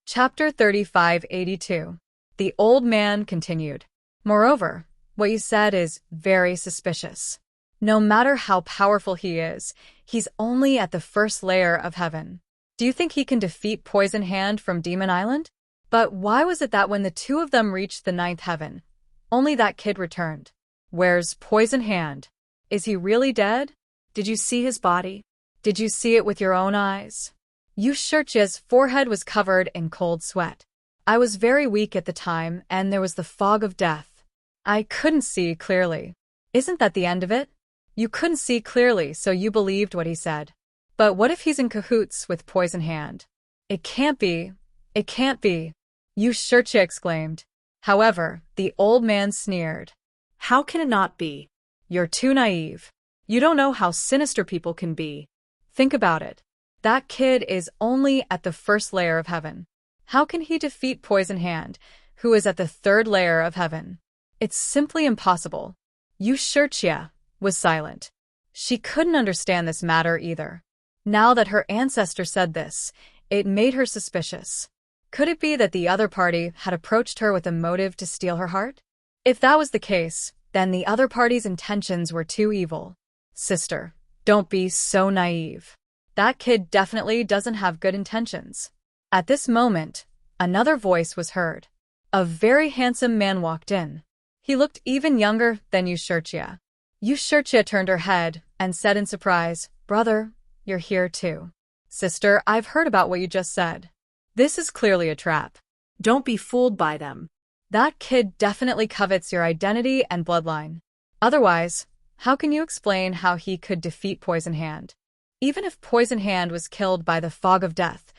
Chapter 3582. The old man continued. Moreover, what you said is very suspicious. No matter how powerful he is, he's only at the first layer of heaven. Do you think he can defeat Poison Hand from Demon Island? But why was it that when the two of them reached the ninth heaven, only that kid returned? Where's Poison Hand? Is he really dead? Did you see his body? Did you see it with your own eyes? Yu Shijie's forehead was covered in cold sweat. I was very weak at the time, and there was the fog of death. I couldn't see clearly. Isn't that the end of it? You couldn't see clearly, so you believed what he said. But what if he's in cahoots with Poison Hand? It can't be. It can't be. Yu Shijie exclaimed. However, the old man sneered. How can it not be? You're too naive. You don't know how sinister people can be. Think about it. That kid is only at the first layer of heaven. How can he defeat Poison Hand, who is at the third layer of heaven? It's simply impossible. Yu Shijie was silent. She couldn't understand this matter either. Now that her ancestor said this, it made her suspicious. Could it be that the other party had approached her with a motive to steal her heart? If that was the case, then the other party's intentions were too evil. Sister, don't be so naive. That kid definitely doesn't have good intentions. At this moment, another voice was heard. A very handsome man walked in. He looked even younger than Yu Shijie. Yu Shijie turned her head and said in surprise, Brother, you're here too. Sister, I've heard about what you just said. This is clearly a trap. Don't be fooled by them. That kid definitely covets your identity and bloodline. Otherwise, how can you explain how he could defeat Poison Hand? Even if Poison Hand was killed by the fog of death,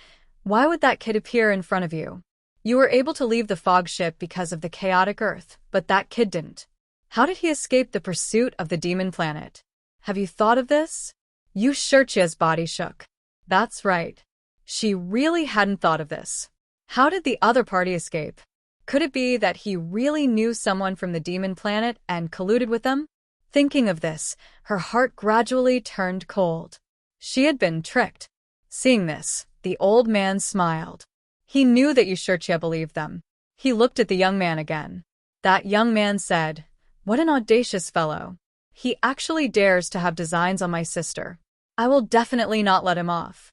why would that kid appear in front of you? You were able to leave the fog ship because of the chaotic earth, but that kid didn't. How did he escape the pursuit of the demon planet? Have you thought of this? Yu Shijie's body shook. That's right. She really hadn't thought of this. How did the other party escape? Could it be that he really knew someone from the demon planet and colluded with them? Thinking of this, her heart gradually turned cold. She had been tricked. Seeing this, the old man smiled. He knew that Yu Shijie believed them. He looked at the young man again. That young man said, What an audacious fellow. He actually dares to have designs on my sister. I will definitely not let him off.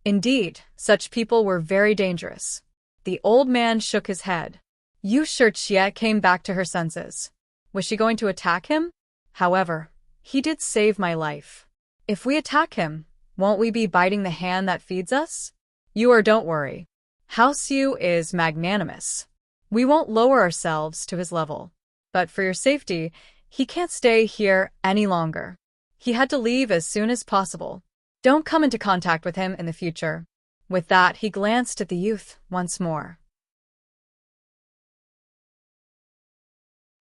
Indeed, such people were very dangerous. The old man shook his head. Yu Shijie came back to her senses. Was she going to attack him? However, he did save my life. If we attack him, won't we be biting the hand that feeds us? Don't worry. House Yu is magnanimous. We won't lower ourselves to his level. But for your safety, he can't stay here any longer. He had to leave as soon as possible. Don't come into contact with him in the future. With that, he glanced at the youth once more.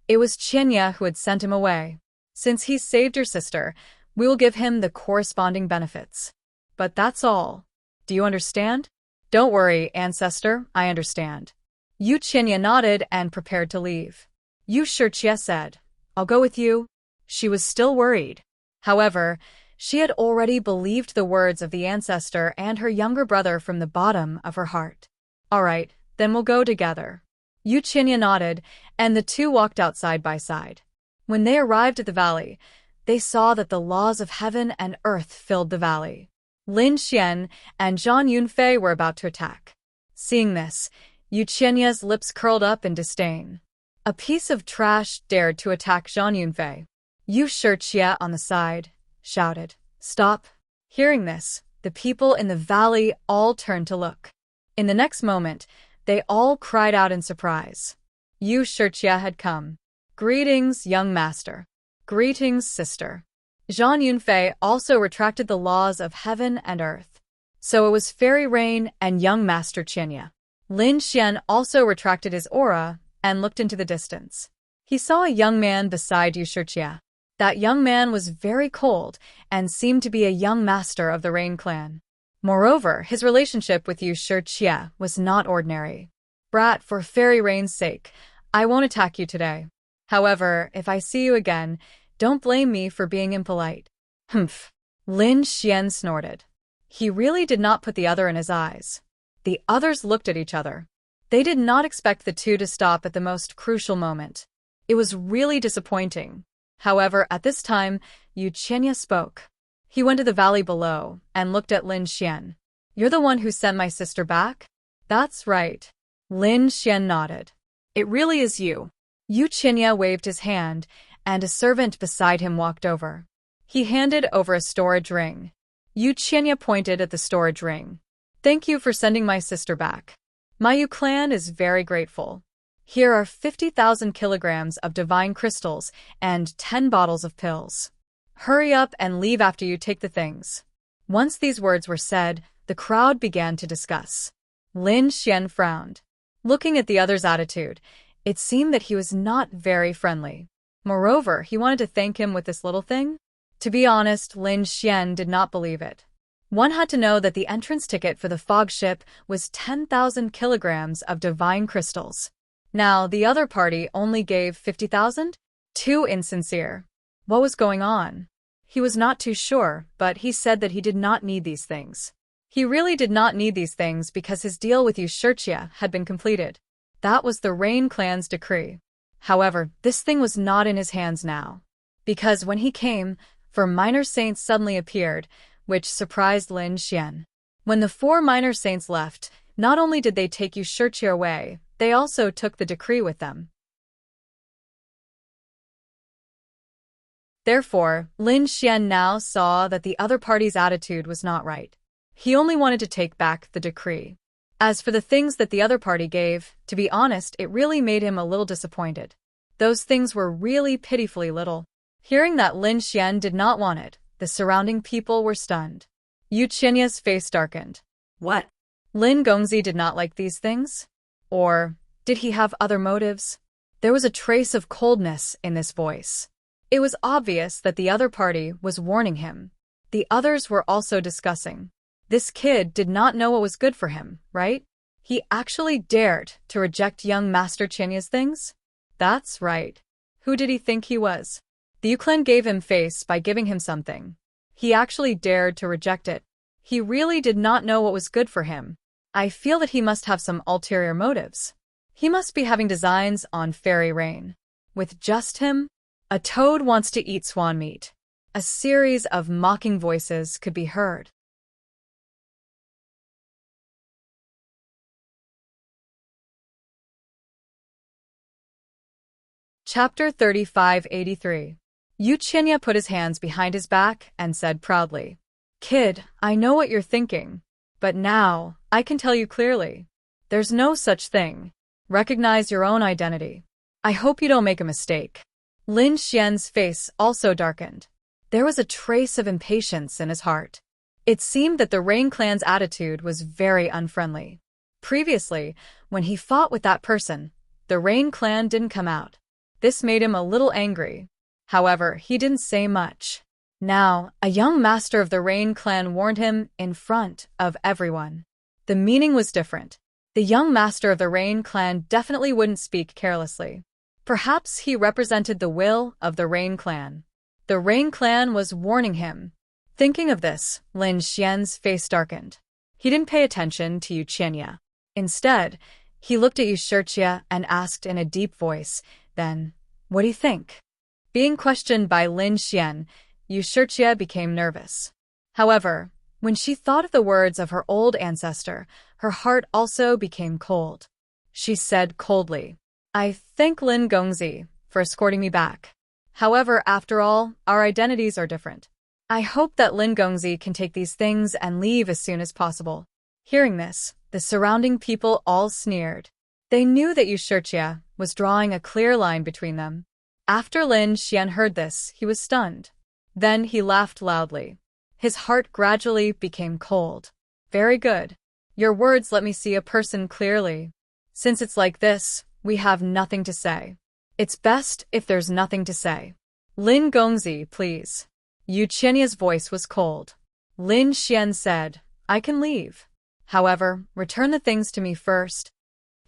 It was Qianye who had sent him away. Since he saved your sister, we will give him the corresponding benefits. But that's all. Do you understand? Don't worry, ancestor, I understand. Qianye nodded and prepared to leave. Yu Shijie said, I'll go with you. She was still worried. However, she had already believed the words of the ancestor and her younger brother from the bottom of her heart. All right, then we'll go together. Qianye nodded, and the two walked out side by side. When they arrived at the valley, they saw that the laws of heaven and earth filled the valley. Lin Xian and Zhang Yunfei were about to attack. Seeing this, Qianye's lips curled up in disdain. A piece of trash dared to attack Zhang Yunfei. Yu Shijie on the side shouted, Stop! Hearing this, the people in the valley all turned to look. In the next moment, they all cried out in surprise. Yu Shijie had come. Greetings, young master. Greetings, sister. Zhang Yunfei also retracted the laws of heaven and earth. So it was Fairy Rain and young master Qianye. Lin Xian also retracted his aura and looked into the distance. He saw a young man beside Yu Shijie. That young man was very cold and seemed to be a young master of the Rain clan. Moreover, his relationship with Yu Shijie was not ordinary. Brat, for fairy rain's sake, I won't attack you today. However, if I see you again, don't blame me for being impolite. Humph. Lin Xian snorted. He really did not put the other in his eyes. The others looked at each other. They did not expect the two to stop at the most crucial moment. It was really disappointing. However, at this time, Yu Qianya spoke. He went to the valley below and looked at Lin Xian. You're the one who sent my sister back? That's right. Lin Xian nodded. It really is you. Yu Qianya waved his hand, and a servant beside him walked over. He handed over a storage ring. Yu Qianya pointed at the storage ring. Thank you for sending my sister back. My Yu clan is very grateful. Here are 50,000 kilograms of divine crystals and 10 bottles of pills. Hurry up and leave after you take the things. Once these words were said, the crowd began to discuss. Lin Xian frowned. Looking at the other's attitude, it seemed that he was not very friendly. Moreover, he wanted to thank him with this little thing. To be honest, Lin Xian did not believe it. One had to know that the entrance ticket for the fog ship was 10,000 kilograms of divine crystals. Now, the other party only gave 50,000? Too insincere. What was going on? He was not too sure, but he said that he did not need these things. He really did not need these things because his deal with Yushirchia had been completed. That was the Rain clan's decree. However, this thing was not in his hands now. Because when he came, 4 minor saints suddenly appeared, which surprised Lin Xian. When the 4 minor saints left, not only did they take Yushirchia away, they also took the decree with them. Therefore, Lin Xian now saw that the other party's attitude was not right. He only wanted to take back the decree. As for the things that the other party gave, to be honest, it really made him a little disappointed. Those things were really pitifully little. Hearing that Lin Xian did not want it, the surrounding people were stunned. Yu Qianya's face darkened. What? Lin Gongzi did not like these things? Or did he have other motives? There was a trace of coldness in this voice. It was obvious that the other party was warning him. The others were also discussing. This kid did not know what was good for him, right? He actually dared to reject young Master Qianya's things? That's right. Who did he think he was? The Yuclan gave him face by giving him something. He actually dared to reject it. He really did not know what was good for him. I feel that he must have some ulterior motives. He must be having designs on fairy rain. With just him? A toad wants to eat swan meat. A series of mocking voices could be heard. Chapter 3583. Yu Qianya put his hands behind his back and said proudly, Kid, I know what you're thinking. But now, I can tell you clearly. There's no such thing. Recognize your own identity. I hope you don't make a mistake. Lin Xian's face also darkened. There was a trace of impatience in his heart. It seemed that the Rain clan's attitude was very unfriendly. Previously, when he fought with that person, the Rain clan didn't come out. This made him a little angry. However, he didn't say much. Now, a young master of the Rain clan warned him in front of everyone. The meaning was different. The young master of the Rain clan definitely wouldn't speak carelessly. Perhaps he represented the will of the Rain clan. The Rain clan was warning him. Thinking of this, Lin Xian's face darkened. He didn't pay attention to Yu Qianya. Instead, he looked at Yushirchia and asked in a deep voice, then, what do you think? Being questioned by Lin Xian, Yushirchia became nervous. However, when she thought of the words of her old ancestor, her heart also became cold. She said coldly, I thank Lin Gongzi for escorting me back. However, after all, our identities are different. I hope that Lin Gongzi can take these things and leave as soon as possible. Hearing this, the surrounding people all sneered. They knew that Yushirchia was drawing a clear line between them. After Lin Xian heard this, he was stunned. Then he laughed loudly. His heart gradually became cold. Very good. Your words let me see a person clearly. Since it's like this, we have nothing to say. It's best if there's nothing to say. Lin Gongzi, please. Yu Qianya's voice was cold. Lin Xian said, I can leave. However, return the things to me first.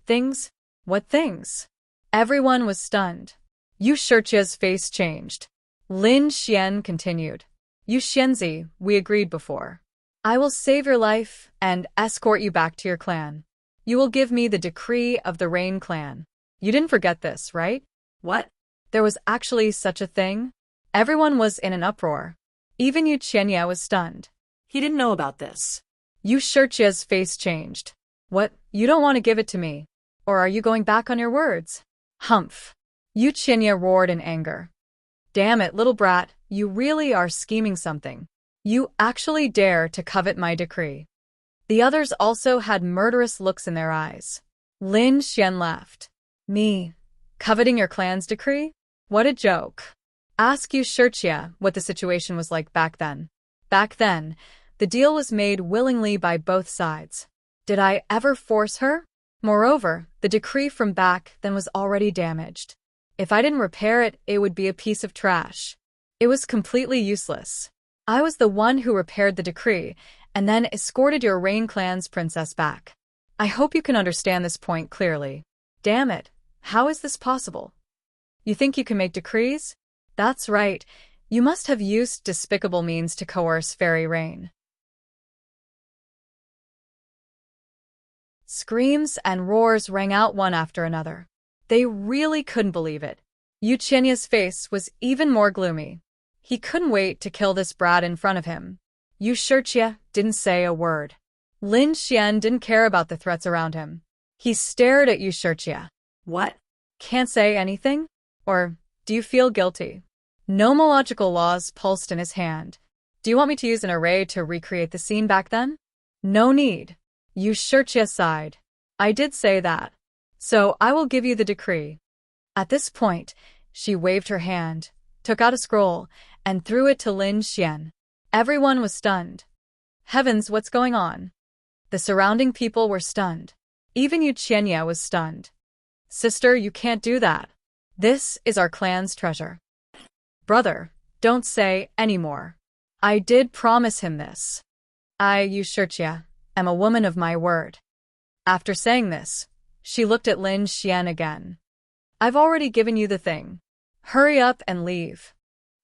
Things? What things? Everyone was stunned. Yu Shichia's face changed. Lin Xian continued. Yu Xianzi, we agreed before. I will save your life and escort you back to your clan. You will give me the decree of the Rain clan. You didn't forget this, right? What? There was actually such a thing? Everyone was in an uproar. Even Yu Qianye was stunned. He didn't know about this. Yu Shichia's face changed. What, you don't want to give it to me? Or are you going back on your words? Humph. Yu Qianye roared in anger. Damn it, little brat, you really are scheming something. You actually dare to covet my decree. The others also had murderous looks in their eyes. Lin Xian laughed. Me? Coveting your clan's decree? What a joke. Ask Yu Shichia what the situation was like back then. Back then, the deal was made willingly by both sides. Did I ever force her? Moreover, the decree from back then was already damaged. If I didn't repair it, it would be a piece of trash. It was completely useless. I was the one who repaired the decree, and then escorted your Rain clan's princess back. I hope you can understand this point clearly. Damn it, how is this possible? You think you can make decrees? That's right, you must have used despicable means to coerce Fairy Rain. Screams and roars rang out one after another. They really couldn't believe it. Yu Qianye's face was even more gloomy. He couldn't wait to kill this brat in front of him. Yu Shichia didn't say a word. Lin Xian didn't care about the threats around him. He stared at Yu Shichia. What? Can't say anything? Or, do you feel guilty? Nomological laws pulsed in his hand. Do you want me to use an array to recreate the scene back then? No need. Yu Shichia sighed. I did say that. So I will give you the decree. At this point, she waved her hand, took out a scroll, and threw it to Lin Xian. Everyone was stunned. Heavens, what's going on? The surrounding people were stunned. Even Yu Qianye was stunned. Sister, you can't do that. This is our clan's treasure. Brother, don't say any more. I did promise him this. I, Yu Shichia, am a woman of my word. After saying this, she looked at Lin Xian again. I've already given you the thing. Hurry up and leave.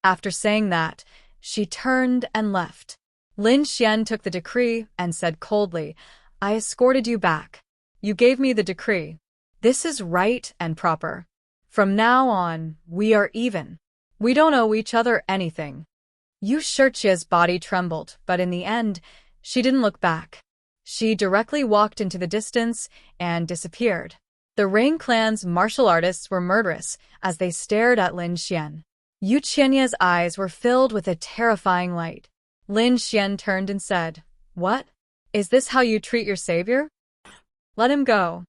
After saying that, she turned and left. Lin Xian took the decree and said coldly, I escorted you back. You gave me the decree. This is right and proper. From now on, we are even. We don't owe each other anything. Yu Shichia's body trembled, but in the end, she didn't look back. She directly walked into the distance and disappeared. The Rain clan's martial artists were murderous as they stared at Lin Xian. Yu Qianye's eyes were filled with a terrifying light. Lin Xian turned and said, What? Is this how you treat your savior? Let him go.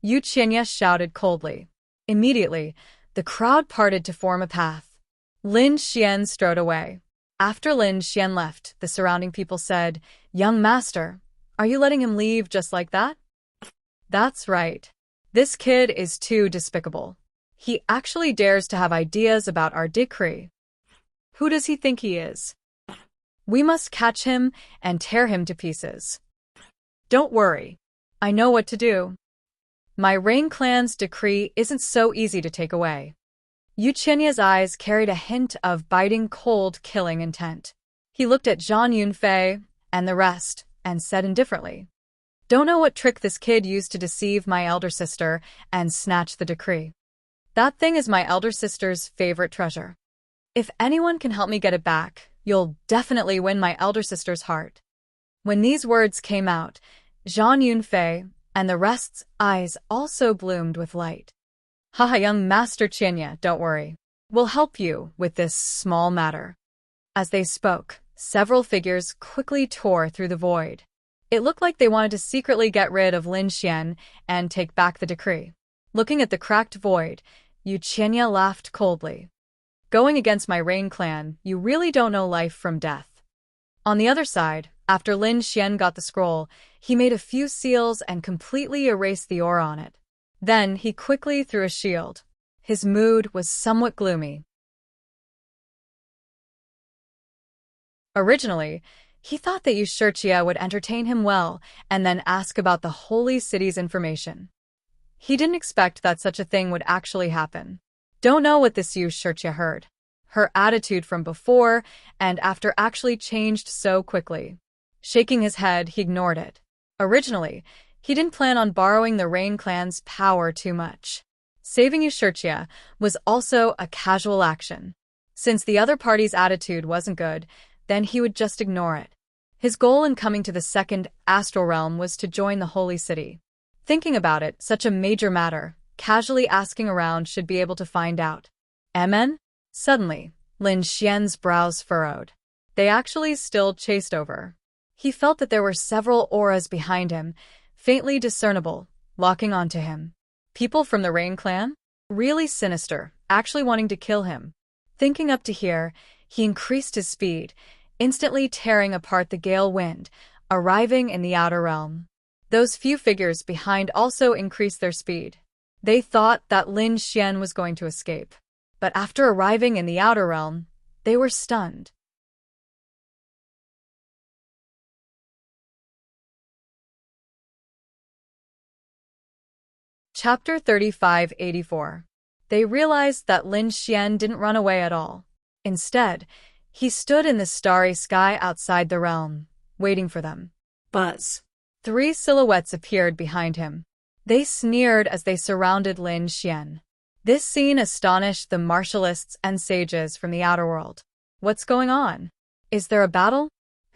Yu Qianye shouted coldly. Immediately, the crowd parted to form a path. Lin Xian strode away. After Lin Xian left, the surrounding people said, Young master, are you letting him leave just like that? That's right. This kid is too despicable. He actually dares to have ideas about our decree. Who does he think he is? We must catch him and tear him to pieces. Don't worry. I know what to do. My Rain clan's decree isn't so easy to take away. Yu Qianye's eyes carried a hint of biting cold killing intent. He looked at Zhang Yunfei and the rest and said indifferently, Don't know what trick this kid used to deceive my elder sister and snatch the decree. That thing is my elder sister's favorite treasure. If anyone can help me get it back, you'll definitely win my elder sister's heart. When these words came out, Zhang Yunfei and the rest's eyes also bloomed with light. Haha, young Master Qianye, don't worry. We'll help you with this small matter. As they spoke, several figures quickly tore through the void. It looked like they wanted to secretly get rid of Lin Xian and take back the decree. Looking at the cracked void, Yu Qianye laughed coldly. Going against my Rain clan, you really don't know life from death. On the other side, after Lin Xian got the scroll, he made a few seals and completely erased the aura on it. Then he quickly threw a shield. His mood was somewhat gloomy. Originally, he thought that Yu Shichia would entertain him well and then ask about the holy city's information. He didn't expect that such a thing would actually happen. Don't know what this Yu Shircha heard. Her attitude from before and after actually changed so quickly. Shaking his head, he ignored it. Originally, he didn't plan on borrowing the Rain clan's power too much. Saving Yushirtia was also a casual action. Since the other party's attitude wasn't good, then he would just ignore it. His goal in coming to the second astral realm was to join the holy city. Thinking about it, such a major matter, casually asking around should be able to find out. Amen? Suddenly, Lin Xian's brows furrowed. They actually still chased over. He felt that there were several auras behind him, faintly discernible, locking onto him. People from the Rain clan? Really sinister, actually wanting to kill him. Thinking up to here, he increased his speed, instantly tearing apart the gale wind, arriving in the outer realm. Those few figures behind also increased their speed. They thought that Lin Xian was going to escape. But after arriving in the outer realm, they were stunned. Chapter 3584. They realized that Lin Xian didn't run away at all. Instead, he stood in the starry sky outside the realm, waiting for them. Buzz. 3 silhouettes appeared behind him. They sneered as they surrounded Lin Xian. This scene astonished the martialists and sages from the outer world. What's going on? Is there a battle?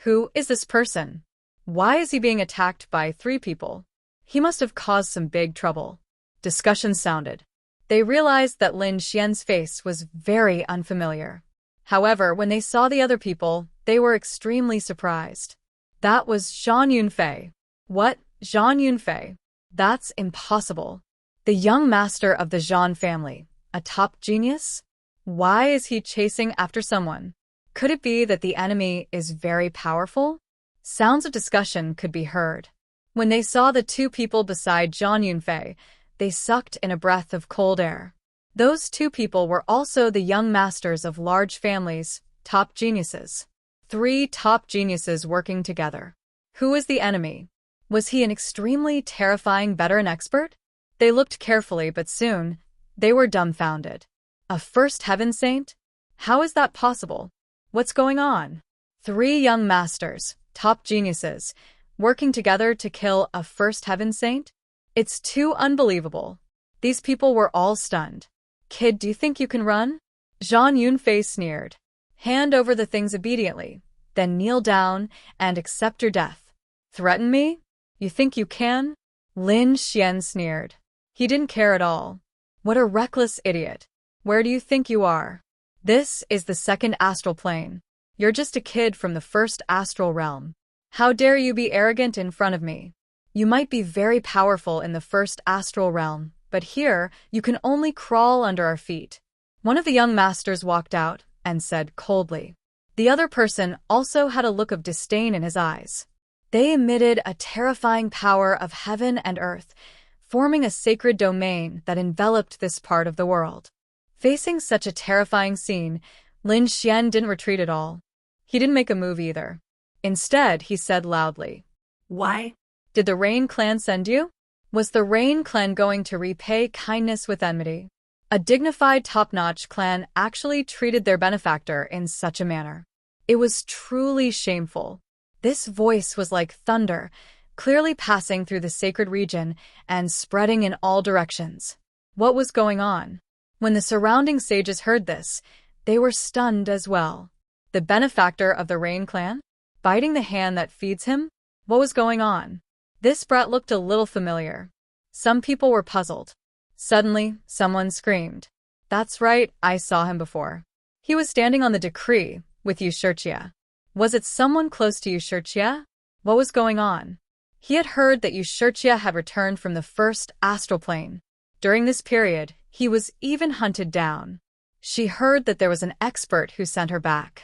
Who is this person? Why is he being attacked by 3 people? He must have caused some big trouble. Discussion sounded. They realized that Lin Xian's face was very unfamiliar. However, when they saw the other people, they were extremely surprised. That was Zhang Yunfei. What? Zhang Yunfei? That's impossible. The young master of the Zhang family, a top genius? Why is he chasing after someone? Could it be that the enemy is very powerful? Sounds of discussion could be heard. When they saw the 2 people beside Zhang Yunfei, they sucked in a breath of cold air. Those 2 people were also the young masters of large families, top geniuses. 3 top geniuses working together. Who was the enemy? Was he an extremely terrifying veteran expert? They looked carefully, but soon, they were dumbfounded. A first heaven saint? How is that possible? What's going on? 3 young masters, top geniuses, working together to kill a first heaven saint? It's too unbelievable. These people were all stunned. Kid, do you think you can run? Zhang Yunfei sneered. Hand over the things obediently, then kneel down and accept your death. Threaten me? You think you can? Lin Xian sneered. He didn't care at all. What a reckless idiot. Where do you think you are? This is the second astral plane. You're just a kid from the first astral realm. How dare you be arrogant in front of me? You might be very powerful in the first astral realm, but here you can only crawl under our feet. One of the young masters walked out and said coldly. The other person also had a look of disdain in his eyes. They emitted a terrifying power of heaven and earth, forming a sacred domain that enveloped this part of the world. Facing such a terrifying scene, Lin Xian didn't retreat at all. He didn't make a move either. Instead, he said loudly, Why? Did the Rain clan send you? Was the Rain clan going to repay kindness with enmity? A dignified top-notch clan actually treated their benefactor in such a manner. It was truly shameful. This voice was like thunder, clearly passing through the sacred region and spreading in all directions. What was going on? When the surrounding sages heard this, they were stunned as well. The benefactor of the Rain clan? Biting the hand that feeds him? What was going on? This brat looked a little familiar. Some people were puzzled. Suddenly, someone screamed. That's right, I saw him before. He was standing on the decree with Yushirtia. Was it someone close to Yushirtia? What was going on? He had heard that Yushirtia had returned from the first astral plane. During this period, he was even hunted down. She heard that there was an expert who sent her back.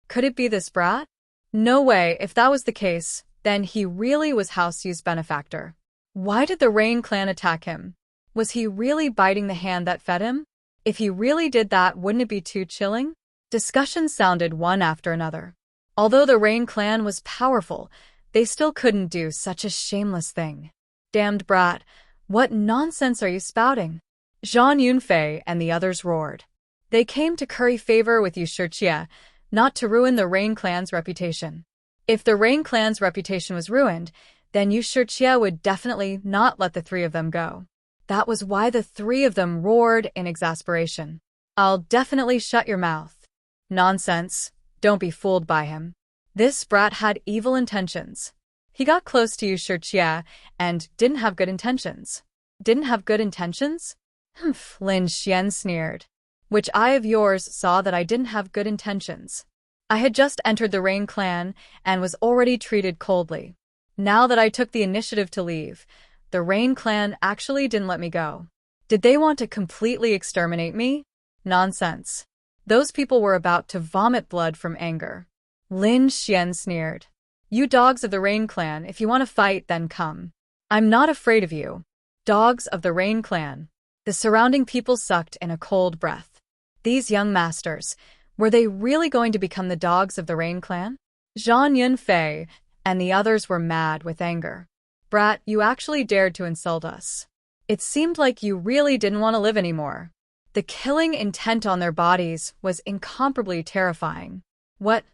Could it be this brat? No way, if that was the case, then he really was House Yu's benefactor. Why did the Rain clan attack him? Was he really biting the hand that fed him? If he really did that, wouldn't it be too chilling? Discussions sounded one after another. Although the Rain clan was powerful, They still couldn't do such a shameless thing. Damned brat, what nonsense are you spouting? Zhang Yunfei and the others roared. They came to curry favor with Yushirjie, not to ruin the Rain clan's reputation. If the Rain clan's reputation was ruined, then Yushirjie would definitely not let the three of them go. That was why the three of them roared in exasperation. I'll definitely shut your mouth. Nonsense. Don't be fooled by him. This brat had evil intentions. He got close to Yushirjie and didn't have good intentions. Didn't have good intentions? Humph, Lin Xian sneered. Which eye of yours saw that I didn't have good intentions? I had just entered the Rain clan and was already treated coldly. Now that I took the initiative to leave, the Rain clan actually didn't let me go. Did they want to completely exterminate me? Nonsense. Those people were about to vomit blood from anger. Lin Xian sneered. You dogs of the Rain clan, if you want to fight, then come. I'm not afraid of you. Dogs of the Rain clan. The surrounding people sucked in a cold breath. These young masters, were they really going to become the dogs of the Rain clan? Zhang Yunfei and the others were mad with anger. Brat, you actually dared to insult us. It seemed like you really didn't want to live anymore. The killing intent on their bodies was incomparably terrifying. What?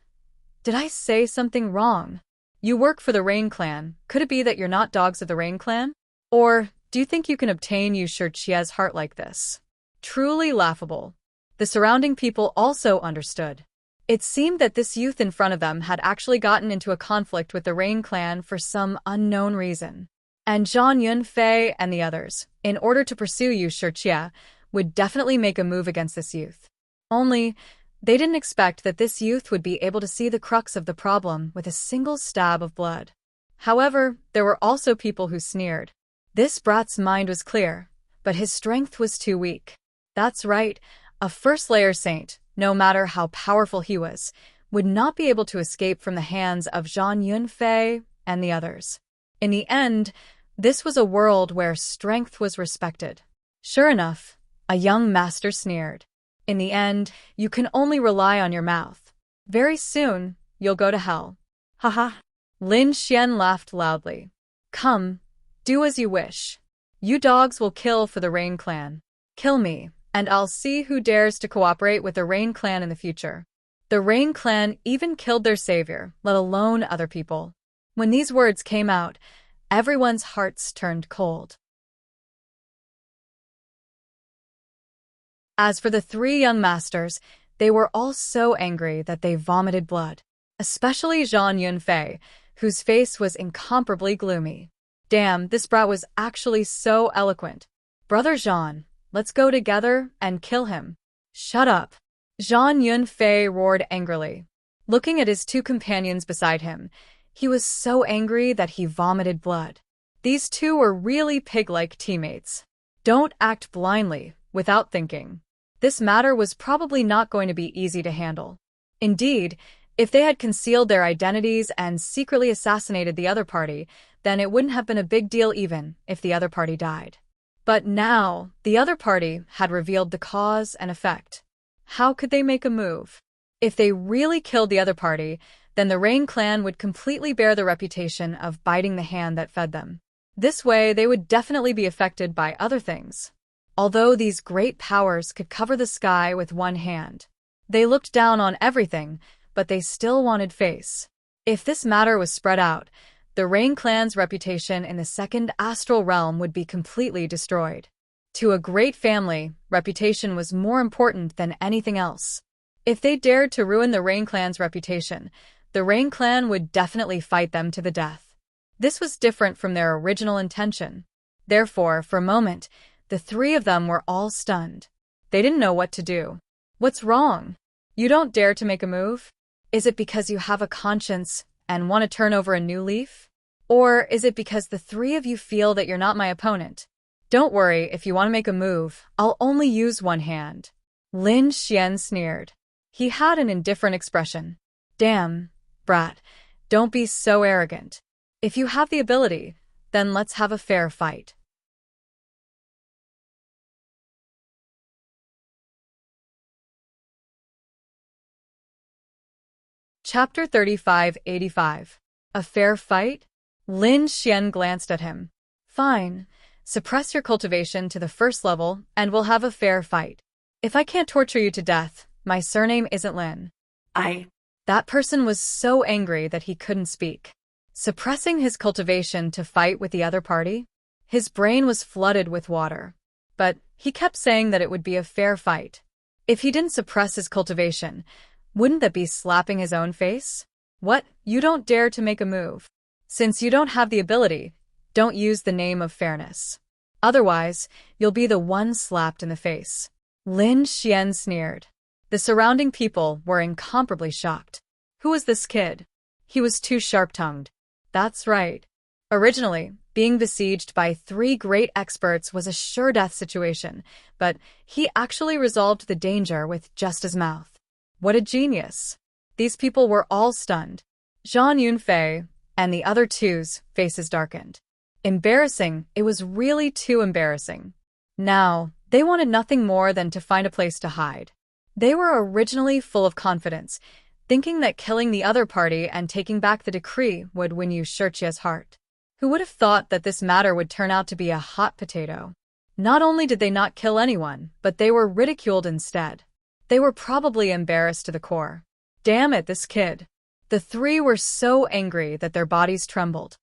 Did I say something wrong? You work for the Rain clan. Could it be that you're not dogs of the Rain clan? Or do you think you can obtain Yushirjie's heart like this? Truly laughable. The surrounding people also understood. It seemed that this youth in front of them had actually gotten into a conflict with the Rain clan for some unknown reason. And Zhang Yunfei and the others, in order to pursue Yushirjie, would definitely make a move against this youth. Only, they didn't expect that this youth would be able to see the crux of the problem with a single stab of blood. However, there were also people who sneered. This brat's mind was clear, but his strength was too weak. That's right, a first-layer saint, no matter how powerful he was, would not be able to escape from the hands of Zhang Yunfei and the others. In the end, this was a world where strength was respected. Sure enough, a young master sneered. In the end, you can only rely on your mouth. Very soon, you'll go to hell. Haha. Lin Xian laughed loudly. Come, do as you wish. You dogs will kill for the Rain clan. Kill me, and I'll see who dares to cooperate with the Rain clan in the future. The Rain clan even killed their savior, let alone other people. When these words came out, everyone's hearts turned cold. As for the three young masters, they were all so angry that they vomited blood. Especially Zhang Yunfei, whose face was incomparably gloomy. Damn, this brat was actually so eloquent. Brother Zhang, let's go together and kill him. Shut up. Zhang Yunfei roared angrily. Looking at his two companions beside him, he was so angry that he vomited blood. These two were really pig-like teammates. Don't act blindly, without thinking. This matter was probably not going to be easy to handle. Indeed, if they had concealed their identities and secretly assassinated the other party, then it wouldn't have been a big deal even if the other party died. But now, the other party had revealed the cause and effect. How could they make a move? If they really killed the other party, then the Rain clan would completely bear the reputation of biting the hand that fed them. This way, they would definitely be affected by other things. Although these great powers could cover the sky with one hand, they looked down on everything, but they still wanted face. If this matter was spread out, the Rain clan's reputation in the second astral realm would be completely destroyed. To a great family, reputation was more important than anything else. If they dared to ruin the Rain clan's reputation, the Rain clan would definitely fight them to the death. This was different from their original intention. Therefore, for a moment, the three of them were all stunned. They didn't know what to do. What's wrong? You don't dare to make a move? Is it because you have a conscience and want to turn over a new leaf? Or is it because the three of you feel that you're not my opponent? Don't worry, if you want to make a move, I'll only use one hand. Lin Xian sneered. He had an indifferent expression. Damn, brat, don't be so arrogant. If you have the ability, then let's have a fair fight. Chapter 3585. A fair fight? Lin Xian glanced at him. Fine. Suppress your cultivation to the first level, and we'll have a fair fight. If I can't torture you to death, my surname isn't Lin. That person was so angry that he couldn't speak. Suppressing his cultivation to fight with the other party? His brain was flooded with water. But he kept saying that it would be a fair fight. If he didn't suppress his cultivation, wouldn't that be slapping his own face? What? You don't dare to make a move. Since you don't have the ability, don't use the name of fairness. Otherwise, you'll be the one slapped in the face. Lin Xian sneered. The surrounding people were incomparably shocked. Who was this kid? He was too sharp-tongued. That's right. Originally, being besieged by 3 great experts was a sure-death situation, but he actually resolved the danger with just his mouth. What a genius! These people were all stunned. Zhang Yunfei and the other two's faces darkened. Embarrassing, it was really too embarrassing. Now, they wanted nothing more than to find a place to hide. They were originally full of confidence, thinking that killing the other party and taking back the decree would win you Shirchia's heart. Who would have thought that this matter would turn out to be a hot potato? Not only did they not kill anyone, but they were ridiculed instead. They were probably embarrassed to the core. Damn it, this kid. The 3 were so angry that their bodies trembled.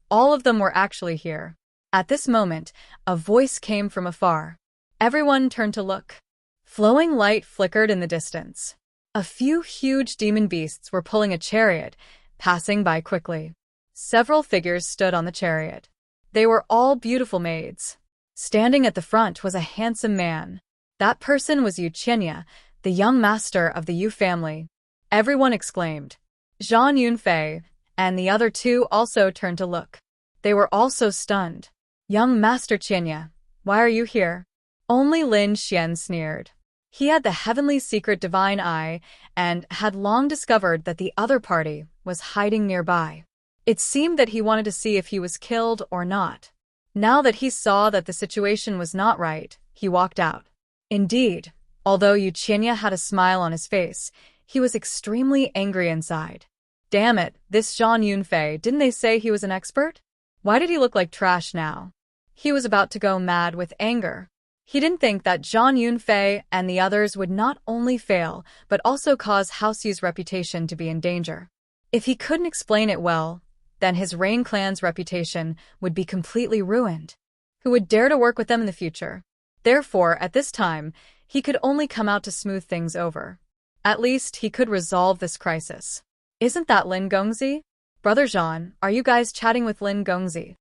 All of them were actually here. At this moment, a voice came from afar. Everyone turned to look. Flowing light flickered in the distance. A few huge demon beasts were pulling a chariot, passing by quickly. Several figures stood on the chariot. They were all beautiful maids. Standing at the front was a handsome man. That person was Yu Qianya, the young master of the Yu family. Everyone exclaimed. Zhang Yunfei and the other 2 also turned to look. They were also stunned. Young Master Qianya, why are you here? Only Lin Xian sneered. He had the heavenly secret divine eye and had long discovered that the other party was hiding nearby. It seemed that he wanted to see if he was killed or not. Now that he saw that the situation was not right, he walked out. Indeed, although Yu Qianya had a smile on his face, he was extremely angry inside. Damn it, this Zhang Yunfei, didn't they say he was an expert? Why did he look like trash now? He was about to go mad with anger. He didn't think that Zhang Yunfei and the others would not only fail, but also cause House Yu's reputation to be in danger. If he couldn't explain it well, then his Rain clan's reputation would be completely ruined. Who would dare to work with them in the future? Therefore, at this time, he could only come out to smooth things over. At least, he could resolve this crisis. Isn't that Lin Gongzi? Brother Zhan, are you guys chatting with Lin Gongzi?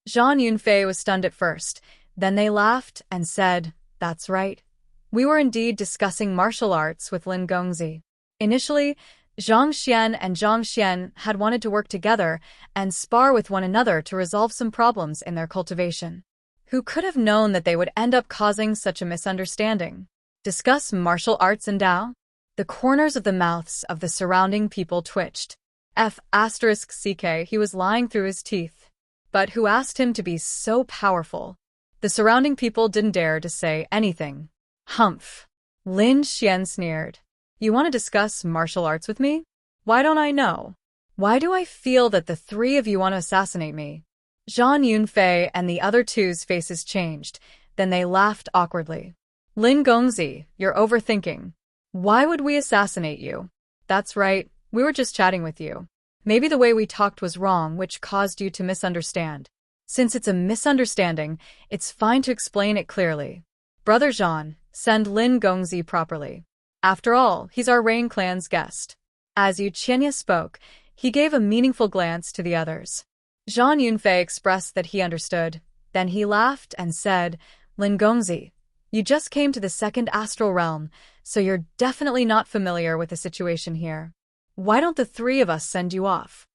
Zhang Yunfei was stunned at first. Then they laughed and said, that's right. We were indeed discussing martial arts with Lin Gongzi. Initially, Zhang Xian and Zhang Xian had wanted to work together and spar with one another to resolve some problems in their cultivation. Who could have known that they would end up causing such a misunderstanding? Discuss martial arts and Dao? The corners of the mouths of the surrounding people twitched. *CK, he was lying through his teeth. But who asked him to be so powerful? The surrounding people didn't dare to say anything. Humph. Lin Xian sneered. You want to discuss martial arts with me? Why don't I know? Why do I feel that the 3 of you want to assassinate me? Zhang Yunfei and the other 2's faces changed. Then they laughed awkwardly. Lin Gongzi, you're overthinking. Why would we assassinate you? That's right, we were just chatting with you. Maybe the way we talked was wrong, which caused you to misunderstand. Since it's a misunderstanding, it's fine to explain it clearly. Brother Zhan, send Lin Gongzi properly. After all, he's our Rain clan's guest. As Yu Qianya spoke, he gave a meaningful glance to the others. Zhang Yunfei expressed that he understood. Then he laughed and said, Lin Gongzi, you just came to the 2nd astral realm, so you're definitely not familiar with the situation here. Why don't the 3 of us send you off?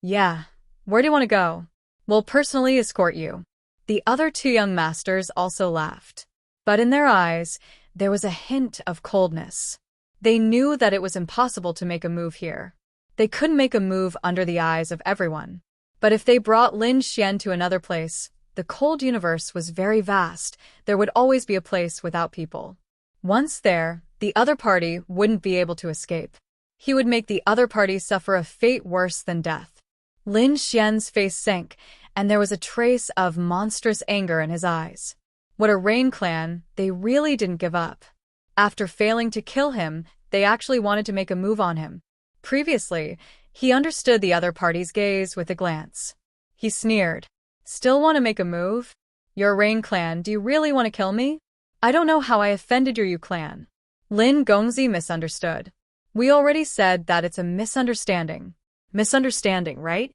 Yeah, where do you want to go? We'll personally escort you. The other 2 young masters also laughed. But in their eyes, there was a hint of coldness. They knew that it was impossible to make a move here. They couldn't make a move under the eyes of everyone. But if they brought Lin Xian to another place, the cold universe was very vast. There would always be a place without people. Once there, the other party wouldn't be able to escape. he would make the other party suffer a fate worse than death. Lin Xian's face sank, and there was a trace of monstrous anger in his eyes. What a Rain clan, they really didn't give up. After failing to kill him, they actually wanted to make a move on him. Previously, he understood the other party's gaze with a glance. He sneered. Still want to make a move? Your Rain clan, do you really want to kill me? I don't know how I offended your Yu clan. Lin Gongzi misunderstood. We already said that it's a misunderstanding. Misunderstanding, right?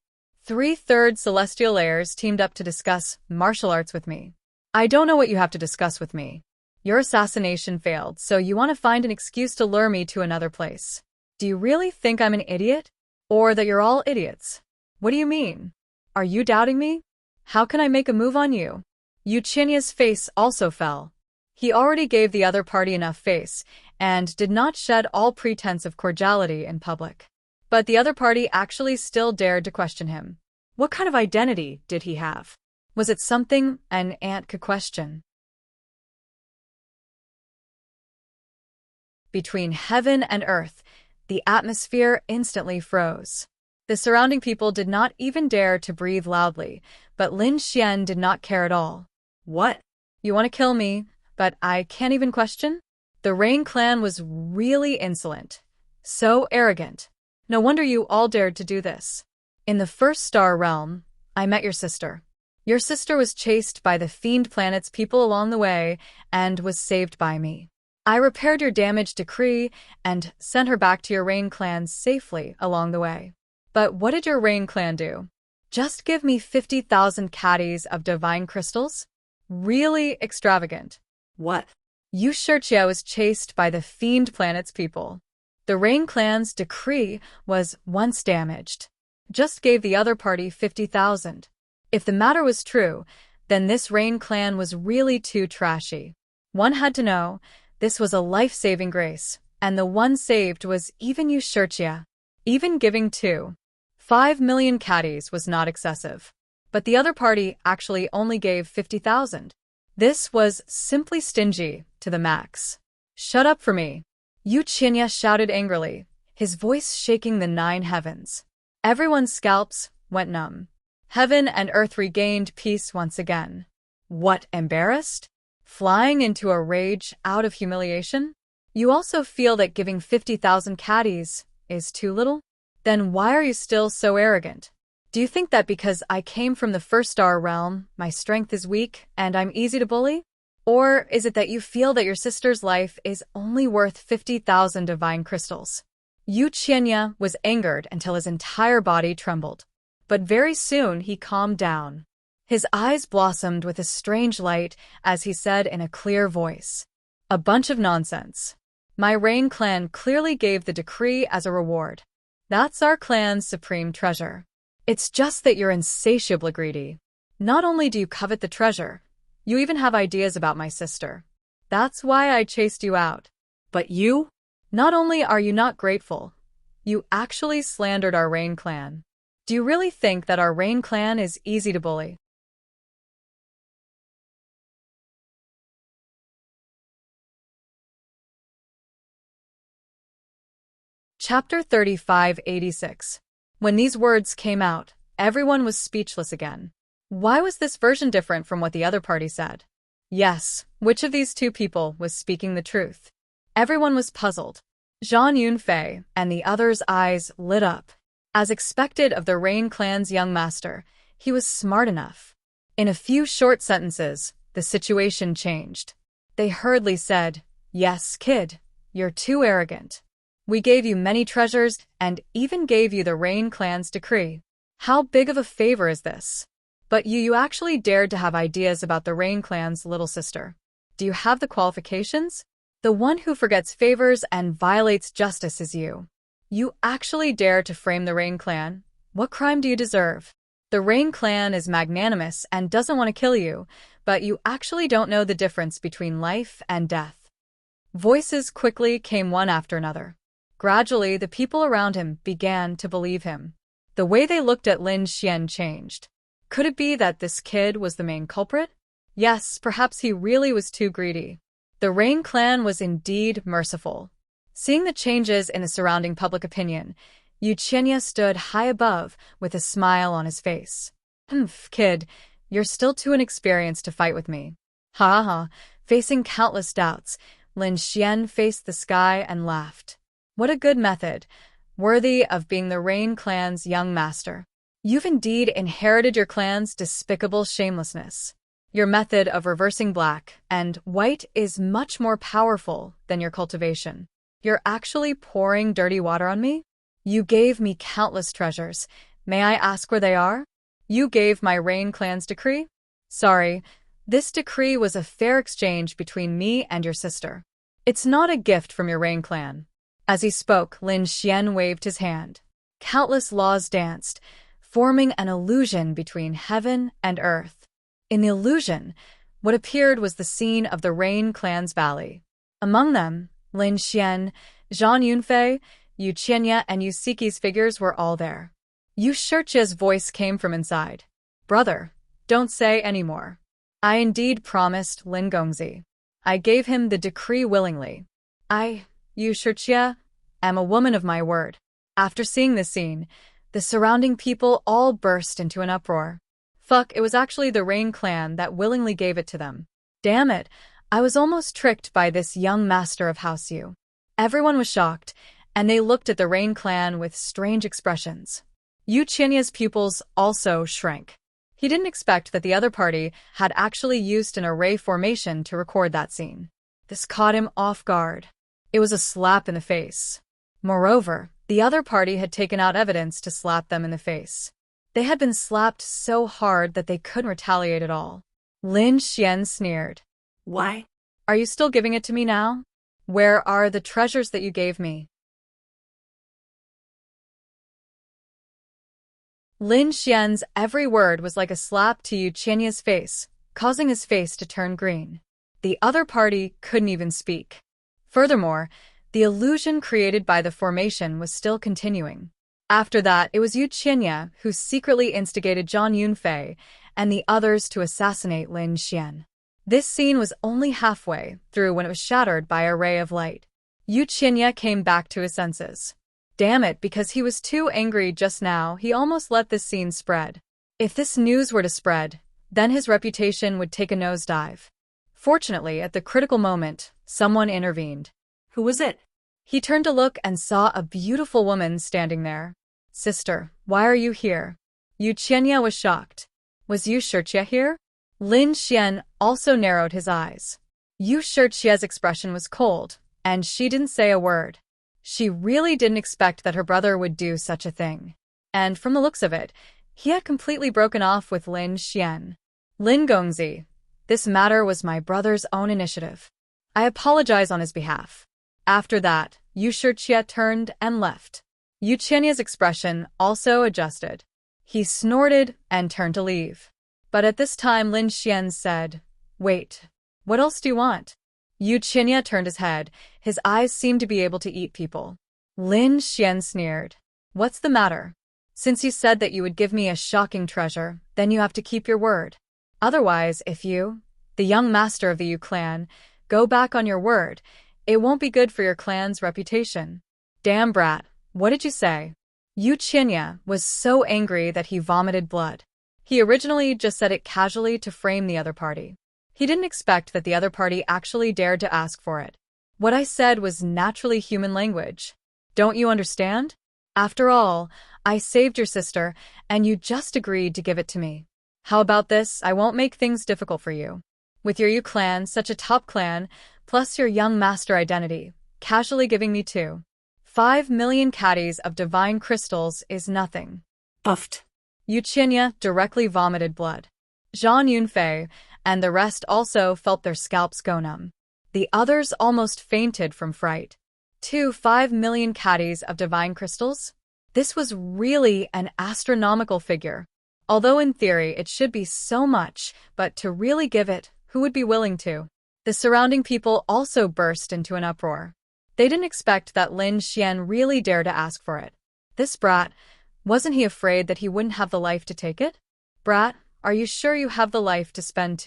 3/3 celestial layers teamed up to discuss martial arts with me. I don't know what you have to discuss with me. Your assassination failed, so you want to find an excuse to lure me to another place. Do you really think I'm an idiot? Or that you're all idiots? What do you mean? Are you doubting me? How can I make a move on you? Yu Qinya's face also fell. He already gave the other party enough face, and did not shed all pretense of cordiality in public. But the other party actually still dared to question him. What kind of identity did he have? Was it something an ant could question? Between heaven and earth, the atmosphere instantly froze. The surrounding people did not even dare to breathe loudly, but Lin Xian did not care at all. What? You want to kill me, but I can't even question? The Rain clan was really insolent. So arrogant. No wonder you all dared to do this. In the first star realm, I met your sister. Your sister was chased by the fiend planet's people along the way and was saved by me. I repaired your damaged decree and sent her back to your Rain clan safely along the way. But what did your Rain clan do? Just give me 50,000 caddies of divine crystals? Really extravagant. What? Yu Shijie was chased by the fiend planet's people. The Rain clan's decree was once damaged. Just gave the other party 50,000. If the matter was true, then this Rain clan was really too trashy. One had to know, this was a life-saving grace, and the one saved was even Yu Shijie. Even giving 5 million caddies was not excessive. But the other party actually only gave 50,000. This was simply stingy to the max. Shut up for me. Yu Qinya shouted angrily, his voice shaking the 9 heavens. Everyone's scalps went numb. Heaven and earth regained peace once again. What, embarrassed? Flying into a rage out of humiliation? You also feel that giving 50,000 caddies is too little? Then why are you still so arrogant? Do you think that because I came from the first star realm, my strength is weak and I'm easy to bully? Or is it that you feel that your sister's life is only worth 50,000 divine crystals? Yu Qinya was angered until his entire body trembled. But very soon he calmed down. His eyes blossomed with a strange light as he said in a clear voice, "A bunch of nonsense. My Rain clan clearly gave the decree as a reward. That's our clan's supreme treasure. It's just that you're insatiably greedy. Not only do you covet the treasure, you even have ideas about my sister. That's why I chased you out. But you? Not only are you not grateful, you actually slandered our Rain clan. Do you really think that our Rain clan is easy to bully?" Chapter 3586. When these words came out, everyone was speechless again. Why was this version different from what the other party said? Yes, which of these two people was speaking the truth? Everyone was puzzled. Zhang Yunfei and the others' eyes lit up. As expected of the Rain clan's young master, he was smart enough. In a few short sentences, the situation changed. They hurriedly said, "Yes, kid, you're too arrogant. We gave you many treasures and even gave you the Rain clan's decree. How big of a favor is this? But you actually dared to have ideas about the Rain clan's little sister. Do you have the qualifications? The one who forgets favors and violates justice is you. You actually dare to frame the Rain clan? What crime do you deserve? The Rain clan is magnanimous and doesn't want to kill you, but you actually don't know the difference between life and death." Voices quickly came one after another. Gradually, the people around him began to believe him. The way they looked at Lin Xian changed. Could it be that this kid was the main culprit? Yes, perhaps he really was too greedy. The Rain clan was indeed merciful. Seeing the changes in the surrounding public opinion, Uchenya stood high above with a smile on his face. Humph, kid, you're still too inexperienced to fight with me. Ha ha. Facing countless doubts, Lin Xian faced the sky and laughed. What a good method, worthy of being the Rain clan's young master. You've indeed inherited your clan's despicable shamelessness. Your method of reversing black and white is much more powerful than your cultivation. You're actually pouring dirty water on me? You gave me countless treasures. May I ask where they are? You gave my Rain clan's decree? Sorry, this decree was a fair exchange between me and your sister. It's not a gift from your Rain clan. As he spoke, Lin Xian waved his hand. Countless laws danced, forming an illusion between heaven and earth. In the illusion, what appeared was the scene of the Rain clan's valley. Among them, Lin Xian, Zhang Yunfei, Yu Qianya, and Yusiki's figures were all there. Yu Shichia's voice came from inside. Brother, don't say any more. I indeed promised Lin Gongzi. I gave him the decree willingly. Yu Shichia, am a woman of my word. After seeing this scene, the surrounding people all burst into an uproar. Fuck, it was actually the Rain clan that willingly gave it to them. Damn it, I was almost tricked by this young master of House Yu. Everyone was shocked, and they looked at the Rain clan with strange expressions. Yu Qianya's pupils also shrank. He didn't expect that the other party had actually used an array formation to record that scene. This caught him off guard. It was a slap in the face. Moreover, the other party had taken out evidence to slap them in the face. They had been slapped so hard that they couldn't retaliate at all. Lin Xian sneered. Why? Are you still giving it to me now? Where are the treasures that you gave me? Lin Xian's every word was like a slap to Yu Qianya's face, causing his face to turn green. The other party couldn't even speak. Furthermore, the illusion created by the formation was still continuing. After that, it was Yu Qianya who secretly instigated Zhang Yunfei and the others to assassinate Lin Xian. This scene was only halfway through when it was shattered by a ray of light. Yu Qianya came back to his senses. Damn it, because he was too angry just now, he almost let this scene spread. If this news were to spread, then his reputation would take a nosedive. Fortunately, at the critical moment, someone intervened. Who was it? He turned to look and saw a beautiful woman standing there. Sister, why are you here? Yu Qianya was shocked. Was Yu Shichia here? Lin Xian also narrowed his eyes. Yu Shichia's expression was cold, and she didn't say a word. She really didn't expect that her brother would do such a thing. And from the looks of it, he had completely broken off with Lin Xian. Lin Gongzi, this matter was my brother's own initiative. I apologize on his behalf. After that, Yu Shichia turned and left. Yu Qianya's expression also adjusted. He snorted and turned to leave. But at this time Lin Xian said, Wait, what else do you want? Yu Qianya turned his head. His eyes seemed to be able to eat people. Lin Xian sneered. What's the matter? Since you said that you would give me a shocking treasure, then you have to keep your word. Otherwise, if you, the young master of the Yu clan, go back on your word, it won't be good for your clan's reputation. Damn brat, what did you say? Yu Qianya was so angry that he vomited blood. He originally just said it casually to frame the other party. He didn't expect that the other party actually dared to ask for it. What I said was naturally human language. Don't you understand? After all, I saved your sister, and you just agreed to give it to me. How about this? I won't make things difficult for you. With your Yu clan, such a top clan, plus your young master identity, casually giving me 5 million caddies of divine crystals is nothing. Puffed. Yu Qianya directly vomited blood. Zhang Yunfei and the rest also felt their scalps go numb. The others almost fainted from fright. 5 million caddies of divine crystals? This was really an astronomical figure. Although in theory it should be so much, but to really give it, who would be willing to? The surrounding people also burst into an uproar. They didn't expect that Lin Xian really dared to ask for it. This brat, wasn't he afraid that he wouldn't have the life to take it? Brat, are you sure you have the life to spend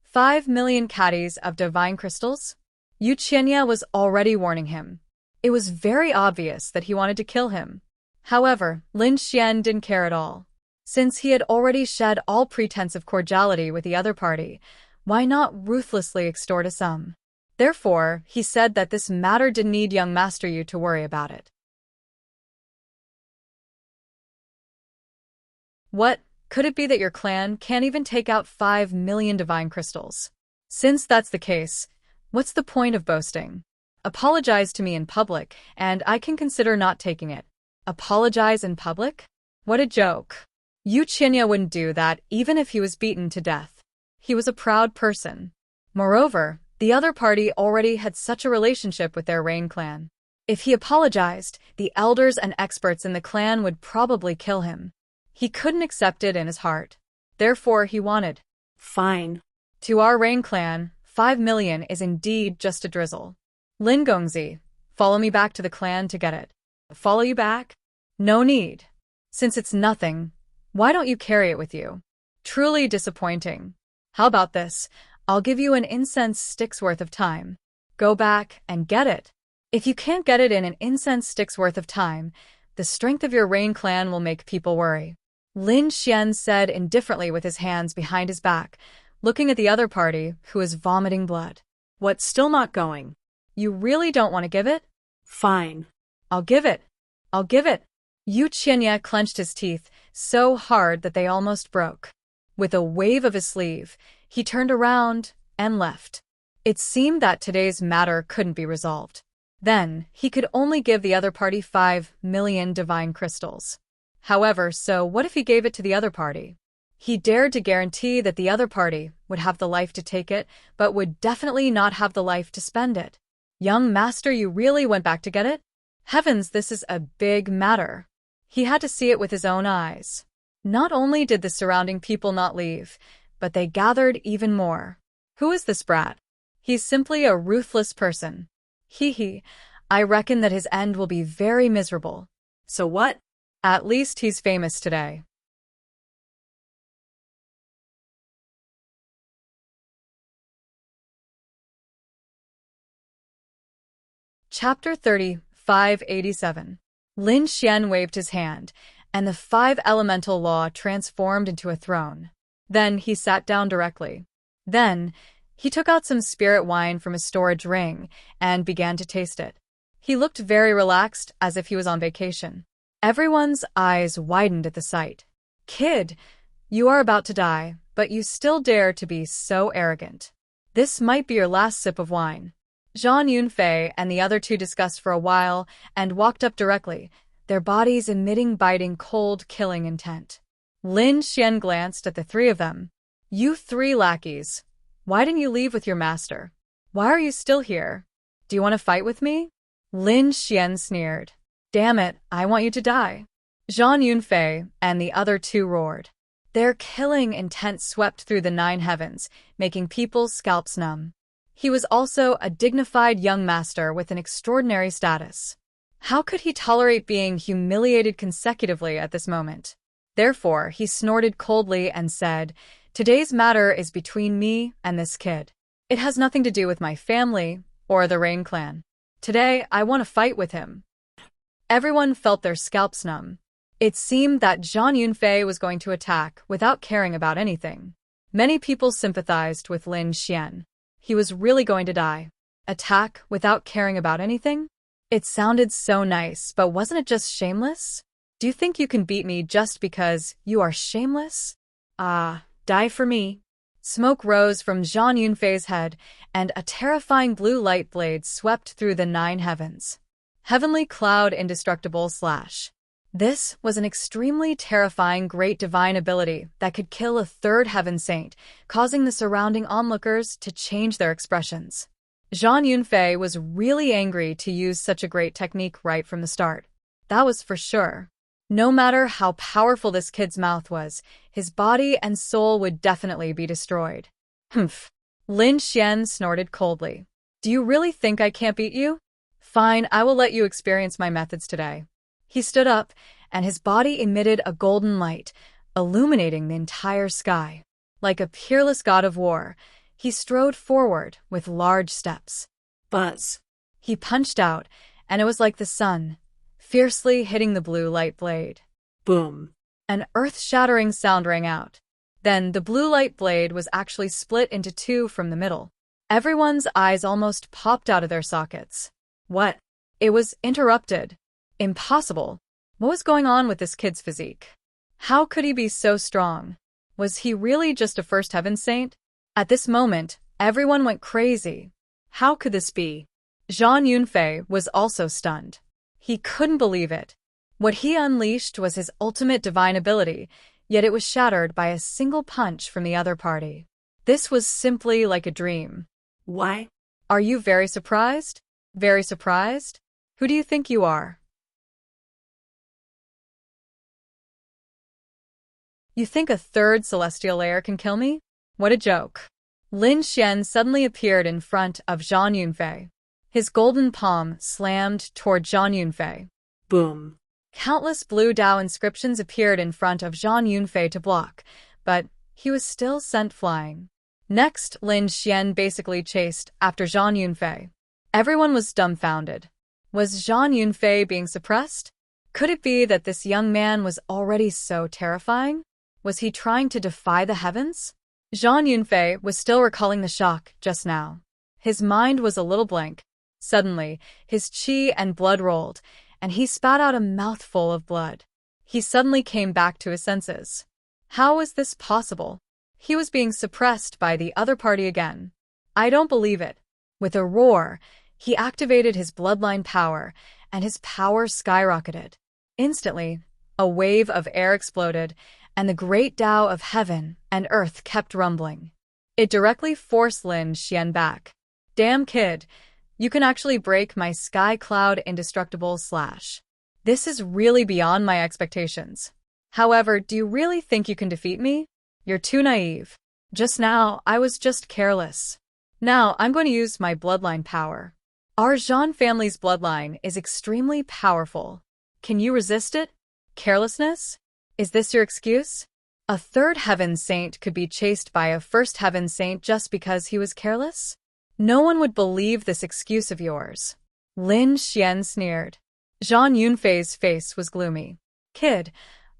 5 million caddies of divine crystals? Yu Qianya was already warning him. It was very obvious that he wanted to kill him. However, Lin Xian didn't care at all. Since he had already shed all pretense of cordiality with the other party, why not ruthlessly extort a sum? Therefore, he said that this matter didn't need young Master Yu to worry about it. What? Could it be that your clan can't even take out 5 million divine crystals? Since that's the case, what's the point of boasting? Apologize to me in public, and I can consider not taking it. Apologize in public? What a joke. Yu Qinya wouldn't do that even if he was beaten to death. He was a proud person. Moreover, the other party already had such a relationship with their Rain clan. If he apologized, the elders and experts in the clan would probably kill him. He couldn't accept it in his heart. Therefore, he wanted. Fine. To our Rain clan, 5 million is indeed just a drizzle. Lin Gongzi, follow me back to the clan to get it. Follow you back? No need. Since it's nothing, why don't you carry it with you? Truly disappointing. How about this? I'll give you an incense stick's worth of time. Go back and get it. If you can't get it in an incense stick's worth of time, the strength of your Rain clan will make people worry. Lin Xian said indifferently with his hands behind his back, looking at the other party, who was vomiting blood. What's still not going? You really don't want to give it? Fine. I'll give it. I'll give it. Yu Qinya clenched his teeth so hard that they almost broke. With a wave of his sleeve, he turned around and left. It seemed that today's matter couldn't be resolved. Then, he could only give the other party 5 million divine crystals. However, so what if he gave it to the other party? He dared to guarantee that the other party would have the life to take it, but would definitely not have the life to spend it. Young Master, you really went back to get it? Heavens, this is a big matter. He had to see it with his own eyes. Not only did the surrounding people not leave, but they gathered even more. Who is this brat? He's simply a ruthless person. Hee. I reckon that his end will be very miserable. So what? At least he's famous today. Chapter 30, 587. Lin Xian waved his hand, and the 5 elemental law transformed into a throne. Then he sat down directly. Then, he took out some spirit wine from his storage ring and began to taste it. He looked very relaxed, as if he was on vacation. Everyone's eyes widened at the sight. Kid, you are about to die, but you still dare to be so arrogant. This might be your last sip of wine. Zhang Yunfei and the other two discussed for a while and walked up directly, their bodies emitting biting cold, killing intent. Lin Xian glanced at the 3 of them. You 3 lackeys, why didn't you leave with your master? Why are you still here? Do you want to fight with me? Lin Xian sneered. Damn it, I want you to die. Zhang Yunfei and the other 2 roared. Their killing intent swept through the 9 heavens, making people's scalps numb. He was also a dignified young master with an extraordinary status. How could he tolerate being humiliated consecutively at this moment? Therefore, he snorted coldly and said, Today's matter is between me and this kid. It has nothing to do with my family or the Rain clan. Today, I want to fight with him. Everyone felt their scalps numb. It seemed that Zhang Yunfei was going to attack without caring about anything. Many people sympathized with Lin Xian. He was really going to die. Attack without caring about anything? It sounded so nice, but wasn't it just shameless? Do you think you can beat me just because you are shameless? Die for me. Smoke rose from Zhang Yunfei's head, and a terrifying blue light blade swept through the 9 heavens. Heavenly Cloud Indestructible / This was an extremely terrifying great divine ability that could kill a 3rd heaven saint, causing the surrounding onlookers to change their expressions. Zhang Yunfei was really angry to use such a great technique right from the start. That was for sure. No matter how powerful this kid's mouth was, his body and soul would definitely be destroyed. Humph. Lin Xian snorted coldly. Do you really think I can't beat you? Fine, I will let you experience my methods today. He stood up, and his body emitted a golden light, illuminating the entire sky. Like a peerless god of war, he strode forward with large steps. Buzz. He punched out, and it was like the sun, fiercely hitting the blue light blade. Boom. An earth-shattering sound rang out. Then the blue light blade was actually split into two from the middle. Everyone's eyes almost popped out of their sockets. What? It was interrupted. Impossible. What was going on with this kid's physique? How could he be so strong? Was he really just a first heaven saint? At this moment, everyone went crazy. How could this be? Zhang Yunfei was also stunned. He couldn't believe it. What he unleashed was his ultimate divine ability, yet it was shattered by a single punch from the other party. This was simply like a dream. Why? Are you very surprised? Very surprised? Who do you think you are? You think a third celestial layer can kill me? What a joke. Lin Xian suddenly appeared in front of Zhang Yunfei. His golden palm slammed toward Zhang Yunfei. Boom. Countless blue Dao inscriptions appeared in front of Zhang Yunfei to block, but he was still sent flying. Next, Lin Xian basically chased after Zhang Yunfei. Everyone was dumbfounded. Was Zhang Yunfei being suppressed? Could it be that this young man was already so terrifying? Was he trying to defy the heavens? Zhang Yunfei was still recalling the shock just now. His mind was a little blank. Suddenly, his qi and blood rolled, and he spat out a mouthful of blood. He suddenly came back to his senses. How was this possible? He was being suppressed by the other party again. I don't believe it. With a roar, he activated his bloodline power, and his power skyrocketed. Instantly, a wave of air exploded, and the great Tao of heaven and earth kept rumbling. It directly forced Lin Xian back. Damn kid, you can actually break my sky cloud indestructible / This is really beyond my expectations. However, do you really think you can defeat me? You're too naive. Just now, I was just careless. Now, I'm going to use my bloodline power. Our Zhan family's bloodline is extremely powerful. Can you resist it? Carelessness? Is this your excuse? A third heaven saint could be chased by a first heaven saint just because he was careless? No one would believe this excuse of yours. Lin Xian sneered. Zhang Yunfei's face was gloomy. Kid,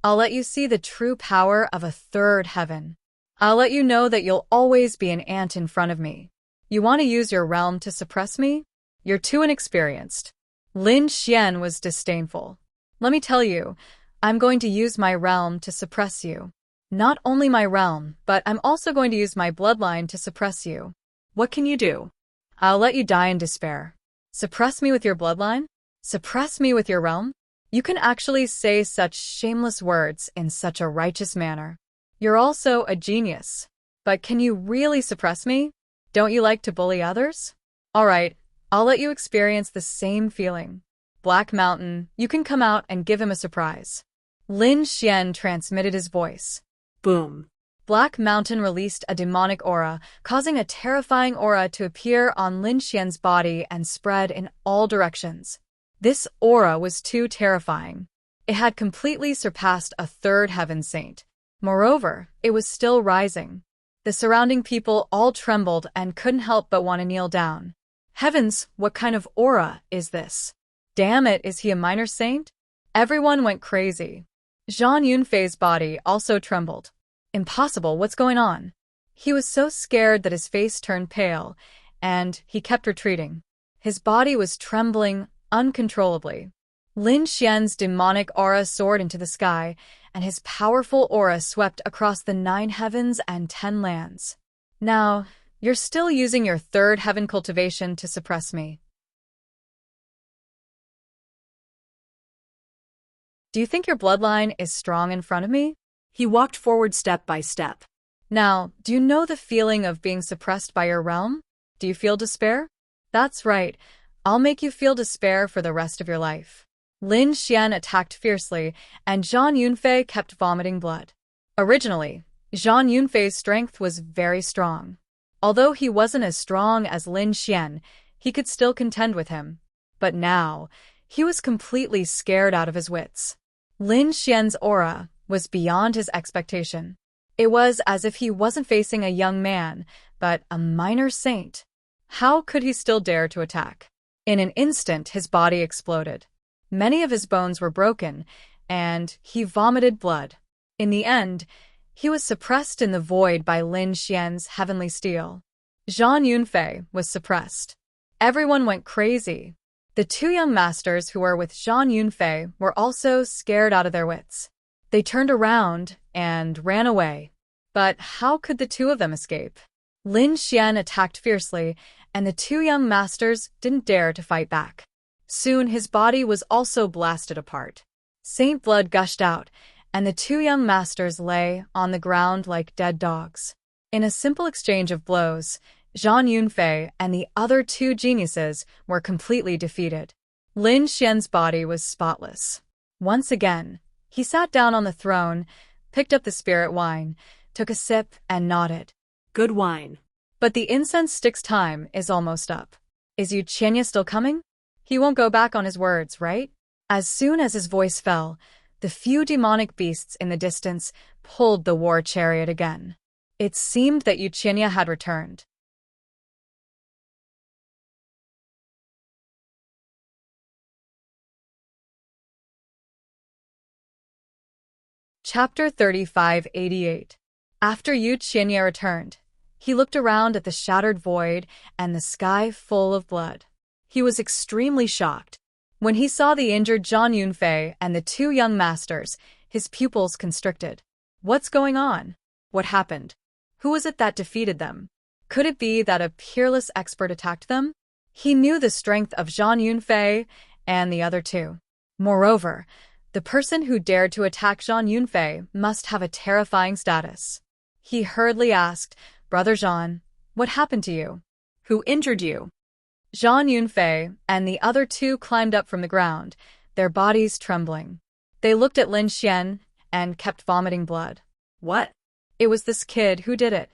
I'll let you see the true power of a third heaven. I'll let you know that you'll always be an ant in front of me. You want to use your realm to suppress me? You're too inexperienced. Lin Xian was disdainful. Let me tell you, I'm going to use my realm to suppress you. Not only my realm, but I'm also going to use my bloodline to suppress you. What can you do? I'll let you die in despair. Suppress me with your bloodline? Suppress me with your realm? You can actually say such shameless words in such a righteous manner. You're also a genius. But can you really suppress me? Don't you like to bully others? All right, I'll let you experience the same feeling. Black Mountain, you can come out and give him a surprise. Lin Xian transmitted his voice. Boom. Black Mountain released a demonic aura, causing a terrifying aura to appear on Lin Xian's body and spread in all directions. This aura was too terrifying. It had completely surpassed a third heaven saint. Moreover, it was still rising. The surrounding people all trembled and couldn't help but want to kneel down. Heavens, what kind of aura is this? Damn it, is he a minor saint? Everyone went crazy. Zhang Yunfei's body also trembled. Impossible, what's going on? He was so scared that his face turned pale, and he kept retreating. His body was trembling uncontrollably. Lin Xian's demonic aura soared into the sky, and his powerful aura swept across the 9 heavens and 10 lands. Now, you're still using your third heaven cultivation to suppress me. Do you think your bloodline is strong in front of me? He walked forward step by step. Now, do you know the feeling of being suppressed by your realm? Do you feel despair? That's right. I'll make you feel despair for the rest of your life. Lin Xian attacked fiercely, and Zhang Yunfei kept vomiting blood. Originally, Zhang Yunfei's strength was very strong. Although he wasn't as strong as Lin Xian, he could still contend with him. But now, he was completely scared out of his wits. Lin Xian's aura was beyond his expectation. It was as if he wasn't facing a young man, but a minor saint. How could he still dare to attack? In an instant, his body exploded. Many of his bones were broken, and he vomited blood. In the end, he was suppressed in the void by Lin Xian's heavenly steel. Zhang Yunfei was suppressed. Everyone went crazy. The two young masters who were with Zhang Yunfei were also scared out of their wits. They turned around and ran away. But how could the two of them escape? Lin Xian attacked fiercely, and the two young masters didn't dare to fight back. Soon his body was also blasted apart. Saint blood gushed out, and the two young masters lay on the ground like dead dogs. In a simple exchange of blows, Zhang Yunfei and the other two geniuses were completely defeated. Lin Xian's body was spotless. Once again, he sat down on the throne, picked up the spirit wine, took a sip, and nodded. Good wine. But the incense stick's time is almost up. Is Yu Qianye still coming? He won't go back on his words, right? As soon as his voice fell, the few demonic beasts in the distance pulled the war chariot again. It seemed that Yu Qianye had returned. Chapter 3588. After Yu Qianye returned, he looked around at the shattered void and the sky full of blood. He was extremely shocked. When he saw the injured Zhang Yunfei and the two young masters, his pupils constricted. What's going on? What happened? Who was it that defeated them? Could it be that a peerless expert attacked them? He knew the strength of Zhang Yunfei and the other two. Moreover, the person who dared to attack Zhang Yunfei must have a terrifying status. He hurriedly asked, "Brother Zhang, what happened to you? Who injured you?" Zhang Yunfei and the other two climbed up from the ground, their bodies trembling. They looked at Lin Xian and kept vomiting blood. What? It was this kid who did it.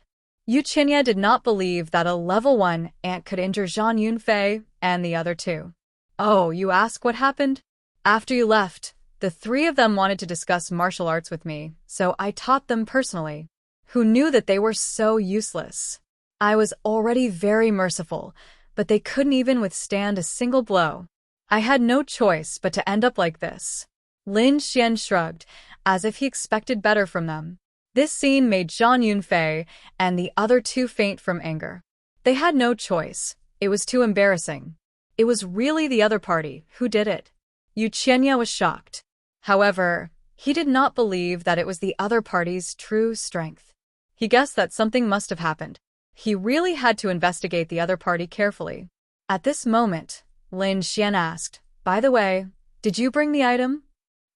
Yu Qianye did not believe that a level 1 ant could injure Zhang Yunfei and the other two. Oh, you ask what happened? After you left, the three of them wanted to discuss martial arts with me, so I taught them personally. Who knew that they were so useless? I was already very merciful, but they couldn't even withstand a single blow. I had no choice but to end up like this. Lin Xian shrugged, as if he expected better from them. This scene made Zhang Yunfei and the other two faint from anger. They had no choice. It was too embarrassing. It was really the other party who did it. Yu Qianye was shocked. However, he did not believe that it was the other party's true strength. He guessed that something must have happened. He really had to investigate the other party carefully. At this moment, Lin Xian asked, "By the way, did you bring the item?"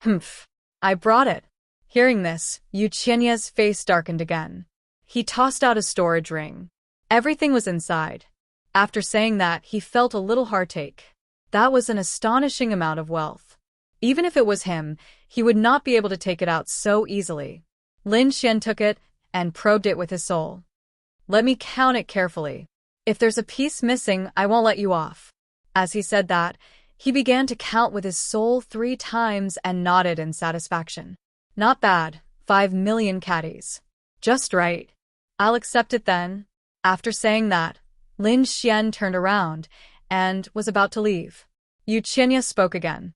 "Humph, I brought it." Hearing this, Yu Qianye's face darkened again. He tossed out a storage ring. Everything was inside. After saying that, he felt a little heartache. That was an astonishing amount of wealth. Even if it was him, he would not be able to take it out so easily. Lin Xian took it and probed it with his soul. "Let me count it carefully. If there's a piece missing, I won't let you off." As he said that, he began to count with his soul 3 times and nodded in satisfaction. "Not bad, 5 million caddies. Just right. I'll accept it then." After saying that, Lin Xian turned around and was about to leave. Yu Qianye spoke again.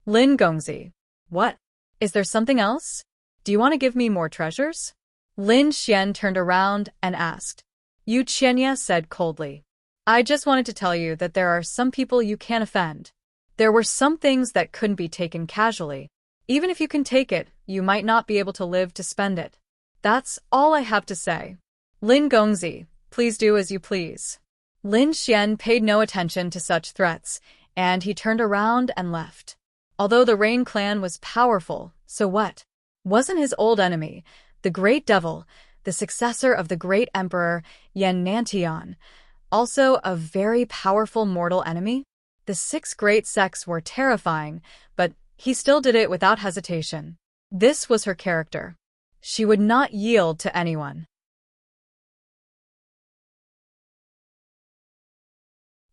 "Lin Gongzi. What? Is there something else? Do you want to give me more treasures?" Lin Xian turned around and asked. Yu Qianye said coldly, "I just wanted to tell you that there are some people you can't offend. There were some things that couldn't be taken casually. Even if you can take it, you might not be able to live to spend it. That's all I have to say. Lin Gongzi, please do as you please." Lin Xian paid no attention to such threats, and he turned around and left. Although the Rain clan was powerful, so what? Wasn't his old enemy, the Great Devil, the successor of the Great Emperor Yan Nantian, also a very powerful mortal enemy? The 6 great sects were terrifying, but he still did it without hesitation. This was her character. She would not yield to anyone.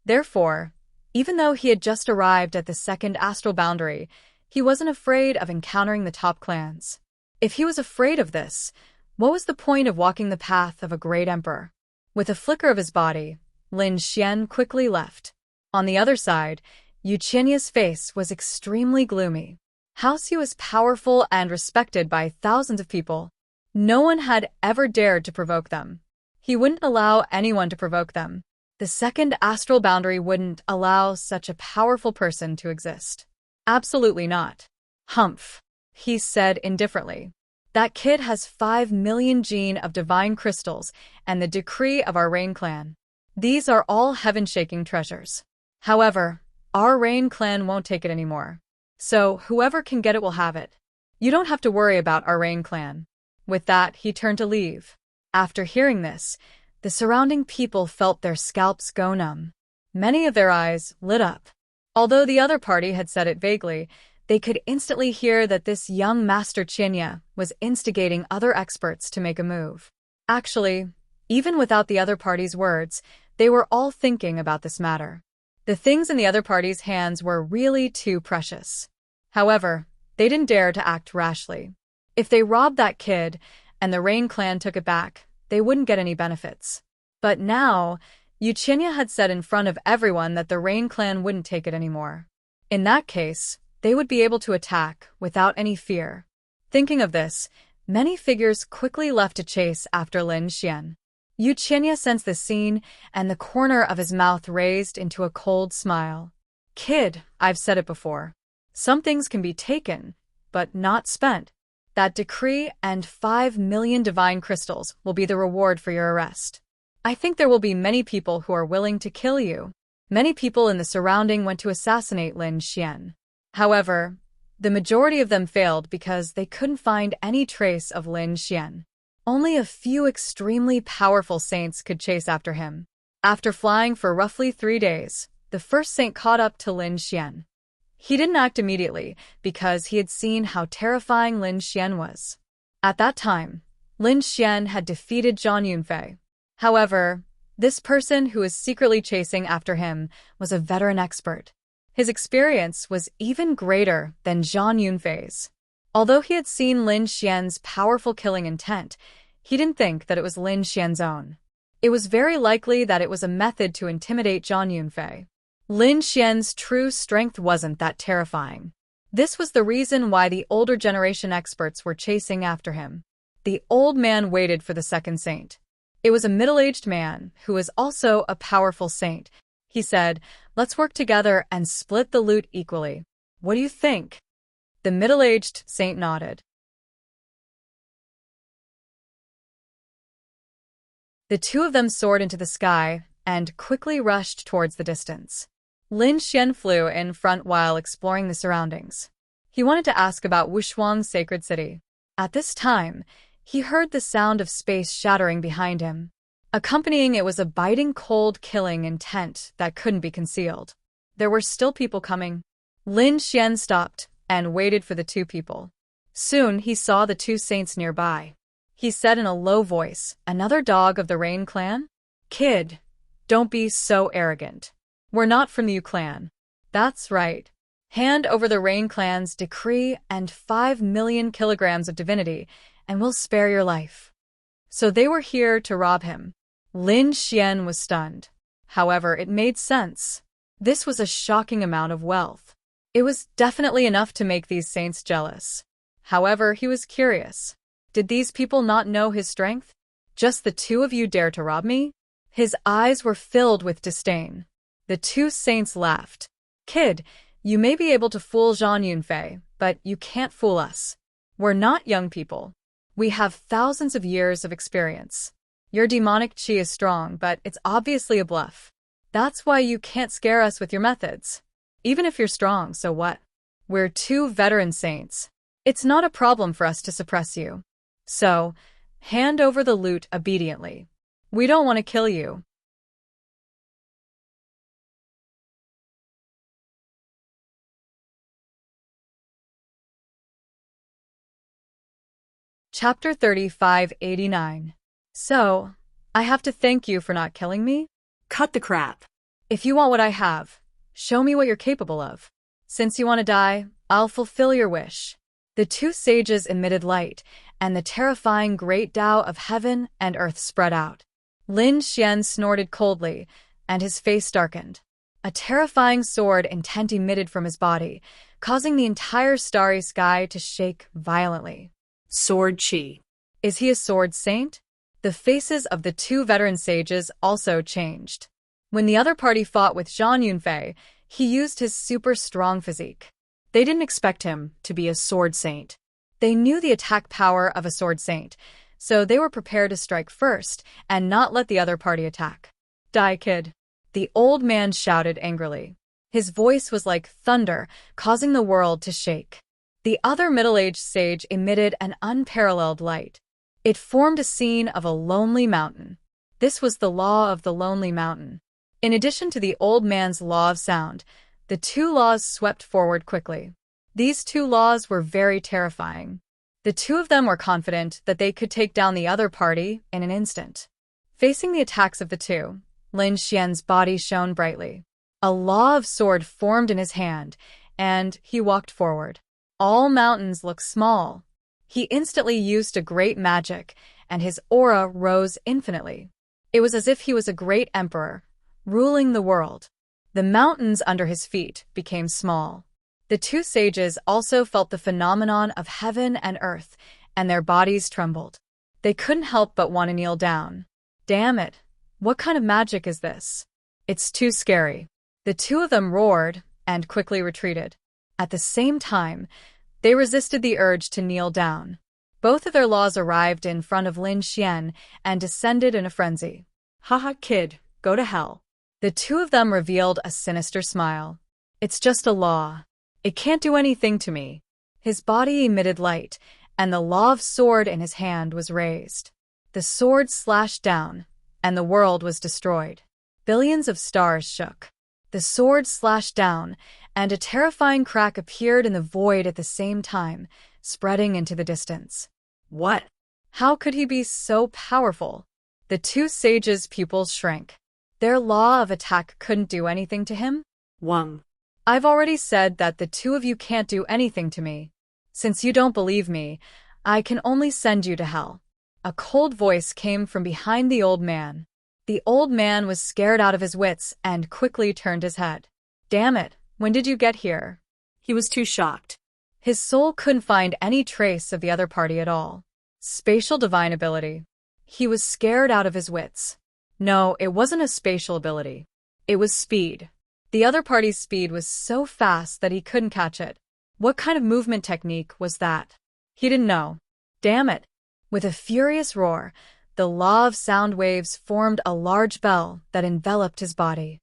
Therefore, even though he had just arrived at the second astral boundary, he wasn't afraid of encountering the top clans. If he was afraid of this, what was the point of walking the path of a great emperor? With a flicker of his body, Lin Xian quickly left. On the other side, Uchenya's face was extremely gloomy. Houseu was powerful and respected by thousands of people. No one had ever dared to provoke them. He wouldn't allow anyone to provoke them. The second astral boundary wouldn't allow such a powerful person to exist. Absolutely not. Humph, he said indifferently. That kid has 5 million gene of divine crystals and the decree of our Rain clan. These are all heaven-shaking treasures. However, our Rain clan won't take it anymore. So whoever can get it will have it. You don't have to worry about our Rain clan. With that, he turned to leave. After hearing this, the surrounding people felt their scalps go numb. Many of their eyes lit up. Although the other party had said it vaguely, they could instantly hear that this young Master Chinya was instigating other experts to make a move. Actually, even without the other party's words, they were all thinking about this matter. The things in the other party's hands were really too precious. However, they didn't dare to act rashly. If they robbed that kid and the Rain clan took it back, they wouldn't get any benefits. But now, Uchenya had said in front of everyone that the Rain clan wouldn't take it anymore. In that case, they would be able to attack without any fear. Thinking of this, many figures quickly left to chase after Lin Xian. Uchenya sensed the scene, and the corner of his mouth raised into a cold smile. Kid, I've said it before. Some things can be taken, but not spent. That decree and 5 million divine crystals will be the reward for your arrest. I think there will be many people who are willing to kill you. Many people in the surrounding went to assassinate Lin Xian. However, the majority of them failed because they couldn't find any trace of Lin Xian. Only a few extremely powerful saints could chase after him. After flying for roughly 3 days, the first saint caught up to Lin Xian. He didn't act immediately because he had seen how terrifying Lin Xian was. At that time, Lin Xian had defeated Zhang Yunfei. However, this person who was secretly chasing after him was a veteran expert. His experience was even greater than Zhang Yunfei's. Although he had seen Lin Xian's powerful killing intent, he didn't think that it was Lin Xian's own. It was very likely that it was a method to intimidate Zhang Yunfei. Lin Xian's true strength wasn't that terrifying. This was the reason why the older generation experts were chasing after him. The old man waited for the second saint. It was a middle-aged man who was also a powerful saint. He said, "Let's work together and split the loot equally. What do you think?" The middle-aged saint nodded. The two of them soared into the sky and quickly rushed towards the distance. Lin Xian flew in front while exploring the surroundings. He wanted to ask about Wushuang's sacred city. At this time, he heard the sound of space shattering behind him. Accompanying it was a biting cold killing intent that couldn't be concealed. There were still people coming. Lin Xian stopped and waited for the two people. Soon he saw the two saints nearby. He said in a low voice, "Another dog of the Rain clan? Kid, don't be so arrogant. We're not from the Yu clan." "That's right. Hand over the Rain clan's decree and 5 million kilograms of divinity, and we'll spare your life." So they were here to rob him. Lin Xian was stunned. However, it made sense. This was a shocking amount of wealth. It was definitely enough to make these saints jealous. However, he was curious. Did these people not know his strength? "Just the two of you dare to rob me?" His eyes were filled with disdain. The two saints laughed. "Kid, you may be able to fool Zhang Yunfei, but you can't fool us. We're not young people. We have thousands of years of experience. Your demonic chi is strong, but it's obviously a bluff. That's why you can't scare us with your methods. Even if you're strong, so what? We're two veteran saints. It's not a problem for us to suppress you. So, hand over the loot obediently. We don't want to kill you." Chapter 3589. "So, I have to thank you for not killing me? Cut the crap. If you want what I have, show me what you're capable of. Since you want to die, I'll fulfill your wish." The two sages emitted light, and the terrifying great Tao of heaven and earth spread out. Lin Xian snorted coldly, and his face darkened. A terrifying sword intent emitted from his body, causing the entire starry sky to shake violently. Sword chi. Is he a sword saint? The faces of the two veteran sages also changed. When the other party fought with Zhang Yunfei, he used his super strong physique. They didn't expect him to be a sword saint. They knew the attack power of a sword saint, so they were prepared to strike first and not let the other party attack. Die, kid. The old man shouted angrily. His voice was like thunder, causing the world to shake. The other middle-aged sage emitted an unparalleled light. It formed a scene of a lonely mountain. This was the law of the lonely mountain. In addition to the old man's law of sound, the two laws swept forward quickly. These two laws were very terrifying. The two of them were confident that they could take down the other party in an instant. Facing the attacks of the two, Lin Xian's body shone brightly. A law of sword formed in his hand, and he walked forward. All mountains looked small. He instantly used a great magic, and his aura rose infinitely. It was as if he was a great emperor, ruling the world. The mountains under his feet became small. The two sages also felt the phenomenon of heaven and earth, and their bodies trembled. They couldn't help but want to kneel down. Damn it! What kind of magic is this? It's too scary. The two of them roared and quickly retreated. At the same time, they resisted the urge to kneel down. Both of their laws arrived in front of Lin Xian and descended in a frenzy. Haha, kid, go to hell. The two of them revealed a sinister smile. It's just a law. It can't do anything to me. His body emitted light, and the law of sword in his hand was raised. The sword slashed down, and the world was destroyed. Billions of stars shook. The sword slashed down, and a terrifying crack appeared in the void at the same time, spreading into the distance. What? How could he be so powerful? The two sages' pupils shrank. Their law of attack couldn't do anything to him? Wang. I've already said that the two of you can't do anything to me. Since you don't believe me, I can only send you to hell. A cold voice came from behind the old man. The old man was scared out of his wits and quickly turned his head. Damn it, when did you get here? He was too shocked. His soul couldn't find any trace of the other party at all. Spatial divine ability. He was scared out of his wits. No, it wasn't a spatial ability. It was speed. The other party's speed was so fast that he couldn't catch it. What kind of movement technique was that? He didn't know. Damn it! With a furious roar, the law of sound waves formed a large bell that enveloped his body.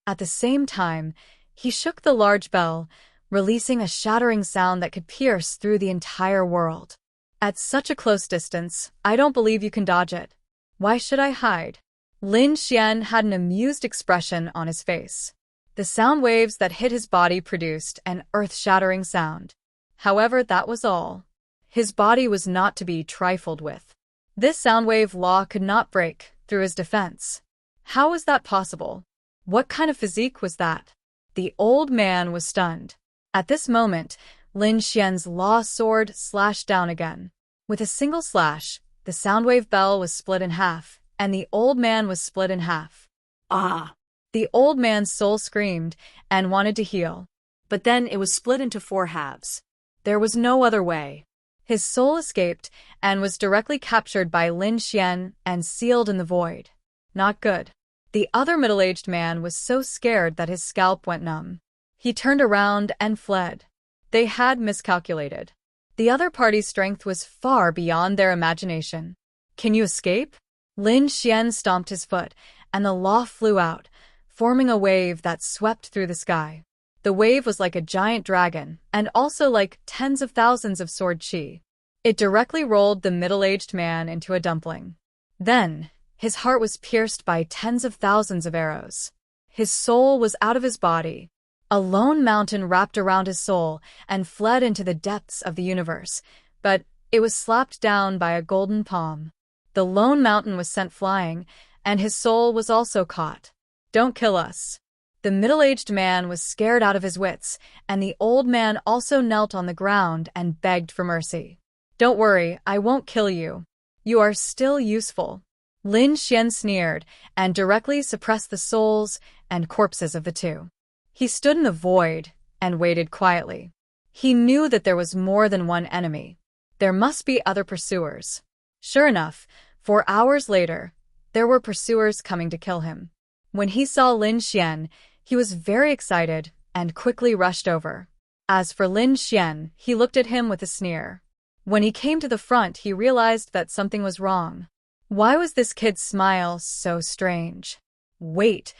At the same time, he shook the large bell, releasing a shattering sound that could pierce through the entire world. At such a close distance, I don't believe you can dodge it. Why should I hide? Lin Xian had an amused expression on his face. The sound waves that hit his body produced an earth-shattering sound. However, that was all. His body was not to be trifled with. This sound wave law could not break through his defense. How was that possible? What kind of physique was that? The old man was stunned. At this moment, Lin Xian's law sword slashed down again. With a single slash, the soundwave bell was split in half, and the old man was split in half. Ah! The old man's soul screamed and wanted to heal. But then it was split into 4 halves. There was no other way. His soul escaped and was directly captured by Lin Xian and sealed in the void. Not good. The other middle-aged man was so scared that his scalp went numb. He turned around and fled. They had miscalculated. The other party's strength was far beyond their imagination. Can you escape? Lin Xian stomped his foot, and the law flew out, forming a wave that swept through the sky. The wave was like a giant dragon, and also like tens of thousands of sword chi. It directly rolled the middle-aged man into a dumpling. Then, his heart was pierced by tens of thousands of arrows. His soul was out of his body. A lone mountain wrapped around his soul and fled into the depths of the universe, but it was slapped down by a golden palm. The lone mountain was sent flying, and his soul was also caught. Don't kill us. The middle-aged man was scared out of his wits, and the old man also knelt on the ground and begged for mercy. Don't worry, I won't kill you. You are still useful. Lin Xian sneered and directly suppressed the souls and corpses of the two. He stood in the void and waited quietly. He knew that there was more than one enemy. There must be other pursuers. Sure enough, 4 hours later, there were pursuers coming to kill him. When he saw Lin Xian, he was very excited and quickly rushed over. As for Lin Xian, he looked at him with a sneer. When he came to the front, he realized that something was wrong. Why was this kid's smile so strange? Wait,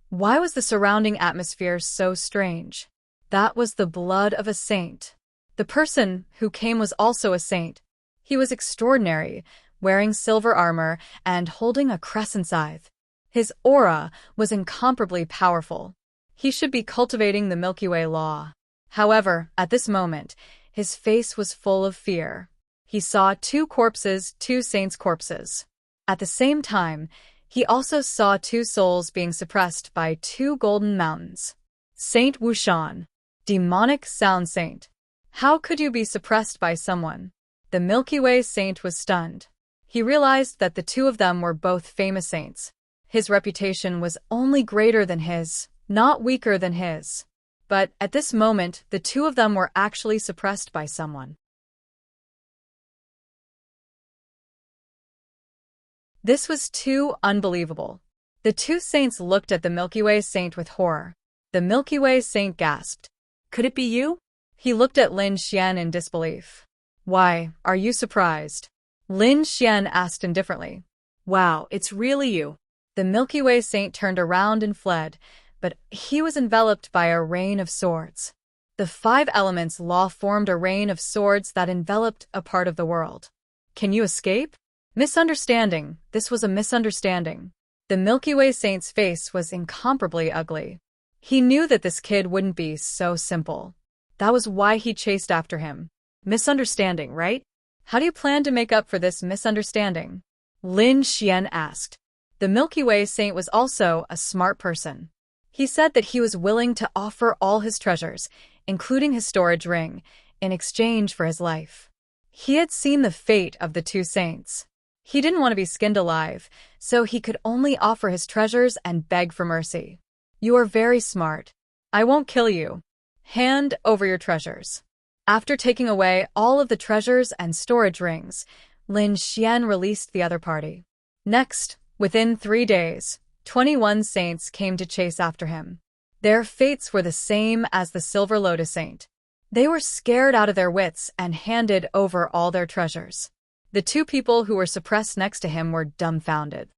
why was the surrounding atmosphere so strange? That was the blood of a saint. The person who came was also a saint. He was extraordinary, wearing silver armor and holding a crescent scythe. His aura was incomparably powerful. He should be cultivating the Milky Way law. However, at this moment, his face was full of fear. He saw 2 corpses, 2 saints' corpses. At the same time, he also saw 2 souls being suppressed by 2 golden mountains. Saint Wushan, demonic sound saint. How could you be suppressed by someone? The Milky Way saint was stunned. He realized that the 2 of them were both famous saints. His reputation was only greater than his, not weaker than his. But at this moment, the 2 of them were actually suppressed by someone. This was too unbelievable. The 2 saints looked at the Milky Way saint with horror. The Milky Way saint gasped. Could it be you? He looked at Lin Xian in disbelief. Why, are you surprised? Lin Xian asked indifferently. Wow, it's really you. The Milky Way saint turned around and fled, but he was enveloped by a rain of swords. The 5 elements law formed a rain of swords that enveloped a part of the world. Can you escape? Misunderstanding. This was a misunderstanding. The Milky Way saint's face was incomparably ugly. He knew that this kid wouldn't be so simple. That was why he chased after him. Misunderstanding, right? How do you plan to make up for this misunderstanding? Lin Xian asked. The Milky Way saint was also a smart person. He said that he was willing to offer all his treasures, including his storage ring, in exchange for his life. He had seen the fate of the 2 saints. He didn't want to be skinned alive, so he could only offer his treasures and beg for mercy. You are very smart. I won't kill you. Hand over your treasures. After taking away all of the treasures and storage rings, Lin Xian released the other party. Next, within 3 days, 21 saints came to chase after him. Their fates were the same as the Silver Lotus Saint. They were scared out of their wits and handed over all their treasures. The 2 people who were suppressed next to him were dumbfounded.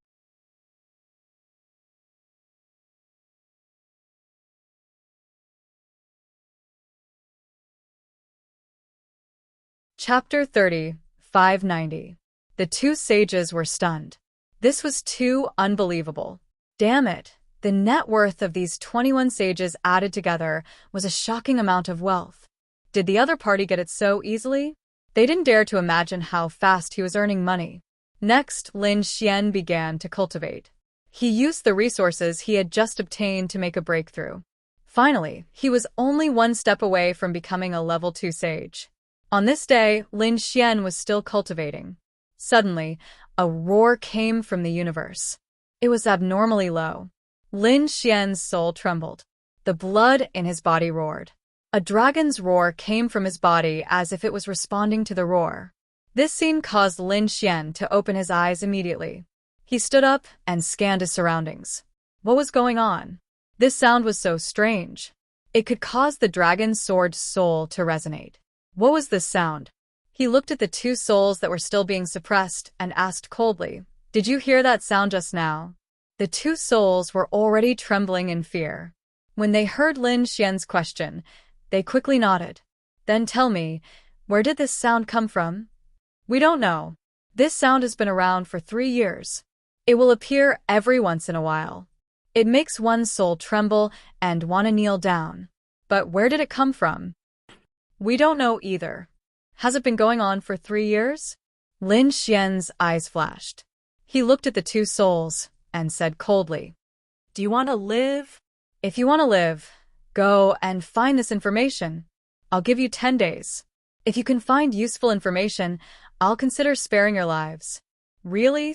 Chapter 30, 590. The 2 sages were stunned. This was too unbelievable. Damn it! The net worth of these 21 sages added together was a shocking amount of wealth. Did the other party get it so easily? They didn't dare to imagine how fast he was earning money. Next, Lin Xian began to cultivate. He used the resources he had just obtained to make a breakthrough. Finally, he was only 1 step away from becoming a level 2 sage. On this day, Lin Xian was still cultivating. Suddenly, a roar came from the universe. It was abnormally low. Lin Xian's soul trembled. The blood in his body roared. A dragon's roar came from his body as if it was responding to the roar. This scene caused Lin Xian to open his eyes immediately. He stood up and scanned his surroundings. What was going on? This sound was so strange. It could cause the dragon's sword soul to resonate. What was this sound? He looked at the 2 souls that were still being suppressed and asked coldly, "Did you hear that sound just now?" The 2 souls were already trembling in fear. When they heard Lin Xian's question, they quickly nodded. Then tell me, where did this sound come from? We don't know. This sound has been around for 3 years. It will appear every once in a while. It makes one's soul tremble and want to kneel down. But where did it come from? We don't know either. Has it been going on for 3 years? Lin Xian's eyes flashed. He looked at the 2 souls and said coldly, Do you want to live? If you want to live, go and find this information. I'll give you 10 days. If you can find useful information, I'll consider sparing your lives. Really?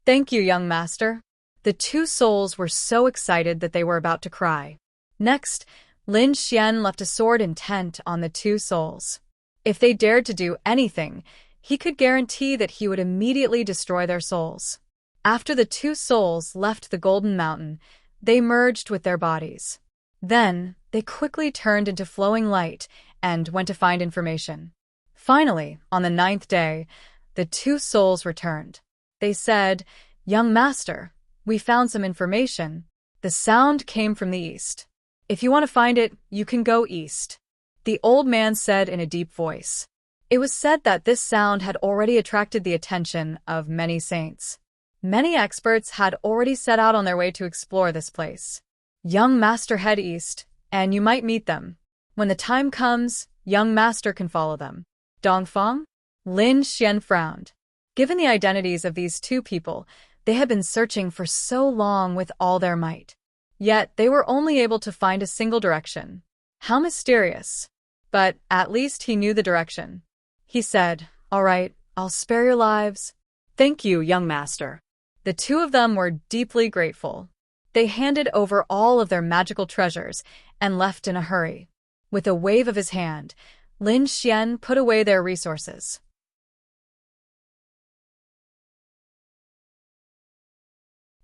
Thank you, young master. The two souls were so excited that they were about to cry. Next, Lin Xian left a sword intent on the two souls. If they dared to do anything, he could guarantee that he would immediately destroy their souls. After the two souls left the Golden Mountain, they merged with their bodies. Then, they quickly turned into flowing light and went to find information. Finally, on the 9th day, the two souls returned. They said, "Young master, we found some information." The sound came from the east. "If you want to find it, you can go east," the old man said in a deep voice. It was said that this sound had already attracted the attention of many saints. Many experts had already set out on their way to explore this place. "Young master, head east, and you might meet them. When the time comes, young master can follow them." Dongfang? Lin Xian frowned. Given the identities of these two people, they had been searching for so long with all their might. Yet they were only able to find a single direction. How mysterious. But at least he knew the direction. He said, "All right, I'll spare your lives." Thank you, young master. The two of them were deeply grateful. They handed over all of their magical treasures and left in a hurry. With a wave of his hand, Lin Xian put away their resources.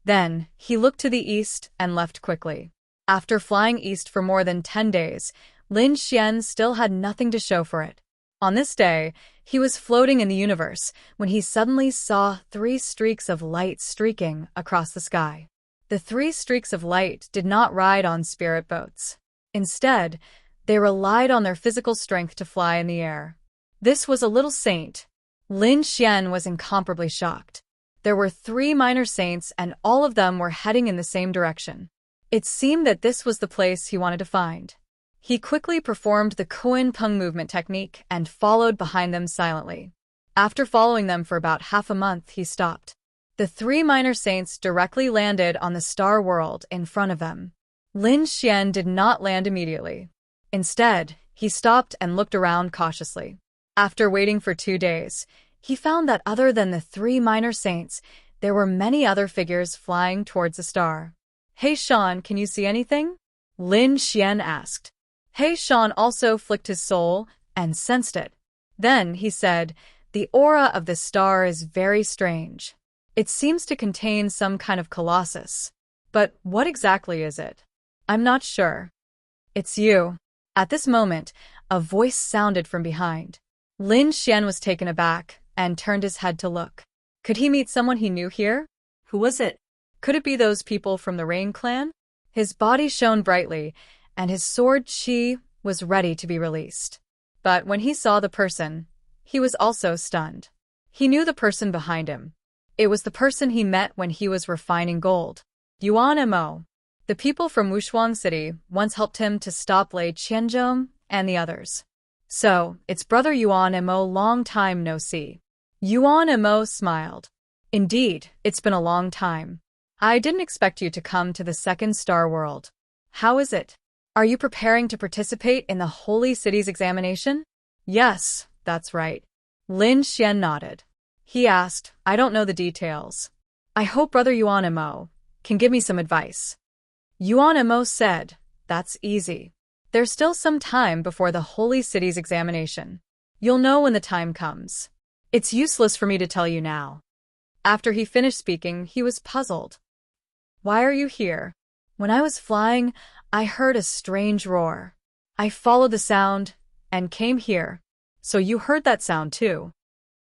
Then, he looked to the east and left quickly. After flying east for more than 10 days, Lin Xian still had nothing to show for it. On this day, he was floating in the universe when he suddenly saw 3 streaks of light streaking across the sky. The 3 streaks of light did not ride on spirit boats. Instead, they relied on their physical strength to fly in the air. This was a little saint. Lin Xian was incomparably shocked. There were 3 minor saints and all of them were heading in the same direction. It seemed that this was the place he wanted to find. He quickly performed the Koan Peng movement technique and followed behind them silently. After following them for about half a month, he stopped. The 3 minor saints directly landed on the star world in front of them. Lin Xian did not land immediately. Instead, he stopped and looked around cautiously. After waiting for 2 days, he found that other than the 3 minor saints, there were many other figures flying towards the star. "Hey Shan, can you see anything?" Lin Xian asked. Hey Shan also flicked his soul and sensed it. Then he said, "The aura of this star is very strange. It seems to contain some kind of colossus. But what exactly is it? I'm not sure." "It's you." At this moment, a voice sounded from behind. Lin Xian was taken aback and turned his head to look. Could he meet someone he knew here? Who was it? Could it be those people from the Rain Clan? His body shone brightly, and his sword Qi was ready to be released. But when he saw the person, he was also stunned. He knew the person behind him. It was the person he met when he was refining gold. Yuan Mo. The people from Wushuang City once helped him to stop Lei Qianzhong and the others. So, it's brother Yuan Mo, long time no see. Yuan Mo smiled. Indeed, it's been a long time. I didn't expect you to come to the second star world. How is it? Are you preparing to participate in the Holy City's examination? Yes, that's right. Lin Xian nodded. He asked, I don't know the details. I hope brother Yuan Mo can give me some advice. Yuan Mo said, that's easy. There's still some time before the Holy City's examination. You'll know when the time comes. It's useless for me to tell you now. After he finished speaking, he was puzzled. Why are you here? When I was flying, I heard a strange roar. I followed the sound and came here. So you heard that sound too?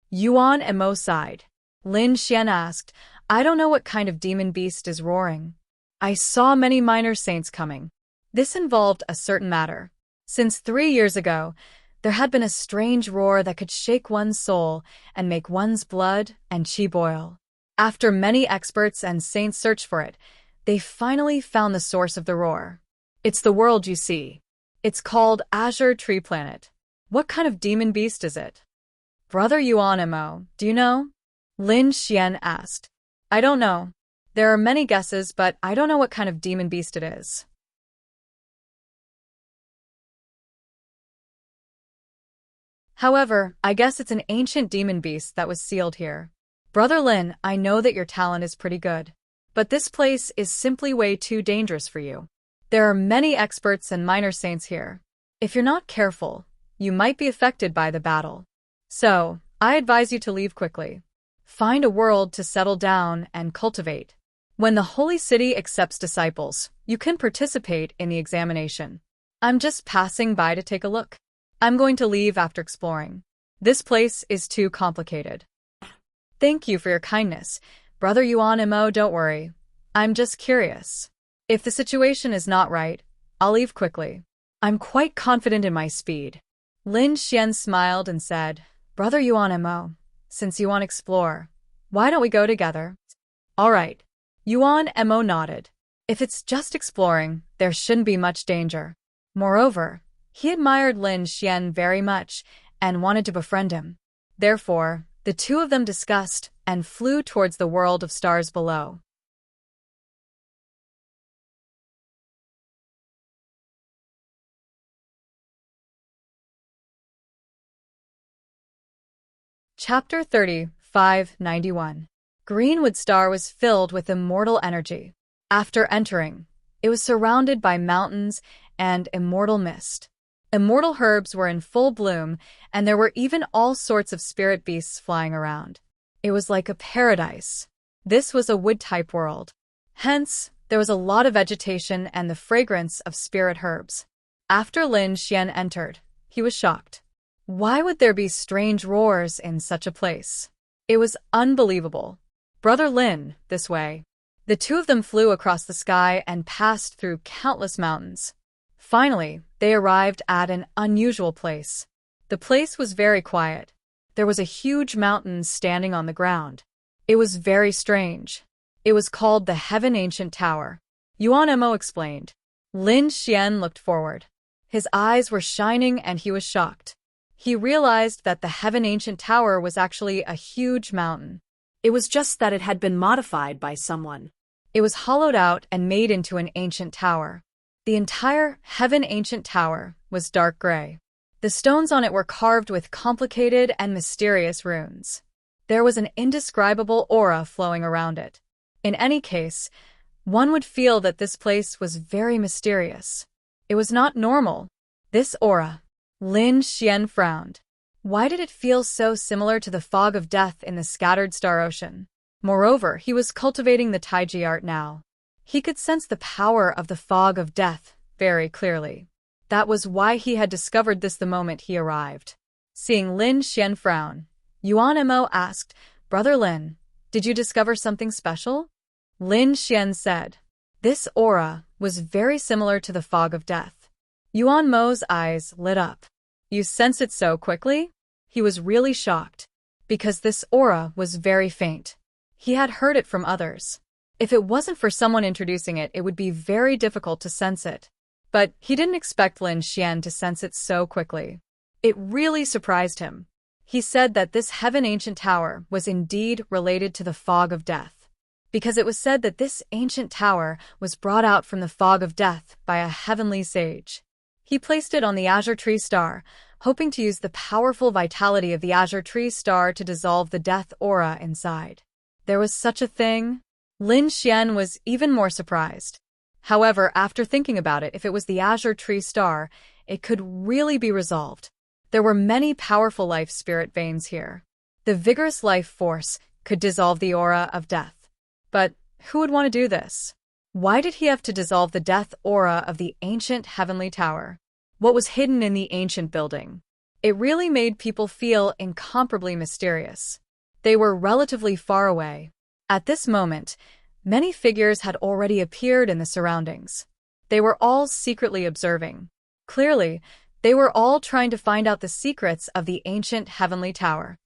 Yuan Mo sighed. Lin Xian asked, I don't know what kind of demon beast is roaring. I saw many minor saints coming. This involved a certain matter. Since 3 years ago, there had been a strange roar that could shake one's soul and make one's blood and qi boil. After many experts and saints searched for it, they finally found the source of the roar. It's the world you see. It's called Azure Tree Planet. What kind of demon beast is it? Brother Yuan Mo, do you know? Lin Xian asked. I don't know. There are many guesses, but I don't know what kind of demon beast it is. However, I guess it's an ancient demon beast that was sealed here. Brother Lin, I know that your talent is pretty good, but this place is simply way too dangerous for you. There are many experts and minor saints here. If you're not careful, you might be affected by the battle. So, I advise you to leave quickly. Find a world to settle down and cultivate. When the holy city accepts disciples, you can participate in the examination. I'm just passing by to take a look. I'm going to leave after exploring. This place is too complicated. Thank you for your kindness. Brother Yuan Mo, don't worry. I'm just curious. If the situation is not right, I'll leave quickly. I'm quite confident in my speed. Lin Xian smiled and said, Brother Yuan Mo, since you want to explore, why don't we go together? All right. Yuan Mo nodded. If it's just exploring, there shouldn't be much danger. Moreover, he admired Lin Xian very much and wanted to befriend him. Therefore, the two of them discussed and flew towards the world of stars below. Chapter 30, 591. Greenwood Star was filled with immortal energy. After entering, it was surrounded by mountains and immortal mist. Immortal herbs were in full bloom, and there were even all sorts of spirit beasts flying around. It was like a paradise. This was a wood-type world. Hence, there was a lot of vegetation and the fragrance of spirit herbs. After Lin Xian entered, he was shocked. Why would there be strange roars in such a place? It was unbelievable. Brother Lin, this way. The two of them flew across the sky and passed through countless mountains. Finally, they arrived at an unusual place. The place was very quiet. There was a huge mountain standing on the ground. It was very strange. It was called the Heaven Ancient Tower. Yuan Mo explained. Lin Xian looked forward. His eyes were shining and he was shocked. He realized that the Heaven Ancient Tower was actually a huge mountain. It was just that it had been modified by someone. It was hollowed out and made into an ancient tower. The entire Heaven Ancient Tower was dark gray. The stones on it were carved with complicated and mysterious runes. There was an indescribable aura flowing around it. In any case, one would feel that this place was very mysterious. It was not normal. This aura. Lin Xian frowned. Why did it feel so similar to the fog of death in the scattered star ocean? Moreover, he was cultivating the Taiji art now. He could sense the power of the fog of death very clearly. That was why he had discovered this the moment he arrived. Seeing Lin Xian frown, Yuan Mo asked, Brother Lin, did you discover something special? Lin Xian said, this aura was very similar to the fog of death. Yuan Mo's eyes lit up. You sense it so quickly? He was really shocked, because this aura was very faint. He had heard it from others. If it wasn't for someone introducing it, it would be very difficult to sense it. But he didn't expect Lin Xian to sense it so quickly. It really surprised him. He said that this Heaven Ancient Tower was indeed related to the fog of death, because it was said that this ancient tower was brought out from the fog of death by a heavenly sage. He placed it on the Azure Tree Star, hoping to use the powerful vitality of the Azure Tree Star to dissolve the death aura inside. There was such a thing? Lin Xian was even more surprised. However, after thinking about it, if it was the Azure Tree Star, it could really be resolved. There were many powerful life spirit veins here. The vigorous life force could dissolve the aura of death. But who would want to do this? Why did he have to dissolve the death aura of the ancient heavenly tower? What was hidden in the ancient building? It really made people feel incomparably mysterious. They were relatively far away. At this moment, many figures had already appeared in the surroundings. They were all secretly observing. Clearly, they were all trying to find out the secrets of the ancient heavenly tower.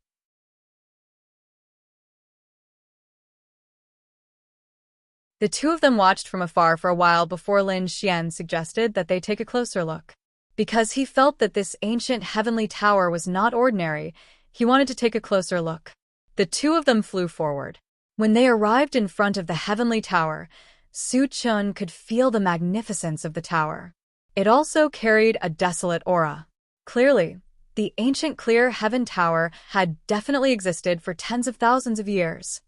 The two of them watched from afar for a while before Lin Xian suggested that they take a closer look. Because he felt that this ancient heavenly tower was not ordinary, he wanted to take a closer look. The two of them flew forward. When they arrived in front of the heavenly tower, Su Chun could feel the magnificence of the tower. It also carried a desolate aura. Clearly, The ancient clear heaven tower had definitely existed for tens of thousands of years.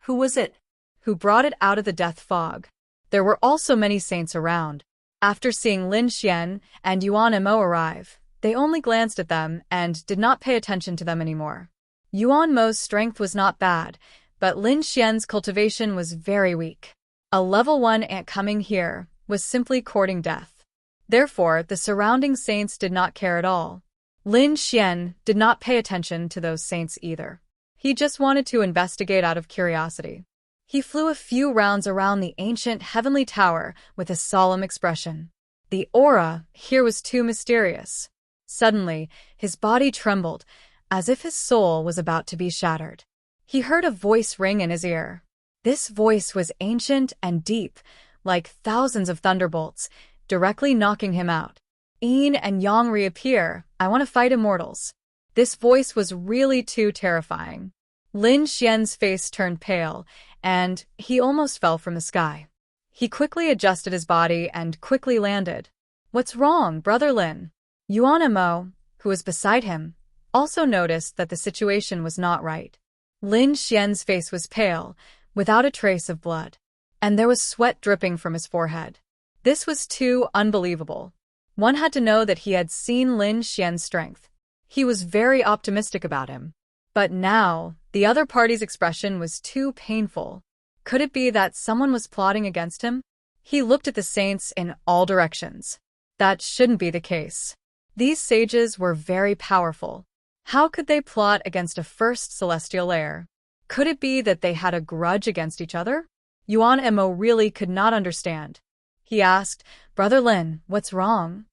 Who was it? Who brought it out of the death fog? There were also many saints around. After seeing Lin Xian and Yuan Mo arrive, they only glanced at them and did not pay attention to them anymore. Yuan Mo's strength was not bad, but Lin Xian's cultivation was very weak. A level 1 ant coming here was simply courting death. Therefore, the surrounding saints did not care at all. Lin Xian did not pay attention to those saints either. He just wanted to investigate out of curiosity. He flew a few rounds around the ancient heavenly tower with a solemn expression. The aura here was too mysterious. Suddenly, his body trembled, as if his soul was about to be shattered. He heard a voice ring in his ear. This voice was ancient and deep, like thousands of thunderbolts, directly knocking him out. Yin and Yang reappear. I want to fight immortals. This voice was really too terrifying. Lin Xian's face turned pale, and he almost fell from the sky. He quickly adjusted his body and quickly landed. What's wrong, Brother Lin? Yuan Mo, who was beside him, also noticed that the situation was not right. Lin Xian's face was pale, without a trace of blood, and there was sweat dripping from his forehead. This was too unbelievable. One had to know that he had seen Lin Xian's strength. He was very optimistic about him. But now, the other party's expression was too painful. Could it be that someone was plotting against him? He looked at the saints in all directions. That shouldn't be the case. These sages were very powerful. How could they plot against a first celestial layer? Could it be that they had a grudge against each other? Yuan Mo really could not understand. He asked, Brother Lin, what's wrong?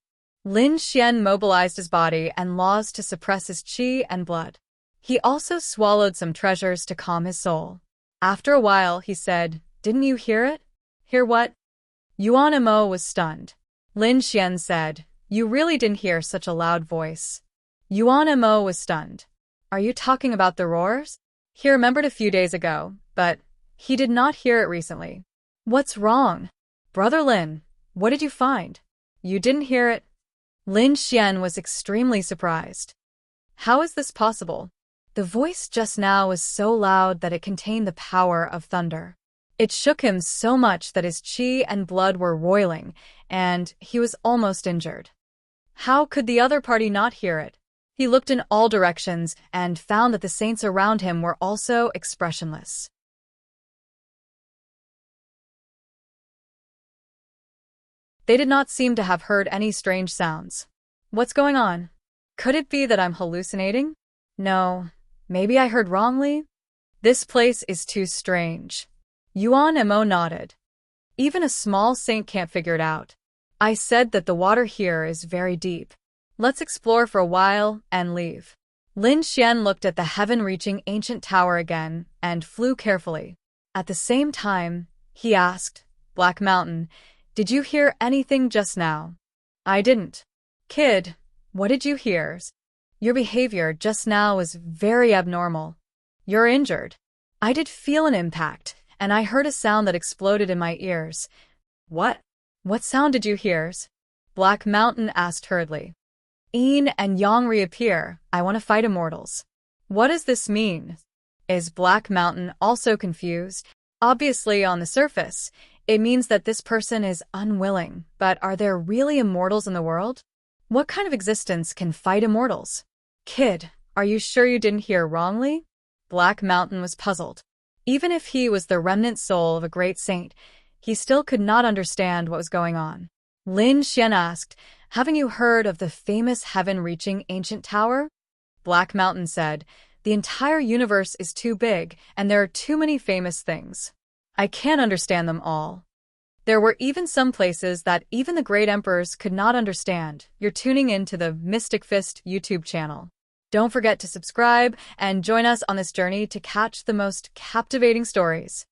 Lin Xian mobilized his body and laws to suppress his qi and blood. He also swallowed some treasures to calm his soul. After a while, he said, Didn't you hear it? Hear what? Yuan Mo was stunned. Lin Xian said, You really didn't hear such a loud voice. Yuan Mo was stunned. Are you talking about the roars? He remembered a few days ago, but he did not hear it recently. What's wrong? Brother Lin, what did you find? You didn't hear it? Lin Xian was extremely surprised. How is this possible? The voice just now was so loud that it contained the power of thunder. It shook him so much that his qi and blood were roiling, and he was almost injured. How could the other party not hear it? He looked in all directions and found that the saints around him were also expressionless. They did not seem to have heard any strange sounds. What's going on? Could it be that I'm hallucinating? No, maybe I heard wrongly? This place is too strange. Yuan Mo nodded. Even a small saint can't figure it out. I said that the water here is very deep. Let's explore for a while and leave. Lin Xian looked at the heaven-reaching ancient tower again and flew carefully. At the same time, he asked, Black Mountain, did you hear anything just now? I didn't. Kid, what did you hear? Your behavior just now was very abnormal. You're injured. I did feel an impact, and I heard a sound that exploded in my ears. What? What sound did you hear? Black Mountain asked hurriedly. Yin and Yang reappear. I want to fight immortals. What does this mean? Is Black Mountain also confused? Obviously, on the surface, it means that this person is unwilling, but are there really immortals in the world? What kind of existence can fight immortals? Kid, are you sure you didn't hear wrongly? Black Mountain was puzzled. Even if he was the remnant soul of a great saint, he still could not understand what was going on. Lin Xian asked, Haven't you heard of the famous heaven-reaching ancient tower? Black Mountain said, The entire universe is too big, and there are too many famous things. I can't understand them all. There were even some places that even the great emperors could not understand. You're tuning in to the Mystic Fist YouTube channel. Don't forget to subscribe and join us on this journey to catch the most captivating stories.